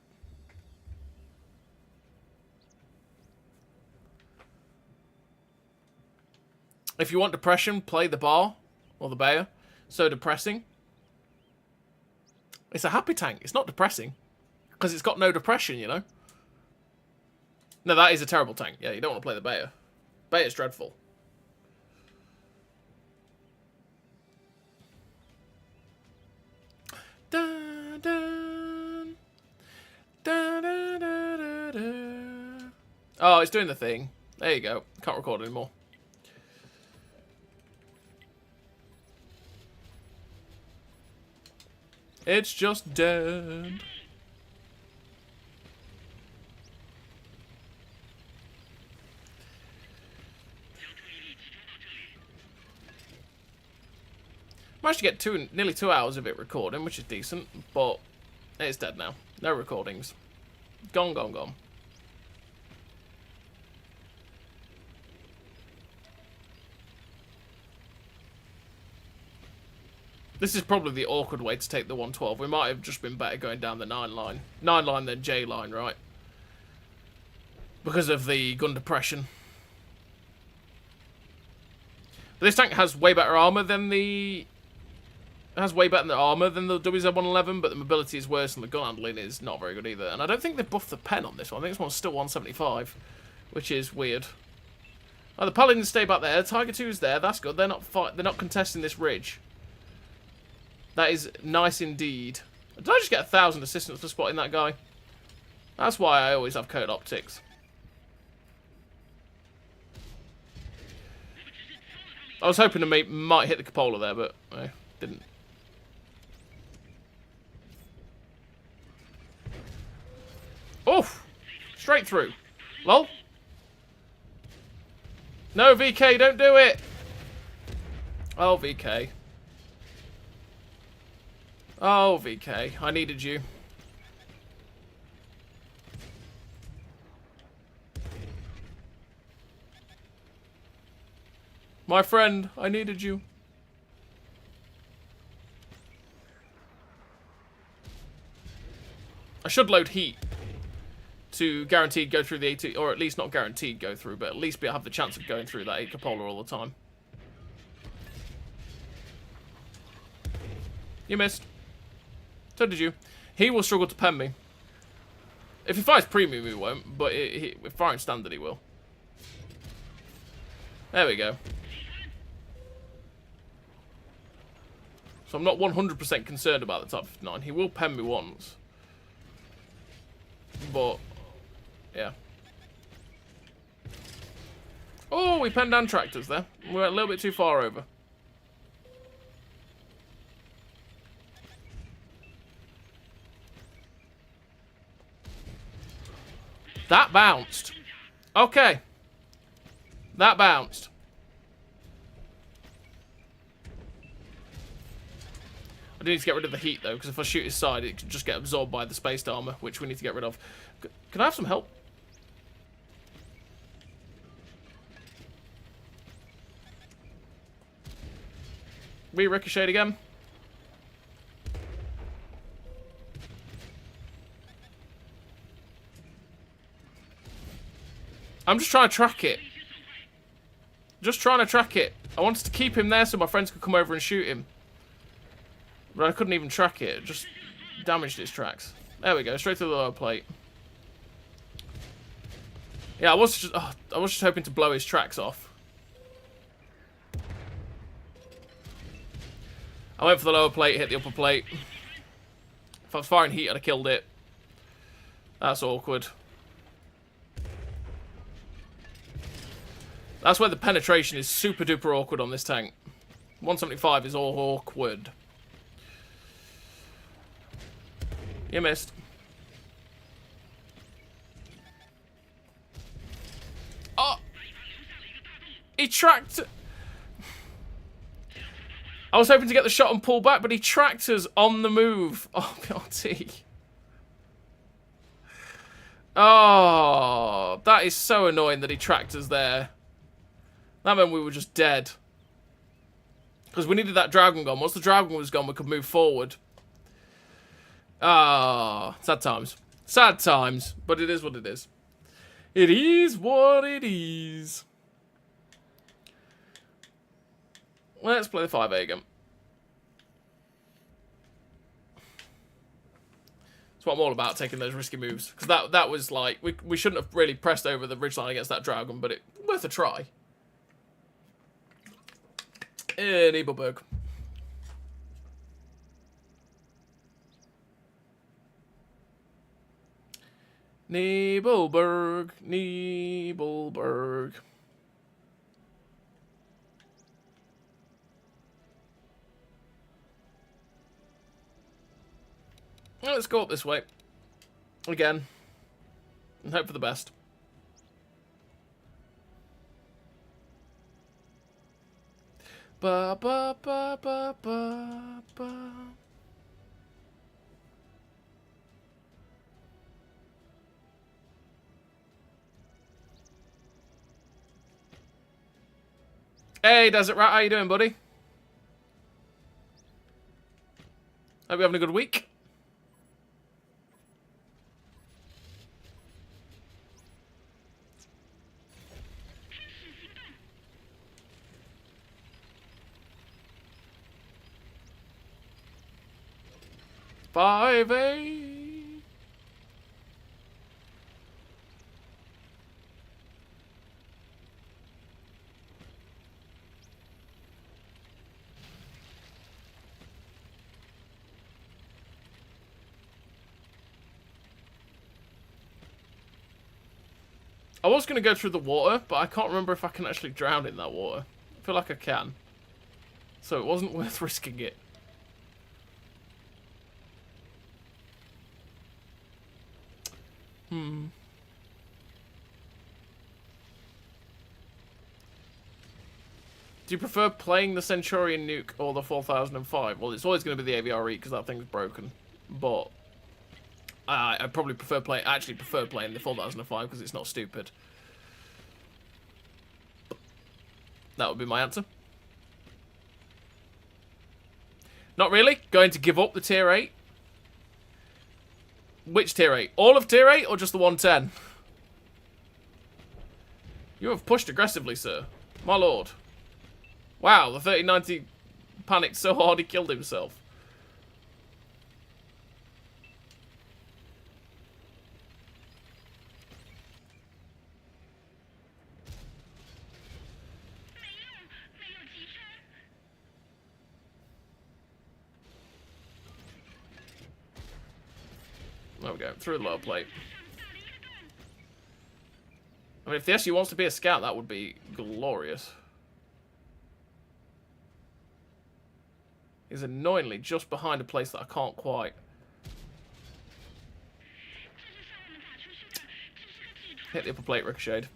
If you want depression, play the bar or the Bayer. So depressing. It's a happy tank. It's not depressing because it's got no depression, you know. No, that is a terrible tank. Yeah, you don't want to play the Bayer. Bayer's dreadful. Dun, dun, dun, dun, dun, dun, dun. Oh, it's doing the thing. There you go. Can't record anymore. It's just dead. Managed to get nearly 2 hours of it recording, which is decent, but it's dead now. No recordings. Gone, gone, gone. This is probably the awkward way to take the 112. We might have just been better going down the 9 line. 9 line than J line, right? Because of the gun depression. But this tank has way better armor than the... It has way better armor than the WZ-111, but the mobility is worse and the gun handling is not very good either. And I don't think they've buffed the pen on this one. I think this one's still 175, which is weird. Oh, the Paladins stay back there. Tiger 2 is there. That's good. They're not contesting this ridge. That is nice indeed. Did I just get 1,000 assistance for spotting that guy? That's why I always have code optics. I was hoping to might hit the cupola there, but I didn't. Oof! Straight through. Lol. No, VK, don't do it! Oh, VK. Oh, VK, I needed you. My friend, I needed you. I should load heat to guaranteed go through the 80, or at least not guaranteed go through, but at least have the chance of going through that 8 cupola all the time. You missed. So did you. He will struggle to pen me. If he fires premium, he won't. But if firing standard, he will. There we go. So I'm not 100% concerned about the top 59. He will pen me once. But, yeah. Oh, we penned down tractors there. We went a little bit too far over. That bounced. Okay. That bounced. I do need to get rid of the heat, though, because if I shoot his side, it can just get absorbed by the spaced armor, which we need to get rid of. Can I have some help? Re-ricochet again. I'm just trying to track it. Just trying to track it. I wanted to keep him there so my friends could come over and shoot him. But I couldn't even track it. It just damaged its tracks. There we go. Straight to the lower plate. Yeah, I was just hoping to blow his tracks off. I went for the lower plate, hit the upper plate. If I was firing heat, I'd have killed it. That's awkward. That's where the penetration is super duper awkward on this tank. 175 is all awkward. You missed. Oh! He tracked... I was hoping to get the shot and pull back, but he tracked us on the move. Oh, God. Oh, that is so annoying that he tracked us there. That meant we were just dead. Because we needed that dragon gone. Once the dragon was gone, we could move forward. Ah, sad times. Sad times. But it is what it is. It is what it is. Let's play the 5A again. That's what I'm all about, taking those risky moves. Because that was like... We shouldn't have really pressed over the ridgeline against that dragon, but it worth a try. Nebelberg. Nebelberg. Nebelberg. Well, let's go up this way. Again. And hope for the best. Ba ba ba ba ba ba. Hey, Desert Rat, how you doing, buddy? Hope you're having a good week. Five A. I was going to go through the water, but I can't remember if I can actually drown in that water. I feel like I can. So it wasn't worth risking it. Do you prefer playing the Centurion nuke or the 4005? Well, it's always going to be the AVRE because that thing's broken. But I probably prefer playing the 4005 because it's not stupid. That would be my answer. Not really. Going to give up the tier 8. Which tier 8? All of tier 8 or just the 110? You have pushed aggressively, sir. My lord. Wow, the 3090 panicked so hard he killed himself. There we go. Through the lower plate. I mean, if the SU wants to be a scout, that would be glorious. He's annoyingly just behind a place that I can't quite. Hit the upper plate, ricocheted.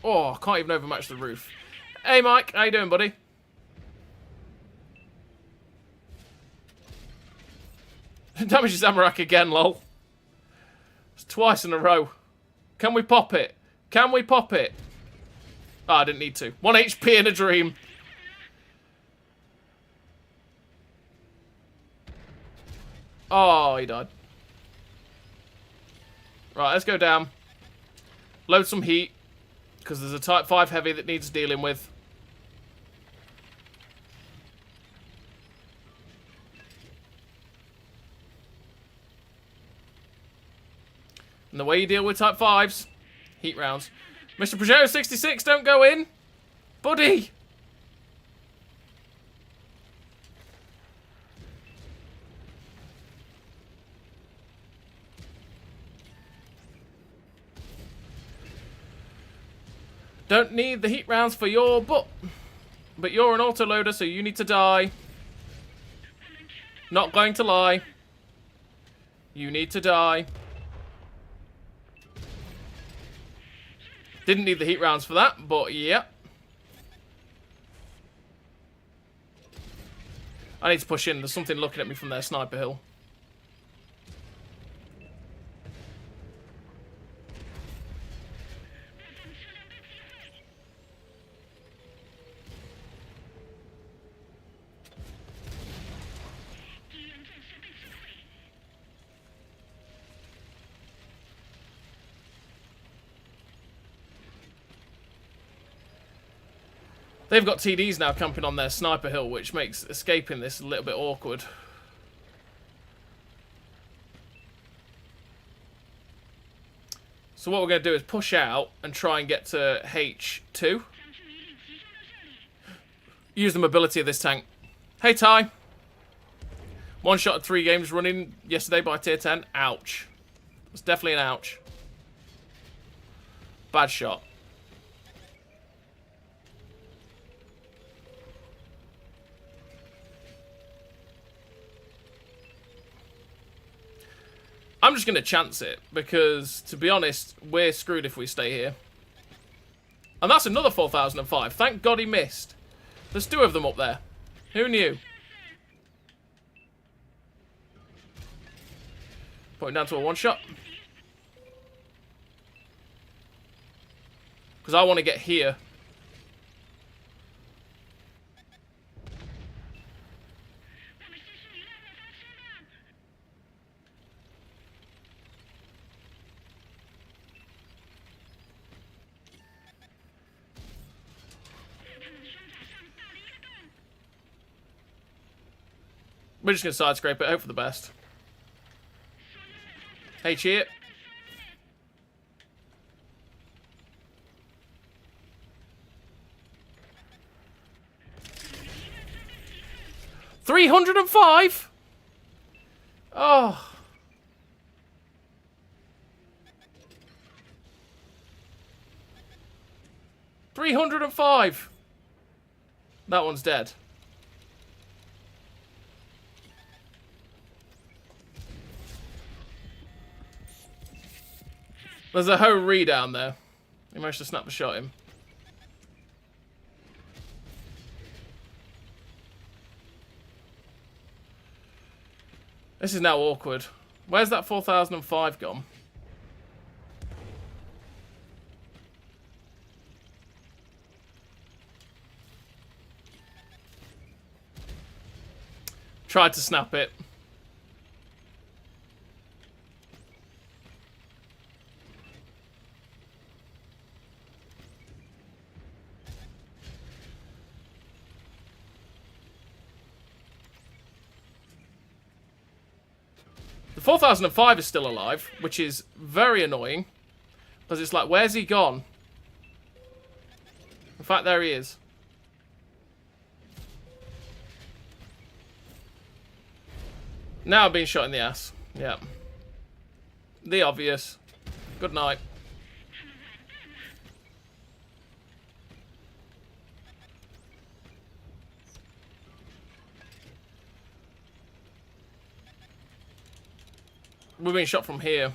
Oh, I can't even overmatch the roof. Hey, Mike. How you doing, buddy? Damage Zamorak again, lol. It's twice in a row. Can we pop it? Can we pop it? Oh, I didn't need to. 1 HP in a dream. Oh, he died. Right, let's go down. Load some heat. Because there's a Type 5 heavy that needs dealing with. And the way you deal with Type 5s, heat rounds. Mr. Peugeot 66, don't go in. Buddy. Don't need the heat rounds for your butt. But you're an autoloader, so you need to die. Not going to lie. You need to die. Didn't need the heat rounds for that, but yeah. I need to push in. There's something looking at me from their sniper hill. They've got TDs now camping on their sniper hill, which makes escaping this a little bit awkward. So what we're going to do is push out and try and get to H2. Use the mobility of this tank. Hey, Ty. One shot at 3 games running yesterday by tier 10. Ouch. It's definitely an ouch. Bad shot. I'm just going to chance it, because, to be honest, we're screwed if we stay here. And that's another 4005. Thank God he missed. There's 2 of them up there. Who knew? Putting down to a 1-shot. Because I want to get here. We're just going to side scrape it, hope for the best. Hey, cheer. $305? Oh. $305. That one's dead. There's a Ho-Ree down there. He managed to snap the shot him. This is now awkward. Where's that 4005 gone? Tried to snap it. The 4005 is still alive, which is very annoying. Because it's like, where's he gone? In fact, there he is. Now I'm being shot in the ass. Yeah. The obvious. Good night. We're being shot from here.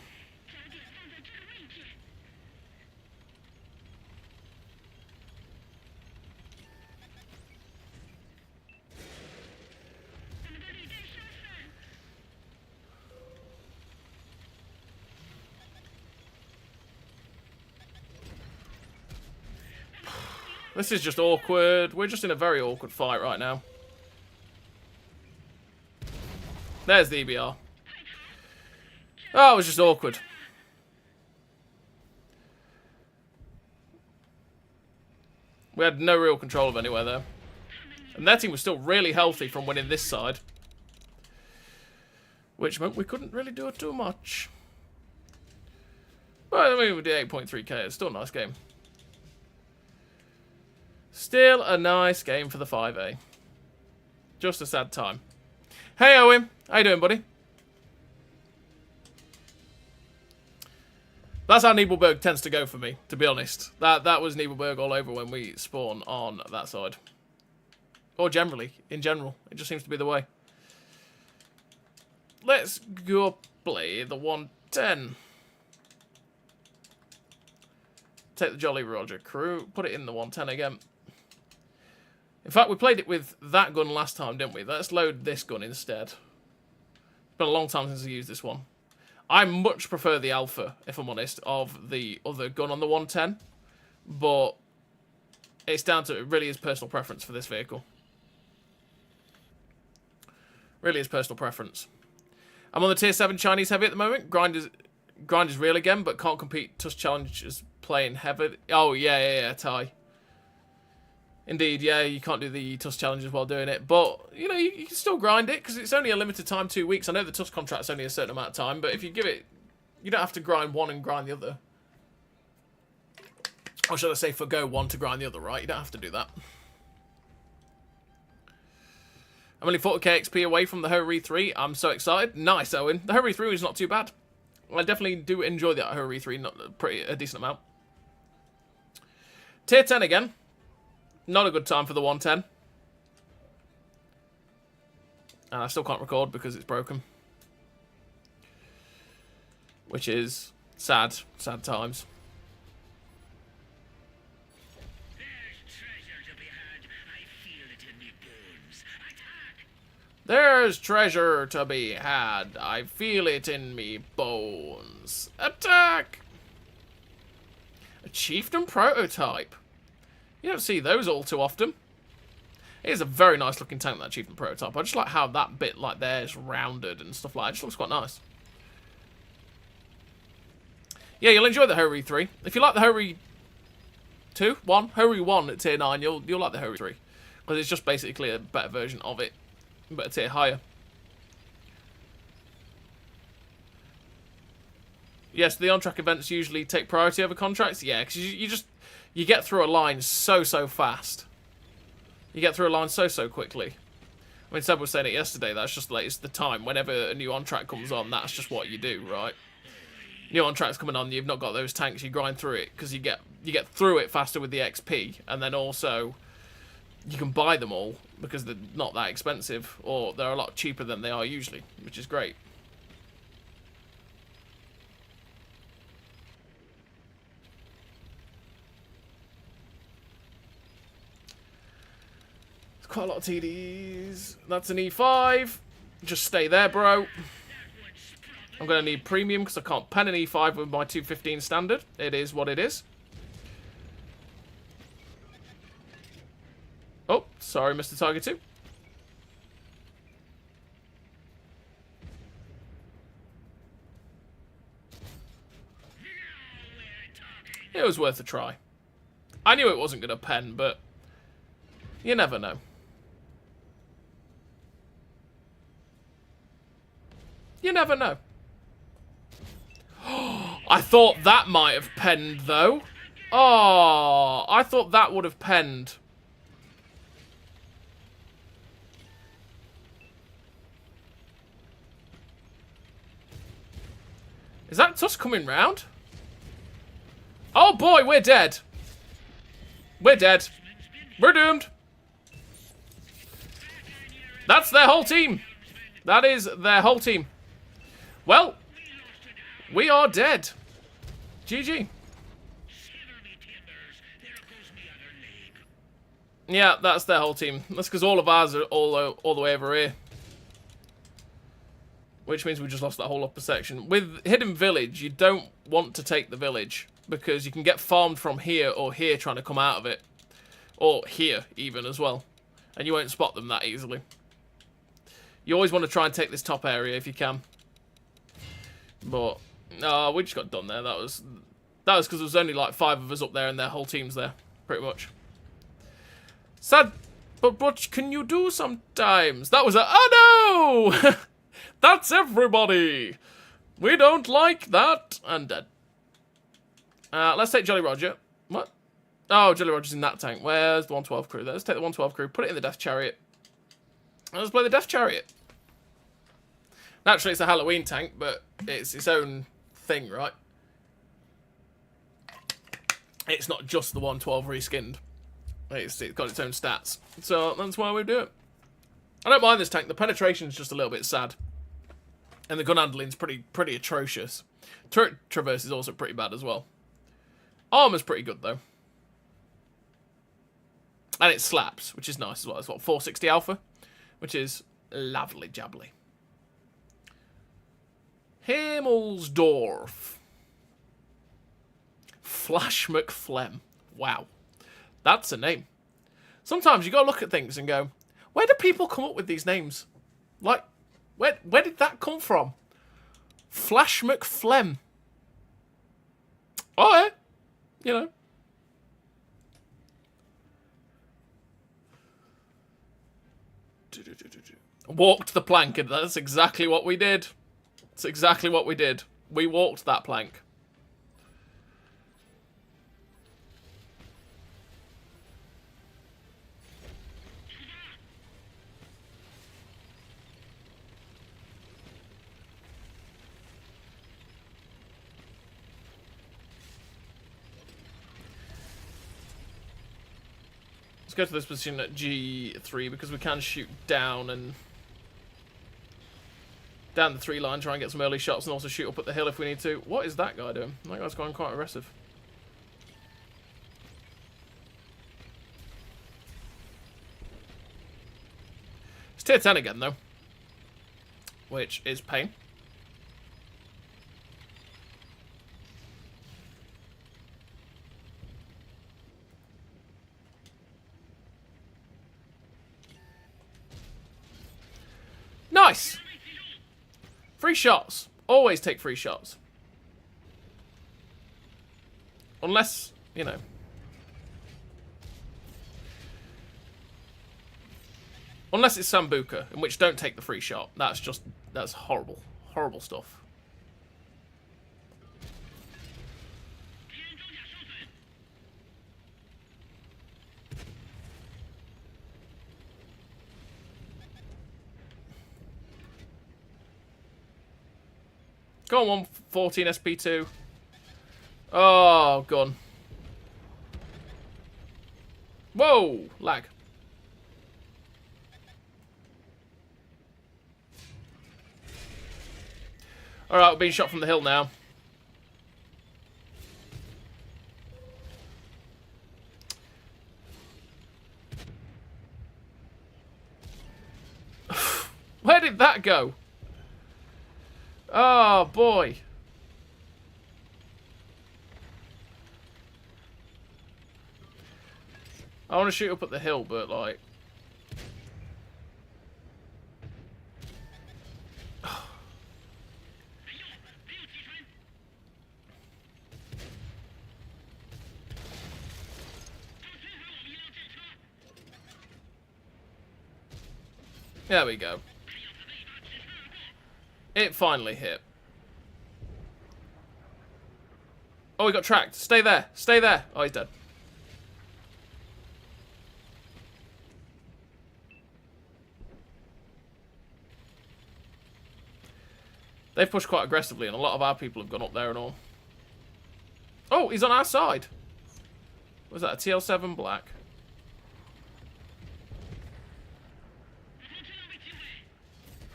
This is just awkward. We're just in a very awkward fight right now. There's the EBR. Oh, it was just awkward. We had no real control of anywhere there. And their team was still really healthy from winning this side. Which meant we couldn't really do too much. But I mean, we did 8.3k. It's still a nice game. Still a nice game for the 5A. Just a sad time. Hey, Owen. How you doing, buddy? That's how Nebelberg tends to go for me, to be honest. That was Nebelberg all over when we spawn on that side. Or generally, in general. It just seems to be the way. Let's go play the 110. Take the Jolly Roger crew, put it in the 110 again. In fact, we played it with that gun last time, didn't we? Let's load this gun instead. It's been a long time since I used this one. I much prefer the Alpha, if I'm honest, of the other gun on the 110. But it's down to, it really is personal preference for this vehicle. Really is personal preference. I'm on the tier 7 Chinese heavy at the moment. Grind is real again, but can't compete Tusk challenges playing heavy. Oh, yeah, Ty. Indeed, yeah, you can't do the Tusk challenges while doing it. But, you know, you can still grind it, because it's only a limited time, 2 weeks. I know the Tusk contract's only a certain amount of time, but if you give it... You don't have to grind one and grind the other. Or should I say forgo one to grind the other, right? You don't have to do that. I'm only 40k XP away from the Hurry 3. I'm so excited. Nice, Owen. The Hurry 3 is not too bad. I definitely do enjoy the Hurry 3, not a decent amount. Tier 10 again. Not a good time for the 110. And I still can't record because it's broken. Which is sad. Sad times. There's treasure to be had. I feel it in me bones. Attack! A chieftain prototype. You don't see those all too often. It is a very nice looking tank, that chieftain prototype. I just like how that bit like there is rounded and stuff like that. It just looks quite nice. Yeah, you'll enjoy the Hurry 3. If you like the Hurry 2, 1, Hurry 1 at tier 9, you'll like the Hurry 3. Because it's just basically a better version of it. But a tier higher. Yes, the on-track events usually take priority over contracts. Yeah, because you get through a line so fast. You get through a line so quickly. I mean, Seb was saying it yesterday. That's just like, it's the time. Whenever a new on-track comes on, that's just what you do, right? New on-track's coming on, you've not got those tanks, you grind through it, because you get through it faster with the XP, and then also you can buy them all, because they're not that expensive, or they're a lot cheaper than they are usually, which is great. There's quite a lot of TDs. That's an E5. Just stay there, bro. I'm going to need premium because I can't pen an E5 with my 215 standard. It is what it is. Oh, sorry, Mr. Tiger 2. It was worth a try. I knew it wasn't going to pen, but you never know. You never know. I thought that might have penned, though. Oh, I thought that would have penned. Is that us coming round? Oh boy, we're dead. We're dead. We're doomed. That's their whole team. That is their whole team. Well, we are dead. GG. Yeah, that's their whole team. That's because all of ours are all the way over here. Which means we just lost that whole upper section. With Hidden Village, you don't want to take the village, because you can get farmed from here or here trying to come out of it. Or here, even, as well. And you won't spot them that easily. You always want to try and take this top area if you can. But, no, we just got done there. That was because there was only like 5 of us up there and their whole team's there, pretty much. Sad, but what can you do sometimes? That was a, oh no! That's everybody! We don't like that. And dead. Let's take Jolly Roger. What? Oh, Jolly Roger's in that tank. Where's the 112 crew? Let's take the 112 crew, put it in the Death Chariot. And let's play the Death Chariot. Naturally, it's a Halloween tank, but it's its own thing, right? It's not just the 112 reskinned. It's got its own stats. So that's why we do it. I don't mind this tank. The penetration's just a little bit sad. And the gun handling's pretty atrocious. Turret traverse is also pretty bad as well. Armor's pretty good, though. And it slaps, which is nice as well. It's what, 460 alpha? Which is lovely jabbly. Himmelsdorf. Flash McFlem. Wow. That's a name. Sometimes you gotta look at things and go, where do people come up with these names? Like, where did that come from? Flash McFlem. Oh, yeah. You know. Walked the plank, and that's exactly what we did. That's exactly what we did. We walked that plank. Let's go to this position at G3 because we can shoot down and down the 3 line, try and get some early shots, and also shoot up at the hill if we need to. What is that guy doing? That guy's going quite aggressive. It's tier 10 again, though, which is pain. Nice! Free shots. Always take free shots. Unless, you know. Unless it's Sambuca, in which don't take the free shot. That's horrible. Horrible stuff. Go on, 114 SP2. Oh, gun. Whoa, lag. Alright, we're being shot from the hill now. Where did that go? Oh, boy. I want to shoot up at the hill, but, like... There we go. It finally hit. Oh, he got tracked. Stay there. Stay there. Oh, he's dead. They've pushed quite aggressively, and a lot of our people have gone up there and all. Oh, he's on our side. Was that a TL7 black?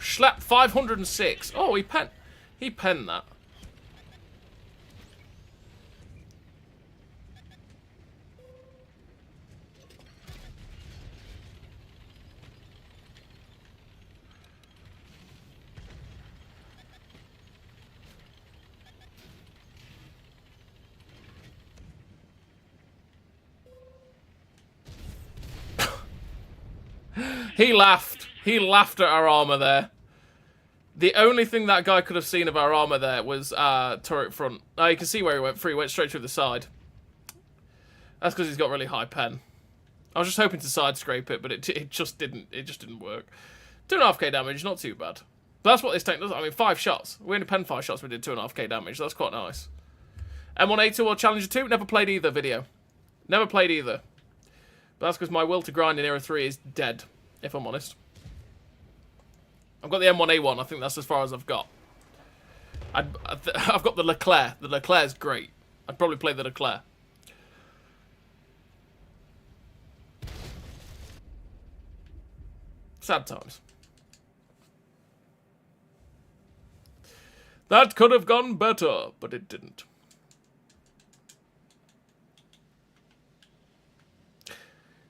Schlep 506. Oh, he penned that. He laughed. He laughed at our armor there. The only thing that guy could have seen of our armor there was turret front. You can see where he went through. He went straight through the side. That's because he's got really high pen. I was just hoping to side scrape it, but it just didn't. It just didn't work. 2.5k damage, not too bad. But that's what this tank does. I mean, 5 shots. We only penned 5 shots. We did 2.5k damage. That's quite nice. M1A2 or Challenger 2? Never played either video. Never played either. But that's because my will to grind in Era 3 is dead, if I'm honest. I've got the M1A1. I think that's as far as I've got. I've got the Leclerc. The Leclerc's great. I'd probably play the Leclerc. Sad times. That could have gone better, but it didn't.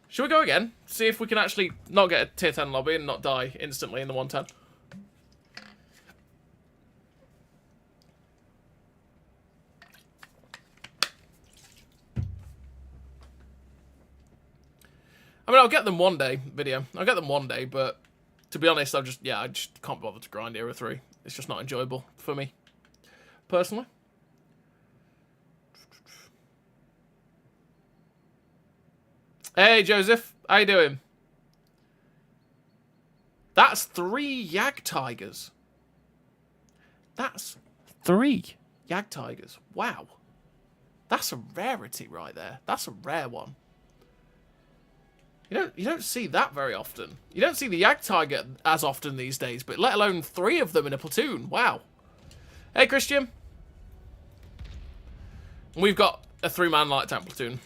Should we go again? See if we can actually not get a tier 10 lobby and not die instantly in the 110. I mean, I'll get them one day, video. I'll get them one day, but to be honest, I just can't bother to grind Era 3. It's just not enjoyable for me, personally. Hey, Joseph. How you doing? That's 3 Jagdtigers. That's 3 Jagdtigers. Wow. That's a rarity right there. That's a rare one. You don't see that very often. You don't see the Jagdtiger as often these days, but let alone 3 of them in a platoon. Wow. Hey, Christian. We've got a 3-man light tank platoon.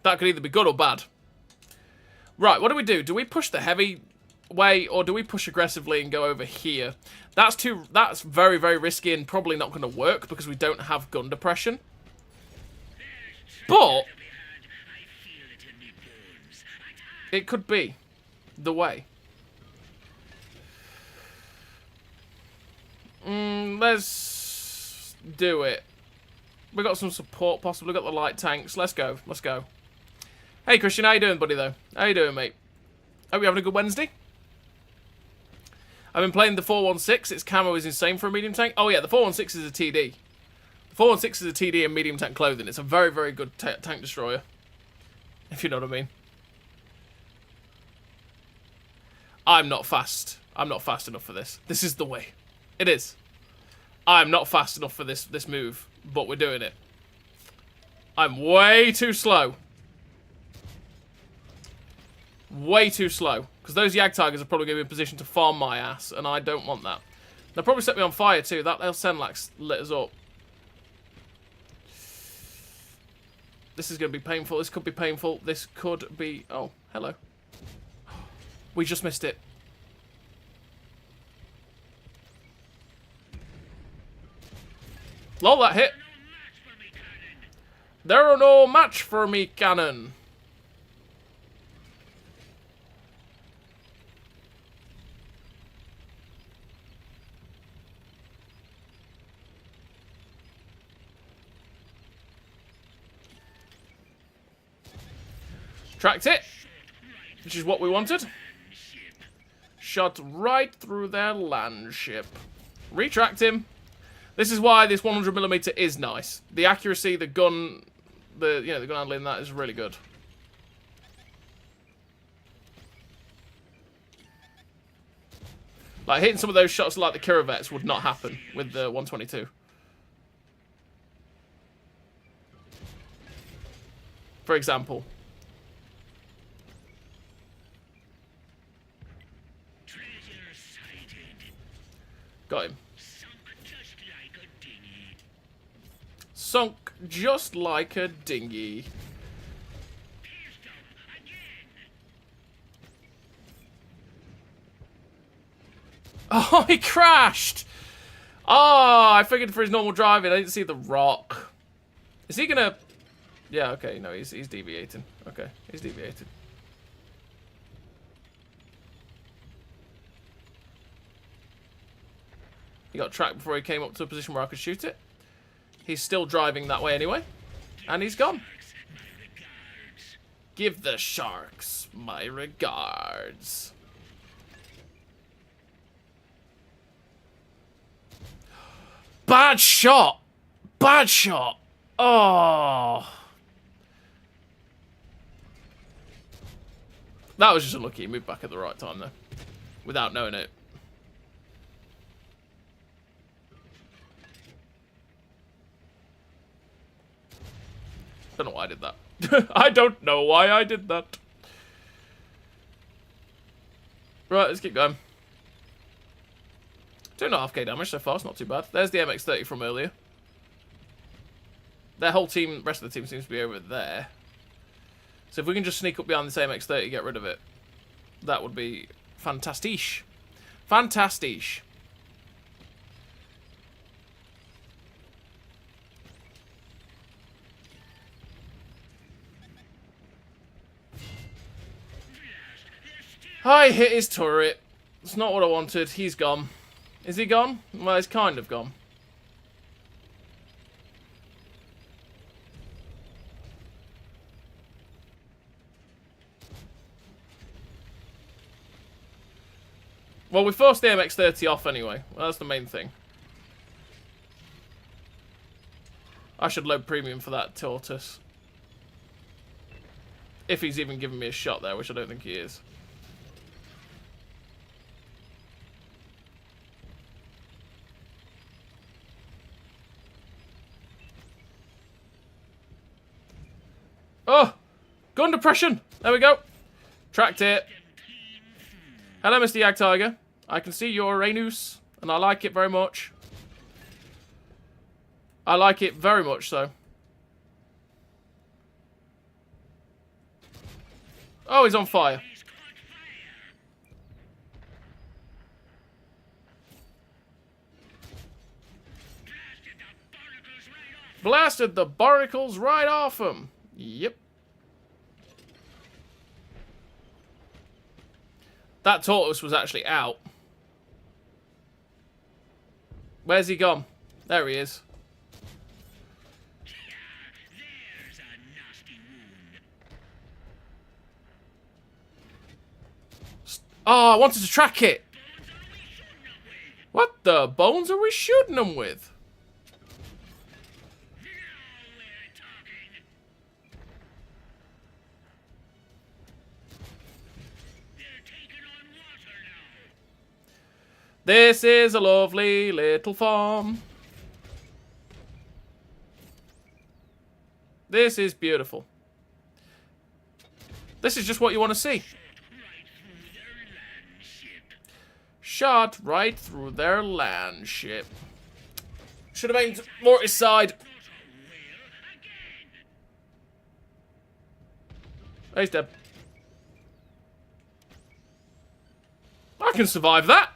That could either be good or bad. Right, what do? Do we push the heavy way, or do we push aggressively and go over here? That's very, very risky and probably not going to work because we don't have gun depression. But it could be the way. Let's do it. We got some support, possibly got the light tanks. Let's go. Let's go. Hey, Christian, how you doing, buddy, though? How you doing, mate? Hope you're having a good Wednesday. I've been playing the 416. Its camo is insane for a medium tank. Oh, yeah, the 416 is a TD. The 416 is a TD in medium tank clothing. It's a very, very good tank destroyer. If you know what I mean. I'm not fast. I'm not fast enough for this. This is the way. It is. I'm not fast enough for this move, but we're doing it. I'm way too slow. Way too slow. Because those Jagdtigers are probably going to be in position to farm my ass, and I don't want that. They'll probably set me on fire too. That Senlax lit us up. This is going to be painful. This could be painful. This could be... Oh, hello. We just missed it. Lol, that hit. There are no match for me, cannon. Tracked it, which is what we wanted. Shot right through their land ship. Retract him. This is why this 100mm is nice. The accuracy, the gun, the gun handling, that is really good. Like hitting some of those shots like the Kirovets would not happen with the 122. For example. Got him. Sunk just like a dinghy. Oh, he crashed! Oh, I figured for his normal driving, I didn't see the rock. Is he gonna... Yeah, okay, no, he's deviating. Okay, he's deviating. He got tracked before he came up to a position where I could shoot it. He's still driving that way anyway. And he's gone. Give the sharks my regards. Bad shot! Bad shot! Oh. That was just unlucky. He moved back at the right time, though. Without knowing it. Don't know why I did that. I don't know why I did that. Right, let's keep going. 2.5k damage so far, it's not too bad. There's the MX-30 from earlier. Their whole team, rest of the team seems to be over there. So if we can just sneak up behind this MX-30, get rid of it, that would be fantastic. Fantastic. I hit his turret. It's not what I wanted. He's gone. Is he gone? Well, he's kind of gone. Well, we forced the MX-30 off anyway. Well, that's the main thing. I should load premium for that tortoise. If he's even giving me a shot there, which I don't think he is. Oh! Gun depression! There we go. Tracked it. Hello, Mr. Yag Tiger. I can see your Rhaenus, and I like it very much. I like it very much so. Oh, he's on fire. Blasted the barnacles right off him. Yep. That tortoise was actually out. Where's he gone? There he is. There's a nasty wound. Oh, I wanted to track it. What the bones are we shooting them with? Now we're talking. They're taking on water now. This is a lovely little farm. This is beautiful. This is just what you want to see. Right through their land ship. Shot right through their land ship. Should have aimed more at his side. Got a whale again. Oh, he's dead. I can survive that.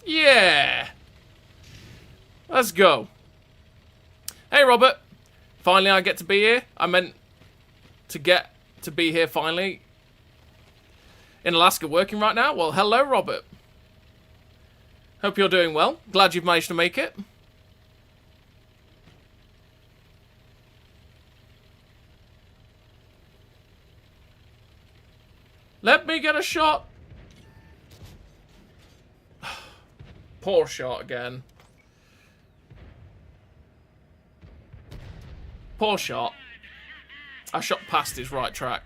Yeah. Let's go. Hey, Robert. Finally, I get to be here. I meant to get to be here finally. In Alaska working right now. Well, hello, Robert. Hope you're doing well. Glad you've managed to make it. Let me get a shot. Poor shot again. Poor shot. I shot past his right track.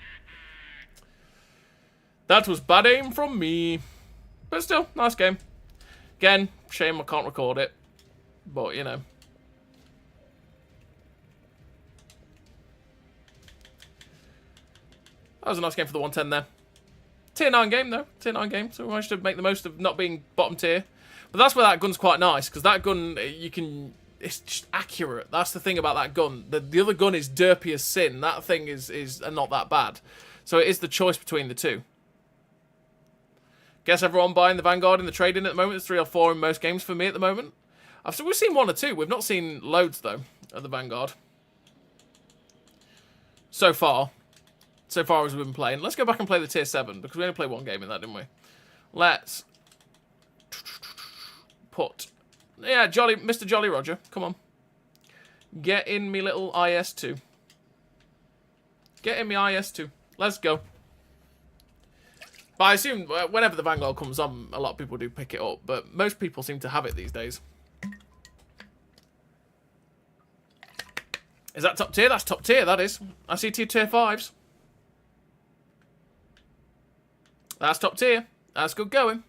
That was bad aim from me. But still, nice game. Again, shame I can't record it. But, you know. That was a nice game for the 110 there. Tier 9 game, though. Tier 9 game. So we managed to make the most of not being bottom tier. But that's where that gun's quite nice. Because that gun, you can... it's just accurate. That's the thing about that gun. The other gun is derpy as sin. That thing is not that bad. So it is the choice between the two. Guess everyone buying the Vanguard in the trade-in at the moment. There's 3 or 4 in most games for me at the moment. We've seen 1 or 2. We've not seen loads, though, of the Vanguard. So far as we've been playing. Let's go back and play the Tier 7, because we only played 1 game in that, didn't we? Let's put... Yeah, Mr. Jolly Roger, come on. Get in me little IS-2. Get in me IS-2. Let's go. But I assume whenever the Vanguard comes on, a lot of people do pick it up. But most people seem to have it these days. Is that top tier? That's top tier, that is. I see tier 5s. That's top tier. That's good going.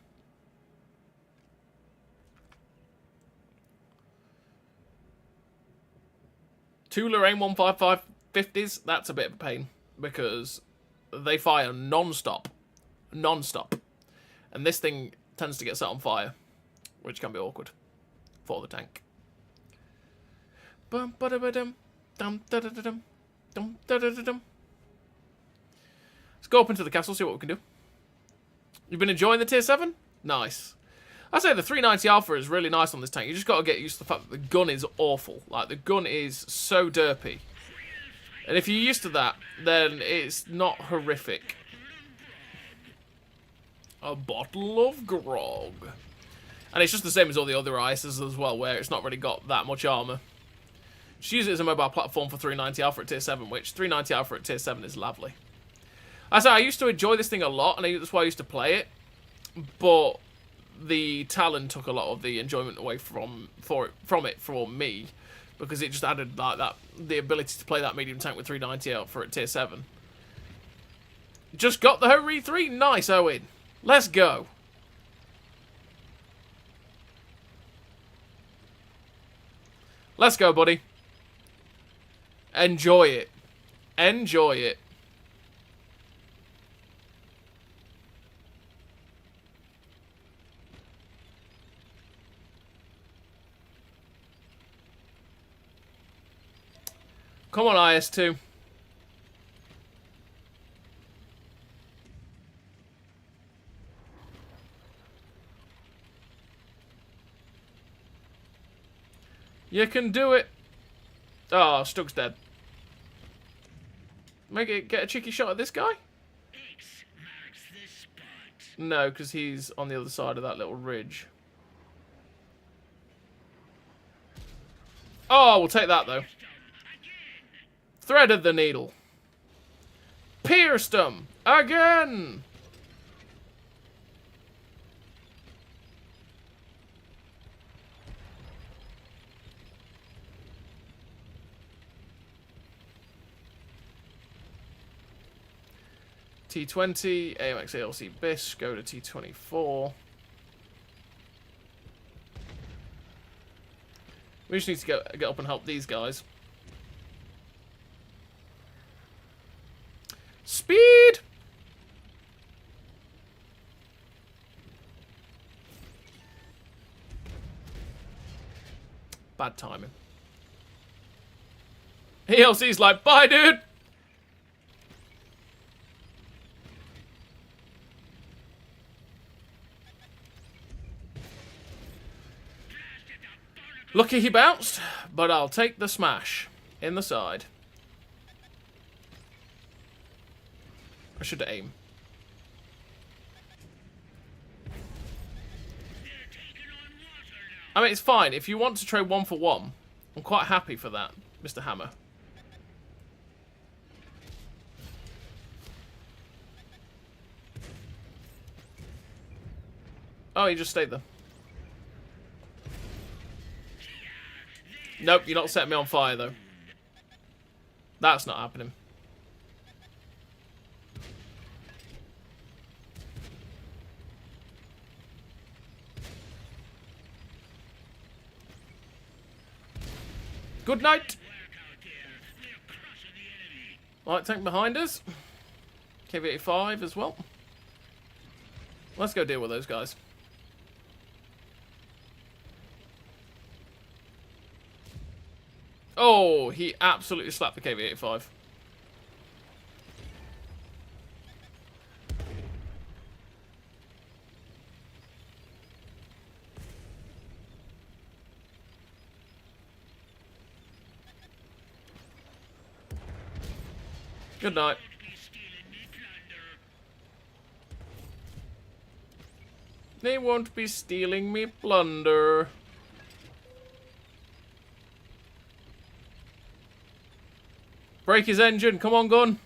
Two Lorraine 155 50s. That's a bit of a pain. Because they fire non-stop. Non-stop. And this thing tends to get set on fire, which can be awkward for the tank. Let's go up into the castle, see what we can do. You've been enjoying the tier 7? Nice. I say the 390 Alpha is really nice on this tank. You just got to get used to the fact that the gun is awful. Like, the gun is so derpy. And if you're used to that, then it's not horrific. A bottle of grog. And it's just the same as all the other ISs as well, where it's not really got that much armor. Just use it as a mobile platform for 390 Alpha at tier 7, which 390 Alpha at tier 7 is lovely. I say I used to enjoy this thing a lot, and that's why I used to play it. But the Talon took a lot of the enjoyment away from it for me, because it just added like that the ability to play that medium tank with 390 Alpha at tier 7. Just got the Hurry 3. Nice, Owen. Let's go. Let's go, buddy. Enjoy it. Enjoy it. Come on, IS-2. You can do it. Oh, Stug's dead. Get a cheeky shot at this guy? X marks the spot. No, because he's on the other side of that little ridge. Oh, we'll take that, though. Threaded the needle. Pierced him. Again. T20, AMX ALC Bish, go to T24. We just need to get up and help these guys. Speed! Bad timing. ELC's like, bye, dude! Lucky he bounced, but I'll take the smash in the side. I should aim. I mean, it's fine. If you want to trade 1 for 1, I'm quite happy for that, Mr. Hammer. Oh, he just stayed there. Nope, you're not setting me on fire, though. That's not happening. Good night. Light tank behind us. KV-85 as well. Let's go deal with those guys. Oh, he absolutely slapped the KV-85. Good night. They won't be stealing me plunder. Break his engine. Come on, gun.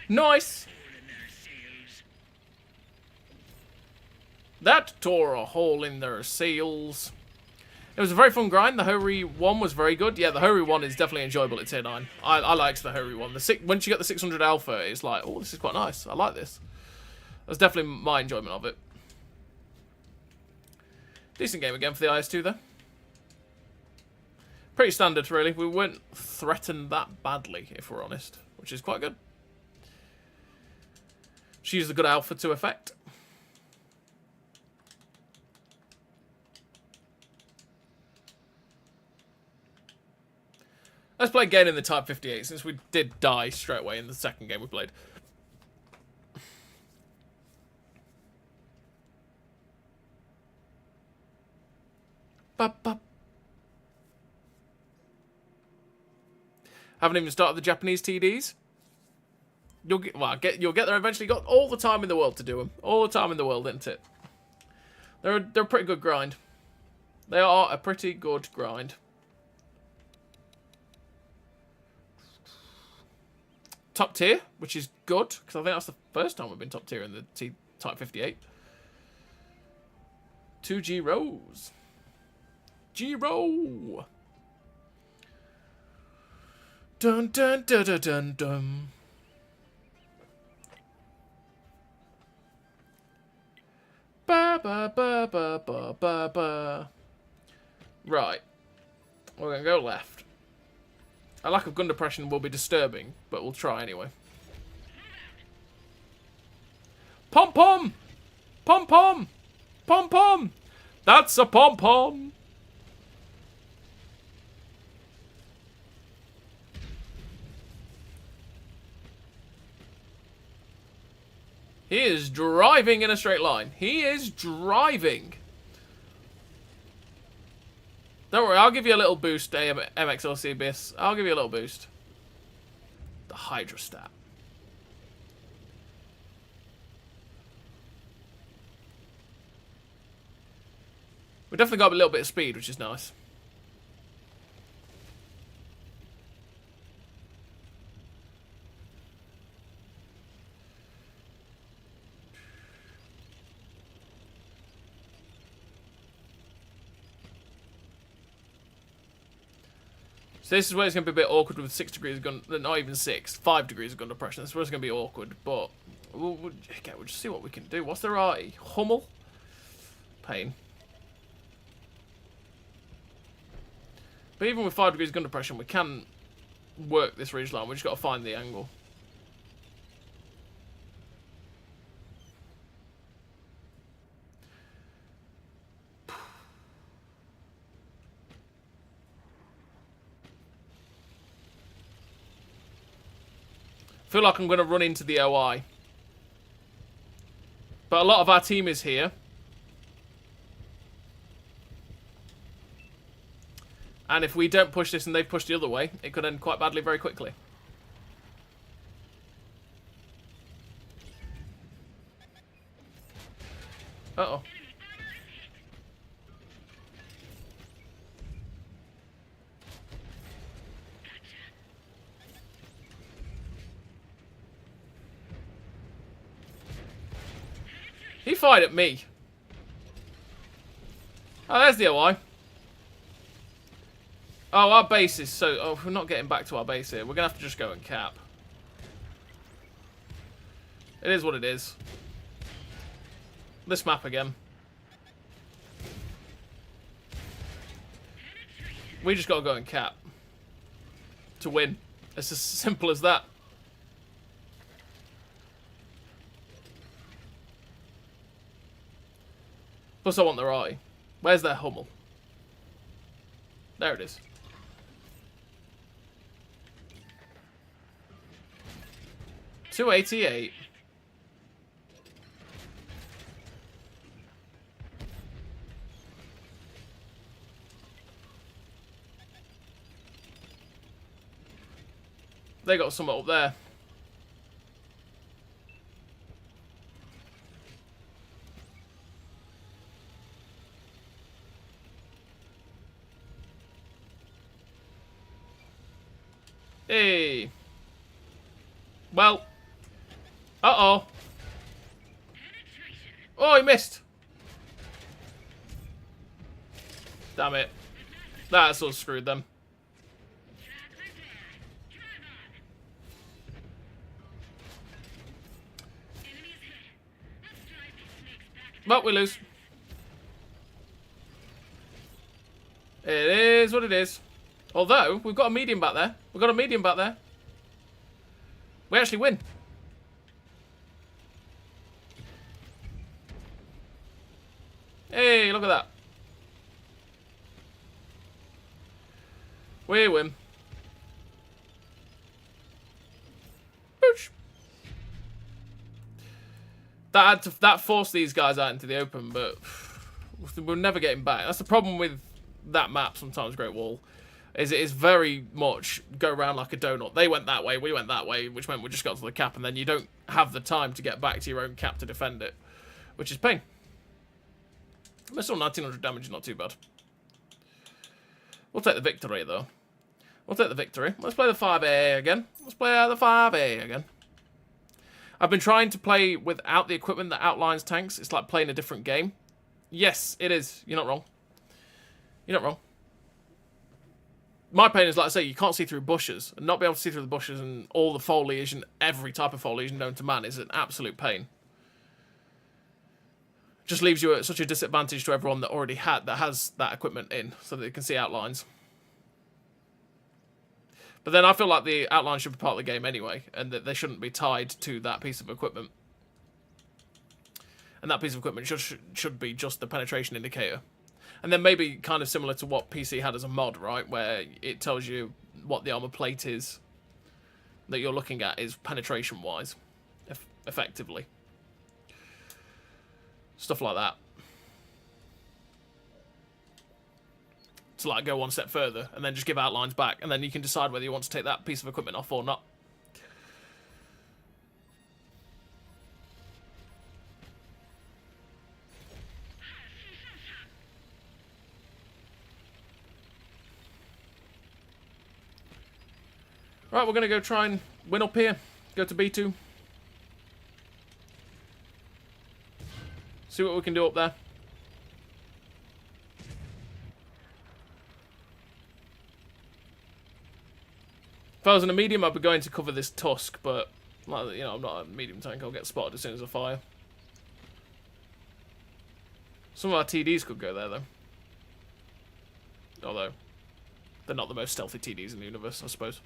Nice. That tore a hole in their sails. It was a very fun grind. The Hurry one was very good. Yeah, the Hurry one is definitely enjoyable at tier 9. I liked the Hurry one. Once you get the 600 alpha, it's like, oh, this is quite nice. I like this. That's definitely my enjoyment of it. Decent game again for the IS2, though. Pretty standard, really. We weren't threatened that badly, if we're honest, which is quite good. She used a good alpha to effect. Let's play again in the Type 58, since we did die straight away in the second game we played. Haven't even started the Japanese TDs. You'll get there eventually. Got all the time in the world to do them. All the time in the world, isn't it? They're a pretty good grind. They are a pretty good grind. Top tier, which is good, because I think that's the first time we've been top tier in the Type 58. 2 G-Rows. G-Row. Dun dun dun dun dun dun. Ba ba ba ba ba ba ba. Right. We're gonna go left. A lack of gun depression will be disturbing, but we'll try anyway. Pom-pom! Pom-pom! Pom-pom! That's a pom-pom! He is driving in a straight line. He is driving. Don't worry, I'll give you a little boost, MXLC Abyss. I'll give you a little boost. The Hydrostat. We definitely got a little bit of speed, which is nice. So this is where it's going to be a bit awkward with 6 degrees of gun... Not even 6. 5 degrees of gun depression. This is where it's going to be awkward, but... We'll just see what we can do. What's their RE? Hummel? Pain. But even with 5 degrees of gun depression, we can work this ridge line. We've just got to find the angle. I feel like I'm going to run into the OI. But a lot of our team is here. And if we don't push this and they've pushed the other way, it could end quite badly very quickly. Uh-oh. He fired at me. Oh, there's the OI. Oh, our base is so... Oh, we're not getting back to our base here. We're going to have to just go and cap. It is what it is. This map again. We just got to go and cap. To win. It's as simple as that. Plus I want their eye. Where's their Hummel? There it is. $288. They got some up there. Hey. Well. Uh-oh. Oh, he missed. Damn it. That's all screwed them. But we lose. It is what it is. Although, we've got a medium back there. We've got a medium back there. We actually win. Hey, look at that. We win. Boosh. That forced these guys out into the open, but we're never getting back. That's the problem with that map sometimes, Great Wall. Is it is very much go around like a donut. They went that way, we went that way, which meant we just got to the cap, and then you don't have the time to get back to your own cap to defend it, which is pain. But still, 1900 damage is not too bad. We'll take the victory, though. We'll take the victory. Let's play the 5A again. Let's play the 5A again. I've been trying to play without the equipment that outlines tanks. It's like playing a different game. Yes, it is. You're not wrong. You're not wrong. My pain is, like I say, you can't see through bushes. And not being able to see through the bushes and all the foliage and every type of foliage known to man is an absolute pain. Just leaves you at such a disadvantage to everyone that already has that equipment in, so that they can see outlines. But then I feel like the outline should be part of the game anyway, and that they shouldn't be tied to that piece of equipment. And that piece of equipment should be just the penetration indicator. And then maybe kind of similar to what PC had as a mod, right? Where it tells you what the armor plate is that you're looking at is penetration-wise, effectively. Stuff like that. To like go one step further and then just give outlines back, and then you can decide whether you want to take that piece of equipment off or not. Right, we're going to go try and win up here. Go to B2. See what we can do up there. If I was in a medium, I'd be going to cover this tusk, but, like, you know, I'm not a medium tank. I'll get spotted as soon as I fire. Some of our TDs could go there, though. Although, they're not the most stealthy TDs in the universe, I suppose.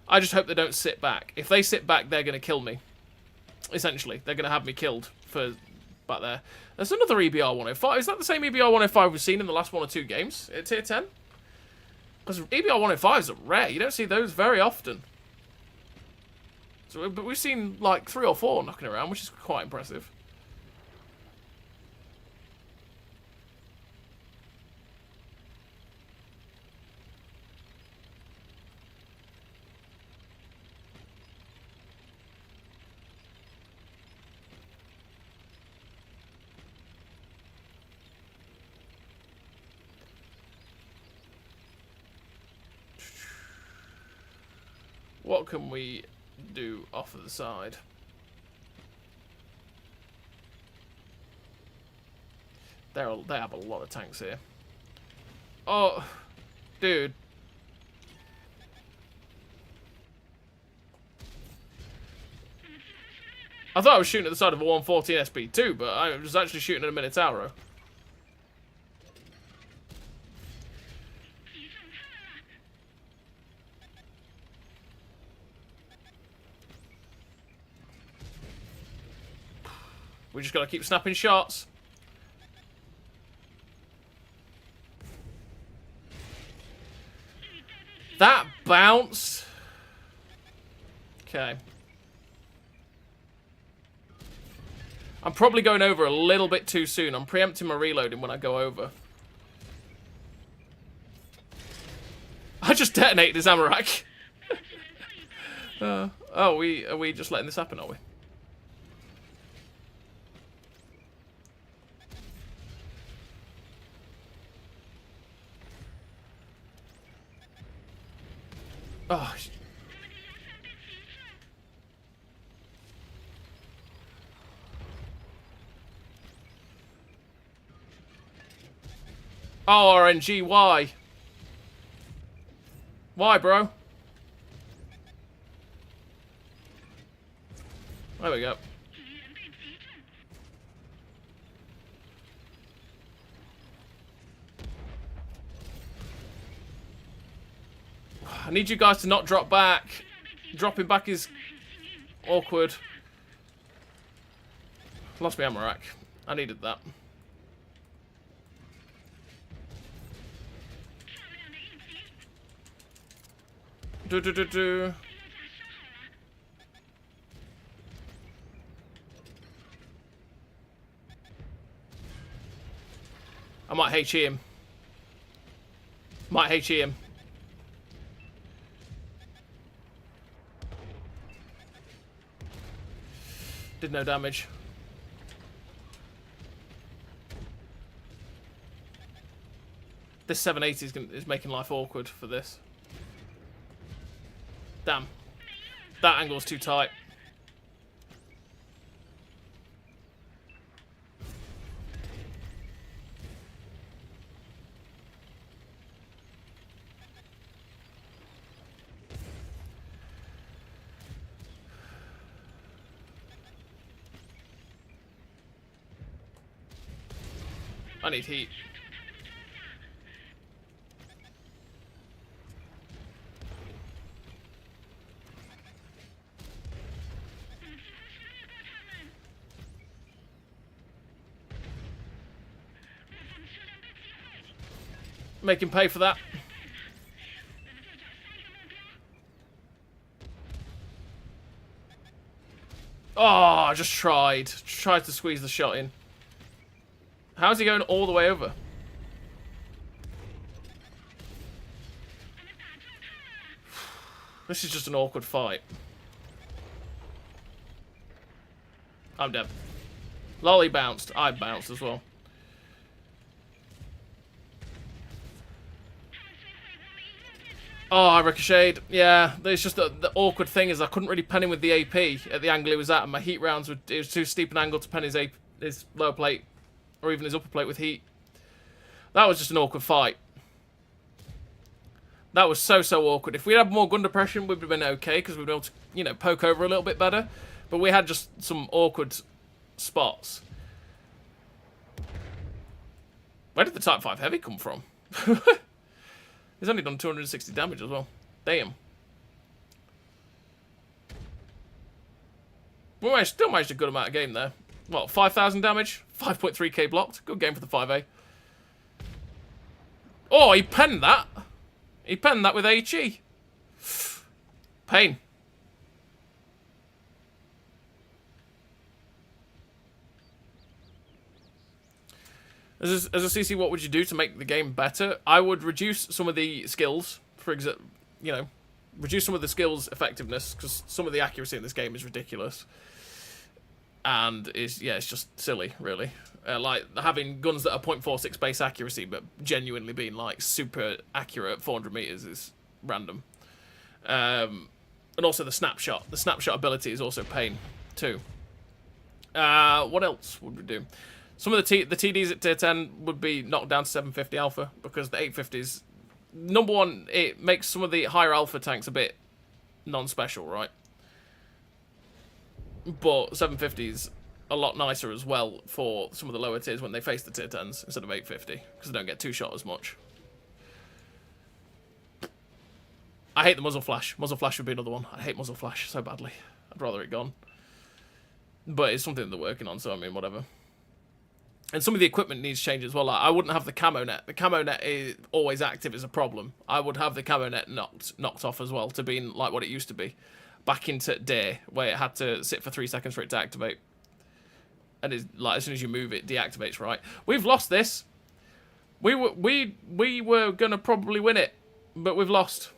I just hope they don't sit back. If they sit back, they're going to kill me. Essentially, they're going to have me killed for back there. There's another EBR-105. Is that the same EBR-105 we've seen in the last 1 or 2 games at Tier 10? Because EBR-105s are rare. You don't see those very often. So, but we've seen like 3 or 4 knocking around, which is quite impressive. What can we do off of the side? They have a lot of tanks here. Oh, dude. I thought I was shooting at the side of a 114 SP2, but I was actually shooting at a Minotauro. We just gotta keep snapping shots. bounce. Okay. I'm probably going over a little bit too soon. I'm preempting my reloading when I go over. I just detonated his ammo rack. Oh, are we just letting this happen, are we? Oh, oh, RNG, why? Why, bro? There we go. I need you guys to not drop back. Dropping back is awkward. Lost my ammo rack. I needed that. Do. I might HE him. Might HE him. Did no damage. This 780 is making life awkward for this. Damn. That angle's too tight. I need heat. Make him pay for that. Oh, I just tried. Tried to squeeze the shot in. How's he going all the way over? This is just an awkward fight. I'm dead. Lolly bounced. I bounced as well. Oh, I ricocheted. Yeah, it's just the awkward thing is I couldn't really pen him with the AP at the angle he was at, and my heat rounds it was too steep an angle to pen his lower plate or even his upper plate with heat. That was just an awkward fight. That was so awkward. If we had more gun depression, we'd have been okay because we'd be able to, you know, poke over a little bit better. But we had just some awkward spots. Where did the Type 5 Heavy come from? He's only done 260 damage as well. Damn. We still managed a good amount of game there. What, 5,000 damage? 5.3k blocked. Good game for the 5A. Oh, he penned that. He penned that with HE. Pain. As a CC, what would you do to make the game better? I would reduce some of the skills, for example, you know, reduce some of the skills effectiveness, because some of the accuracy in this game is ridiculous. And it's just silly, really. Like, having guns that are 0.46 base accuracy, but genuinely being, like, super accurate 400 meters is random. And also the snapshot. The snapshot ability is also pain, too. What else would we do? Some of the TDs at tier 10 would be knocked down to 750 alpha, because the 850s, number one, it makes some of the higher alpha tanks a bit non-special, right? But 750s a lot nicer as well for some of the lower tiers when they face the tier 10s instead of 850, because they don't get two-shot as much. I hate the muzzle flash. Muzzle flash would be another one. I hate muzzle flash so badly. I'd rather it gone. But it's something they're working on, so I mean, whatever. And some of the equipment needs change as well. Like, I wouldn't have the camo net. The camo net is always active is a problem. I would have the camo net knocked off as well to being like what it used to be. Back into day, where it had to sit for 3 seconds for it to activate. And it's like as soon as you move it, deactivates, right? We've lost this. We were gonna probably win it, but we've lost.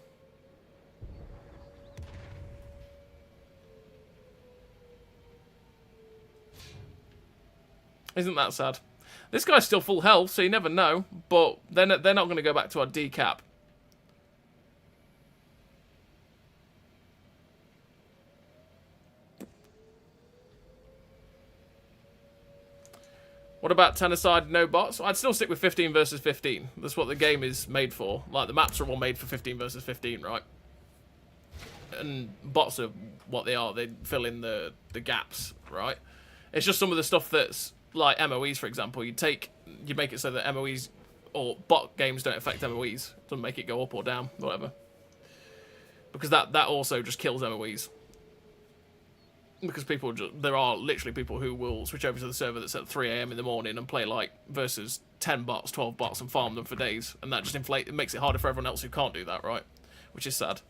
Isn't that sad? This guy's still full health, so you never know. But they're not going to go back to our decap. What about 10 aside, no bots? I'd still stick with 15 versus 15. That's what the game is made for. Like, the maps are all made for 15 versus 15, right? And bots are what they are. They fill in the gaps, right? It's just some of the stuff that's like MOEs, for example. You make it so that MOEs or bot games don't affect MOEs. Doesn't make it go up or down, whatever. Because that also just kills MOEs. Because there are literally people who will switch over to the server that's at 3 AM in the morning and play like versus 10 bots, 12 bots and farm them for days. And that just it makes it harder for everyone else who can't do that, right? Which is sad.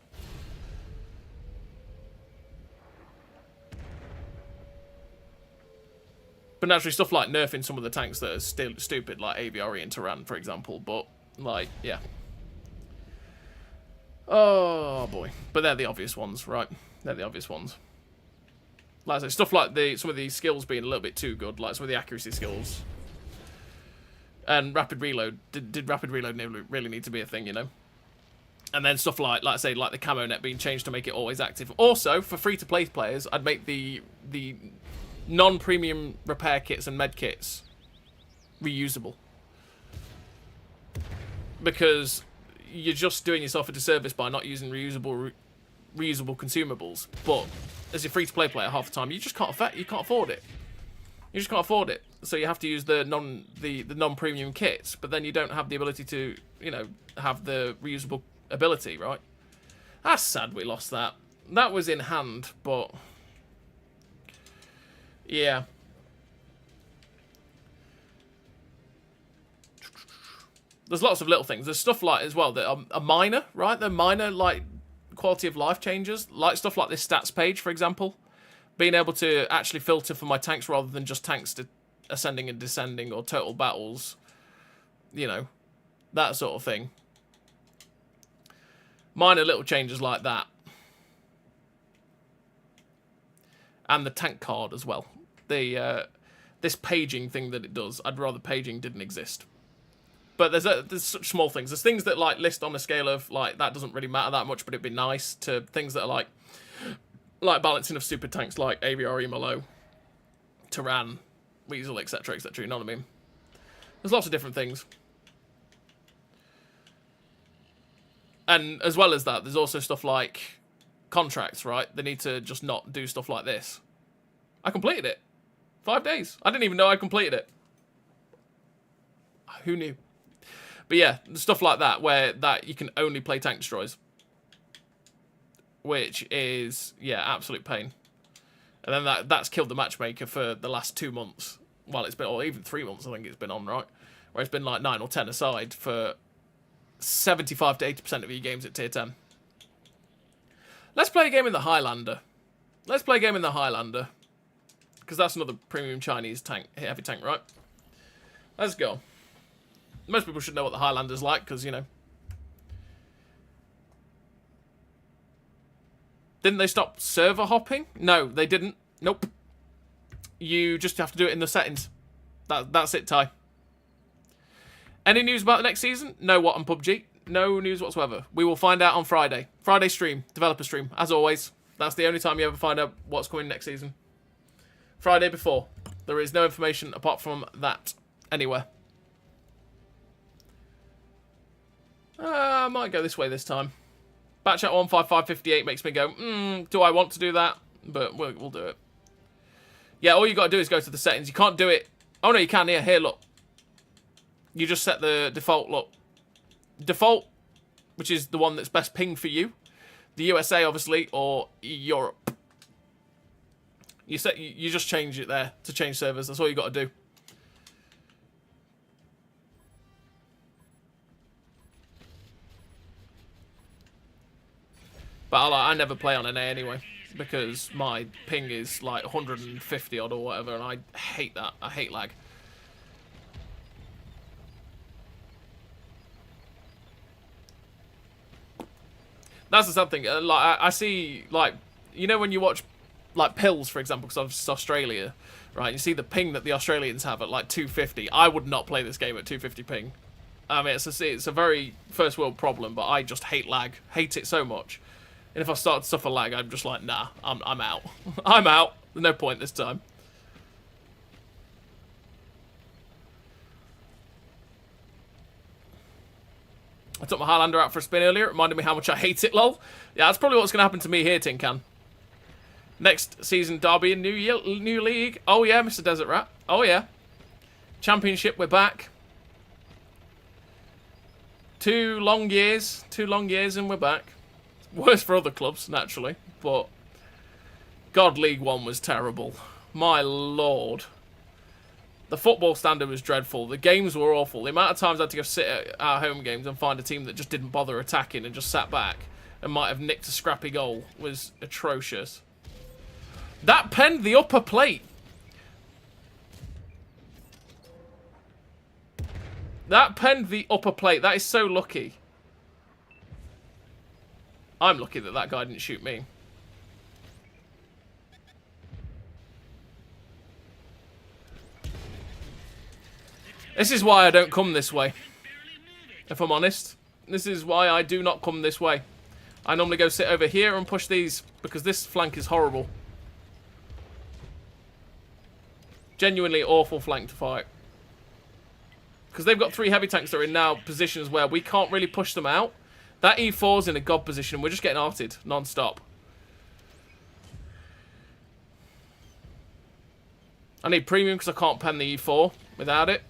But naturally, stuff like nerfing some of the tanks that are still stupid, like AVRE and Tyran, for example. But, like, yeah. Oh, boy. But they're the obvious ones, right? They're the obvious ones. Like I say, stuff like some of the skills being a little bit too good, like some of the accuracy skills. And rapid reload. Did rapid reload really need to be a thing, you know? And then stuff like I say, like the camo net being changed to make it always active. Also, for free-to-play players, I'd make the non-premium repair kits and med kits reusable. Because you're just doing yourself a disservice by not using reusable consumables. But as a free-to-play player, half the time you just can't afford it. You just can't afford it. So you have to use the non-premium kits, but then you don't have the ability to, you know, have the reusable ability, right? That's sad we lost that. That was in hand, but yeah. There's lots of little things. There's stuff like, as well, that are minor, right? They're minor, like, quality of life changes. Like, stuff like this stats page, for example. Being able to actually filter for my tanks rather than just tanks to ascending and descending or total battles. You know, that sort of thing. Minor little changes like that. And the tank card as well. This paging thing that it does, I'd rather paging didn't exist. But there's such small things. There's things that like list on a scale of like that doesn't really matter that much, but it'd be nice, to things that are like balancing of super tanks like AVRE Malo, Tyran, Weasel, etc., etc. You know what I mean? There's lots of different things. And as well as that, there's also stuff like contracts, right? They need to just not do stuff like this. I completed it. 5 days. I didn't even know I completed it. Who knew? But yeah, stuff like that, where you can only play tank destroys. Which is, yeah, absolute pain. And then that's killed the matchmaker for the last 2 months. Well, it's been, or even 3 months, I think it's been on, right? Where it's been like 9 or 10 aside for 75 to 80% of your games at tier 10. Let's play a game in the Highlander. Let's play a game in the Highlander. Because that's another premium Chinese tank, heavy tank, right? Let's go. Most people should know what the Highlander's like, because, you know. Didn't they stop server hopping? No, they didn't. Nope. You just have to do it in the settings. That's it, Ty. Any news about the next season? No what on PUBG? No news whatsoever. We will find out on Friday. Friday stream. Developer stream. As always. That's the only time you ever find out what's coming next season. Friday before. There is no information apart from that anywhere. I might go this way this time. Batch at 15558 makes me go, do I want to do that? But we'll do it. Yeah, all you got to do is go to the settings. You can't do it. Oh, no, you can. Here, look. You just set the default, look. Default, which is the one that's best ping for you. The USA, obviously, or Europe. You just change it there to change servers. That's all you got to do. But I never play on an A anyway, because my ping is like 150 odd or whatever, and I hate that. I hate lag. That's the sad thing. Like I see, like, you know, when you watch like Pills, for example, because I'm just Australia, right? You see the ping that the Australians have at like 250. I would not play this game at 250 ping. I mean, it's a very first world problem, but I just hate lag, hate it so much. And if I start to suffer lag, I'm just like, nah, I'm out. I'm out. There's no point this time. I took my Highlander out for a spin earlier. It reminded me how much I hate it, lol. Yeah, that's probably what's going to happen to me here, Tin Can. Next season, Derby and new league. Oh, yeah, Mr. Desert Rat. Oh, yeah. Championship, we're back. 2 long years. 2 long years and we're back. Worse for other clubs, naturally. But God, League 1 was terrible. My lord. The football standard was dreadful. The games were awful. The amount of times I had to go sit at our home games and find a team that just didn't bother attacking and just sat back and might have nicked a scrappy goal was atrocious. That penned the upper plate. That penned the upper plate. That is so lucky. I'm lucky that that guy didn't shoot me. This is why I don't come this way. If I'm honest. This is why I do not come this way. I normally go sit over here and push these because this flank is horrible. Genuinely awful flank to fight. Because they've got 3 heavy tanks that are in now positions where we can't really push them out. That E4's in a god position and we're just getting arted non-stop. I need premium because I can't pen the E4 without it.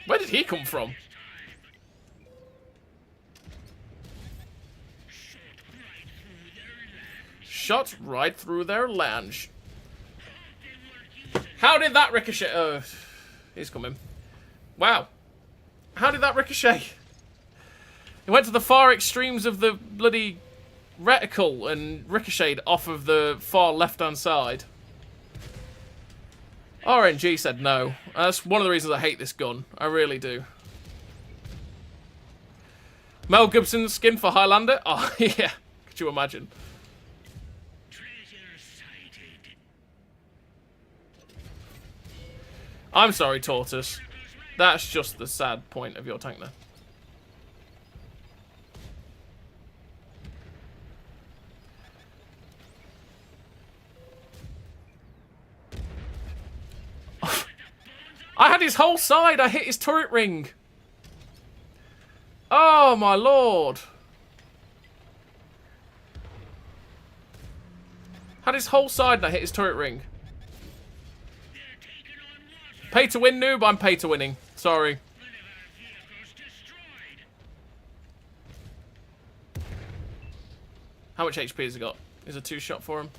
Where did he come from? Shot right through their lounge. How did that ricochet? Oh, he's coming. Wow. How did that ricochet? It went to the far extremes of the bloody reticle and ricocheted off of the far left-hand side. RNG said no. That's one of the reasons I hate this gun. I really do. Mel Gibson's skin for Highlander? Oh, yeah. Could you imagine? I'm sorry, Tortoise. That's just the sad point of your tank there. I had his whole side. I hit his turret ring. Oh, my lord. Had his whole side and I hit his turret ring. Pay to win, noob. I'm pay to winning. Sorry. How much HP has he got? Is a 2-shot for him?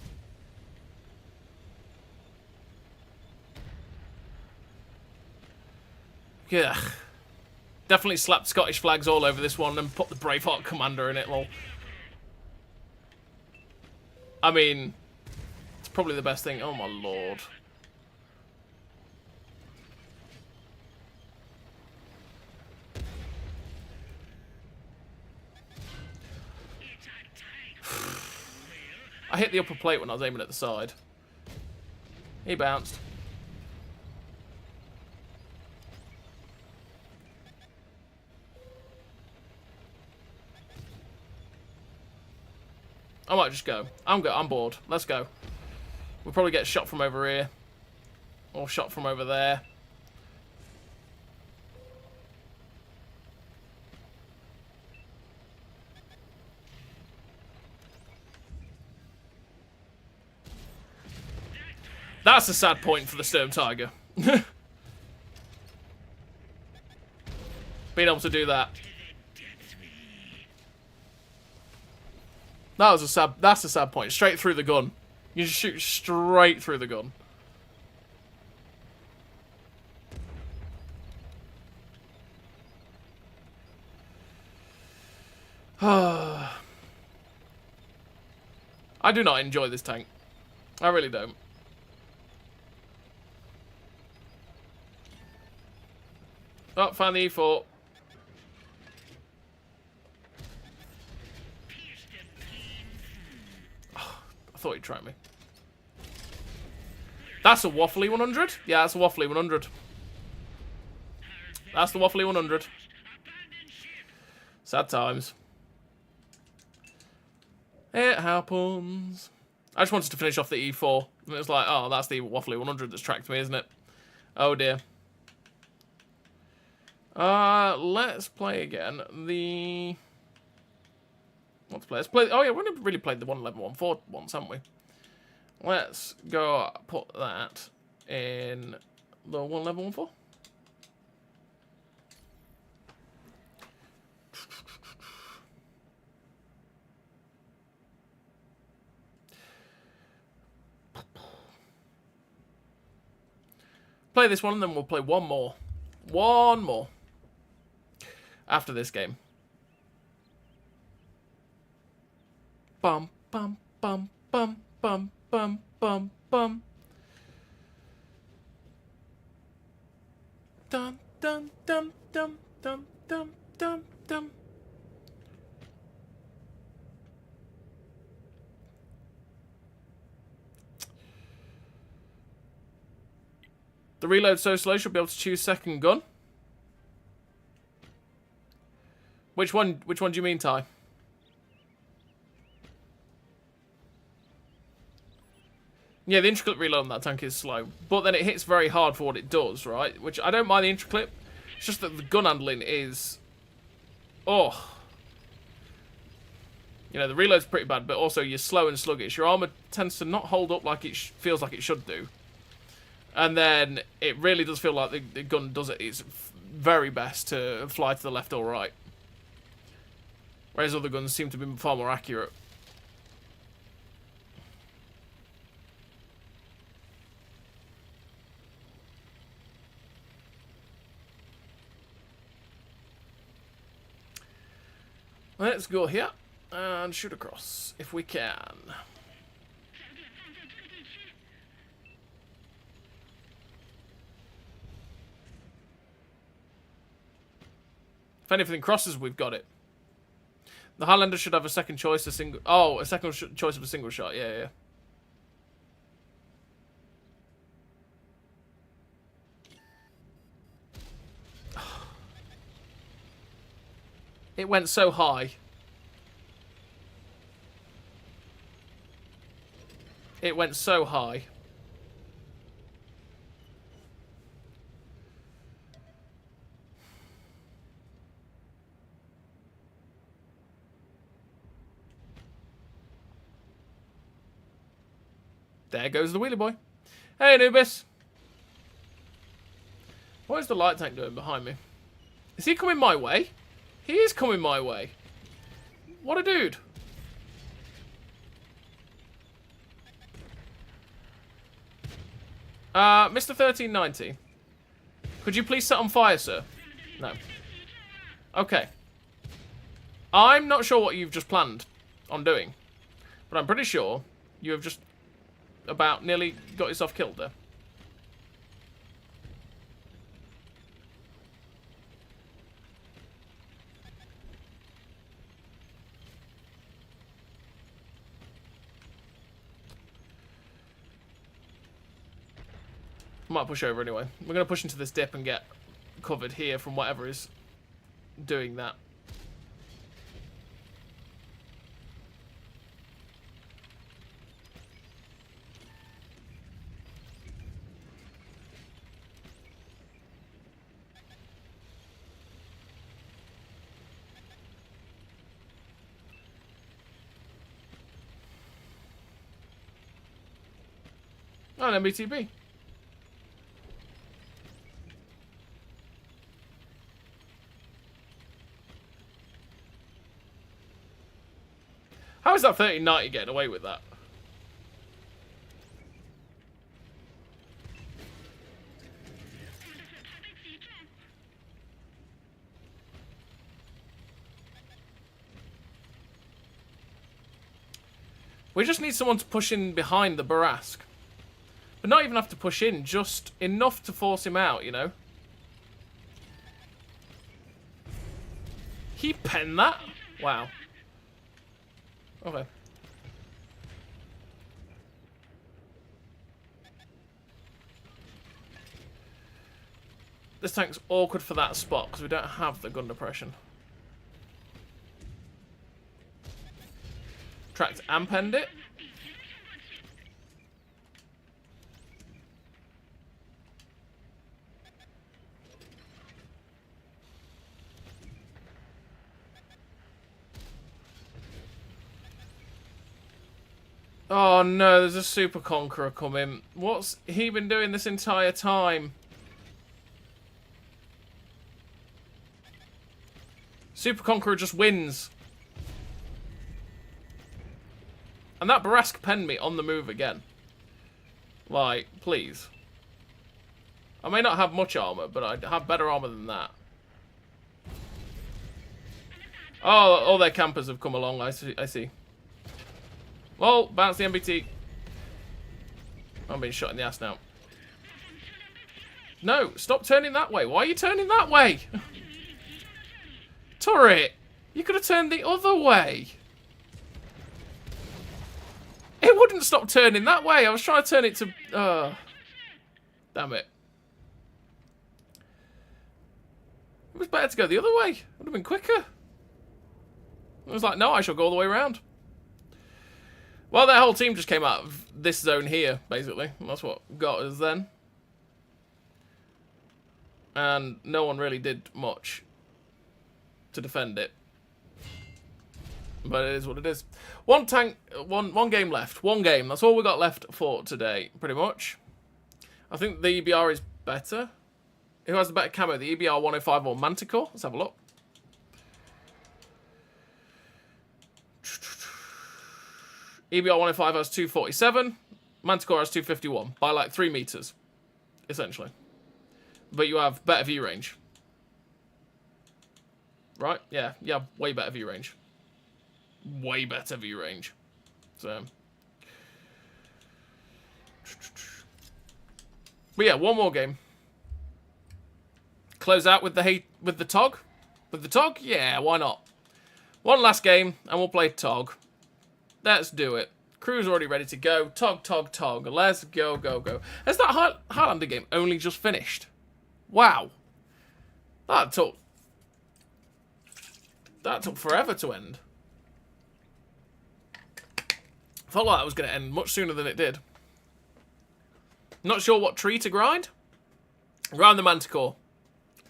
Yeah. Definitely slapped Scottish flags all over this one and put the Braveheart Commander in it, lol. I mean, it's probably the best thing. Oh my lord. I hit the upper plate when I was aiming at the side. He bounced. I might just go. I'm bored. Let's go. We'll probably get shot from over here. Or shot from over there. That's a sad point for the Sturm Tiger. Being able to do that. That's a sad point. Straight through the gun. You just shoot straight through the gun. I do not enjoy this tank. I really don't. Oh, found the E4. Oh, I thought he'd try me. That's a waffly 100? Yeah, that's a waffly 100. That's the waffly 100. Sad times. It happens. I just wanted to finish off the E4. And it was like, oh, that's the waffly 100 that's tracked me, isn't it? Oh dear. Let's play again. Let's play. Oh yeah, we've never really played the 111-114 once, haven't we? Let's go put that in the 111-114. Play this one and then we'll play one more. One more. After this game. Bum, bum, bum, bum, bum, bum, bum, bum. Dum, dum, dum, dum, dum, dum, dum, dum. The reload's so slow, should be able to choose second gun. Which one do you mean, Ty? Yeah, the intricate reload on that tank is slow. But then it hits very hard for what it does, right? Which, I don't mind the intricate. It's just that the gun handling is... Oh. You know, the reload's pretty bad, but also you're slow and sluggish. Your armor tends to not hold up like it feels like it should do. And then it really does feel like the gun does its very best to fly to the left or right. Whereas other guns seem to be far more accurate. Let's go here and shoot across if we can. If anything crosses, we've got it. The Highlander should have a second choice, a second choice of a single shot. Yeah, yeah. It went so high. It went so high. There goes the wheelie boy. Hey, Anubis. What is the light tank doing behind me? Is he coming my way? He is coming my way. What a dude. Mr. 1390. Could you please set on fire, sir? No. Okay. I'm not sure what you've just planned on doing. But I'm pretty sure you have just about nearly got yourself killed there. Might push over anyway. We're going to push into this dip and get covered here from whatever is doing that. Oh, an MBTB. How is that 1390 getting away with that? We just need someone to push in behind the Barask. But not even have to push in, just enough to force him out, you know? He penned that? Wow. Okay. This tank's awkward for that spot because we don't have the gun depression. Tracked and penned it. Oh no, there's a Super Conqueror coming. What's he been doing this entire time? Super Conqueror just wins. And that Barask penned me on the move again. Like, please. I may not have much armor, but I have better armor than that. Oh, all their campers have come along, I see. Well, bounce the MBT. I'm being shot in the ass now. No, stop turning that way. Why are you turning that way? Turret, you could have turned the other way. It wouldn't stop turning that way. I was trying to turn it to... damn it. It was better to go the other way. It would have been quicker. I was like, no, I shall go all the way around. Well, their whole team just came out of this zone here, basically. And that's what got us then. And no one really did much to defend it. But it is what it is. One tank, one game left. One game. That's all we got left for today, pretty much. I think the EBR is better. Who has the better camo? The EBR 105 or Manticore? Let's have a look. EBR 105 has 247. Manticore has 251. By like 3 meters, essentially. But you have better view range. Right? Yeah, you have way better view range. Way better view range. So. But yeah, one more game. Close out with the TOG. With the TOG? Yeah, why not? One last game, and we'll play TOG. Let's do it. Crew's already ready to go. TOG, TOG, TOG. Let's go, go, go. Has that Highlander game only just finished? Wow. That took forever to end. Felt like that was going to end much sooner than it did. Not sure what tree to grind. Grind the Manticore,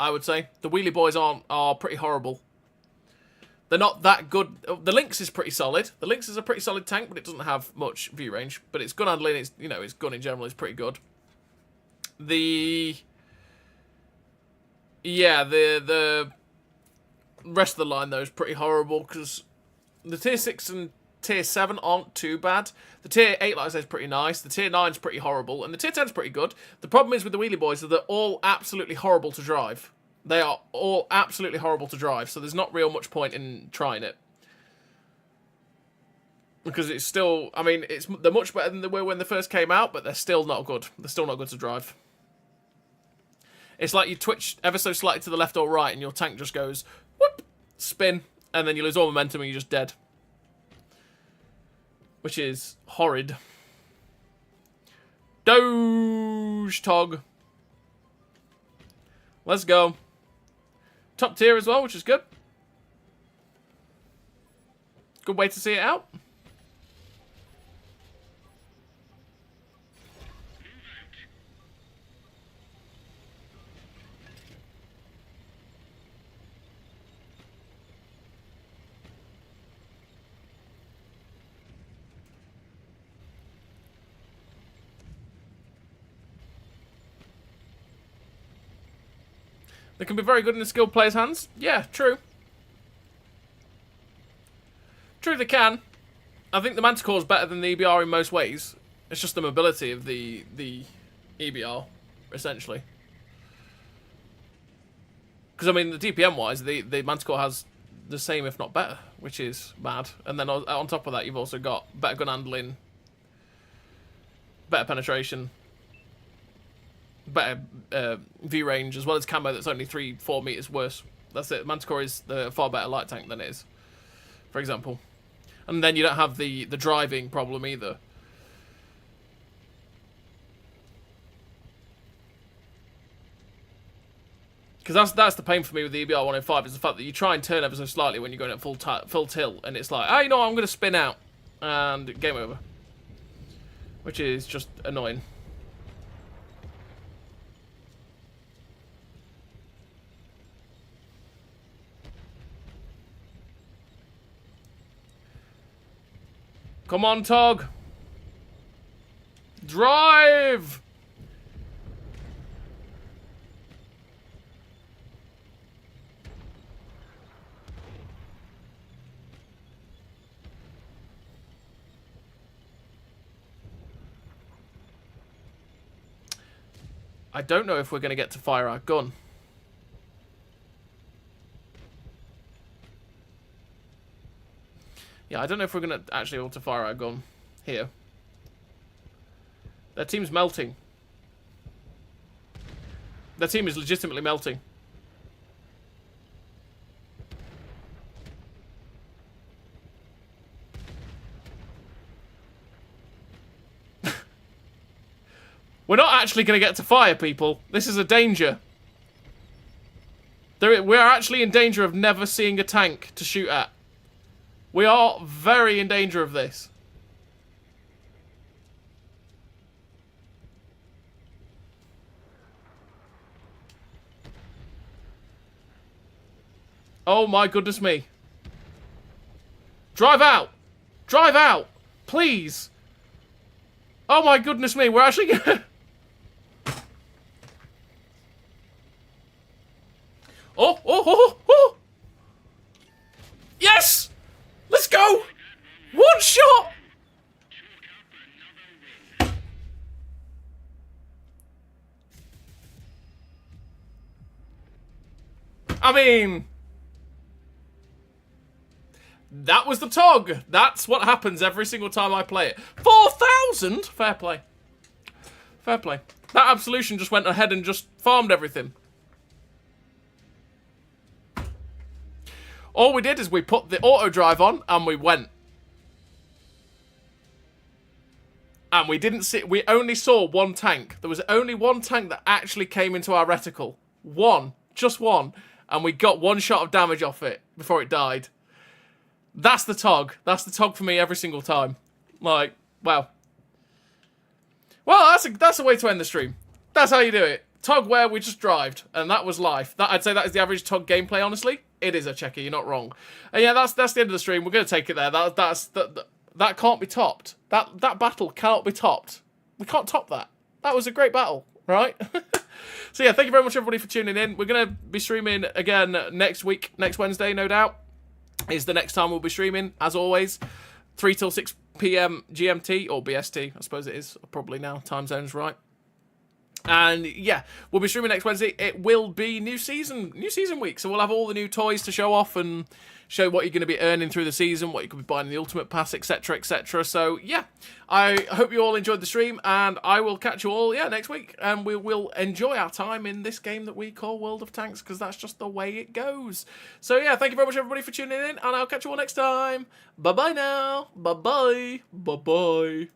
I would say. The wheelie boys are pretty horrible. They're not that good. The Lynx is pretty solid. The Lynx is a pretty solid tank, but it doesn't have much view range. But its gun handling, its gun in general is pretty good. The rest of the line though is pretty horrible because the tier 6 and tier 7 aren't too bad. The tier 8, like I said, is pretty nice. The tier 9 is pretty horrible, and the tier 10 is pretty good. The problem is with the wheelie boys that they're all absolutely horrible to drive. They are all absolutely horrible to drive, so there's not real much point in trying it. Because it's still, I mean, they're much better than they were when they first came out, but they're still not good. They're still not good to drive. It's like you twitch ever so slightly to the left or right, and your tank just goes, whoop, spin, and then you lose all momentum and you're just dead. Which is horrid. Doge Tog. Let's go. Top tier as well, which is good. Good way to see it out. They can be very good in the skilled player's hands. Yeah, true. True, they can. I think the Manticore is better than the EBR in most ways. It's just the mobility of the EBR, essentially. Because, I mean, the DPM-wise, the Manticore has the same, if not better, which is mad. And then on top of that, you've also got better gun handling, better penetration, better view range, as well as camo that's only 3-4 meters worse. That's it. Manticore is the far better light tank than it is, for example. And then you don't have the driving problem either. Because that's the pain for me with the EBR-105, is the fact that you try and turn ever so slightly when you're going at full tilt, and it's like, oh, you know what, I'm going to spin out, and game over. Which is just annoying. Come on, Tog! Drive! I don't know if we're going to get to fire our gun. Yeah, I don't know if we're going to actually able to fire our gun here. Their team's melting. Their team is legitimately melting. We're not actually going to get to fire, people. This is a danger. We're actually in danger of never seeing a tank to shoot at. We are very in danger of this. Oh my goodness me. Drive out! Drive out! Please! Oh my goodness me, we're actually gonna... Oh! Yes! Let's go! One shot! I mean... that was the Tog. That's what happens every single time I play it. 4,000? Fair play. Fair play. That Absolution just went ahead and just farmed everything. All we did is we put the auto drive on and we went. And we didn't see... we only saw one tank. There was only one tank that actually came into our reticle. One. Just one. And we got one shot of damage off it before it died. That's the Tog. That's the Tog for me every single time. Like, wow. Well, that's a way to end the stream. That's how you do it. Tog where we just drived, and that was life. I'd say that is the average Tog gameplay, honestly. It is a checker, you're not wrong. And yeah, that's the end of the stream. We're going to take it there. That can't be topped. That battle cannot be topped. We can't top that. That was a great battle, right? So yeah, thank you very much, everybody, for tuning in. We're going to be streaming again next week, next Wednesday, no doubt. Is the next time we'll be streaming, as always, 3 till 6 PM GMT, or BST, I suppose it is, probably now, time zone's right. And yeah, we'll be streaming next Wednesday. It will be new season week, so we'll have all the new toys to show off and show what you're going to be earning through the season, what you could be buying in the Ultimate Pass, etc, etc. So yeah, I hope you all enjoyed the stream, and I will catch you all next week, and we will enjoy our time in this game that we call World of Tanks, because that's just the way it goes. So yeah, thank you very much, everybody, for tuning in, and I'll catch you all next time. Bye bye now. Bye bye. Bye bye.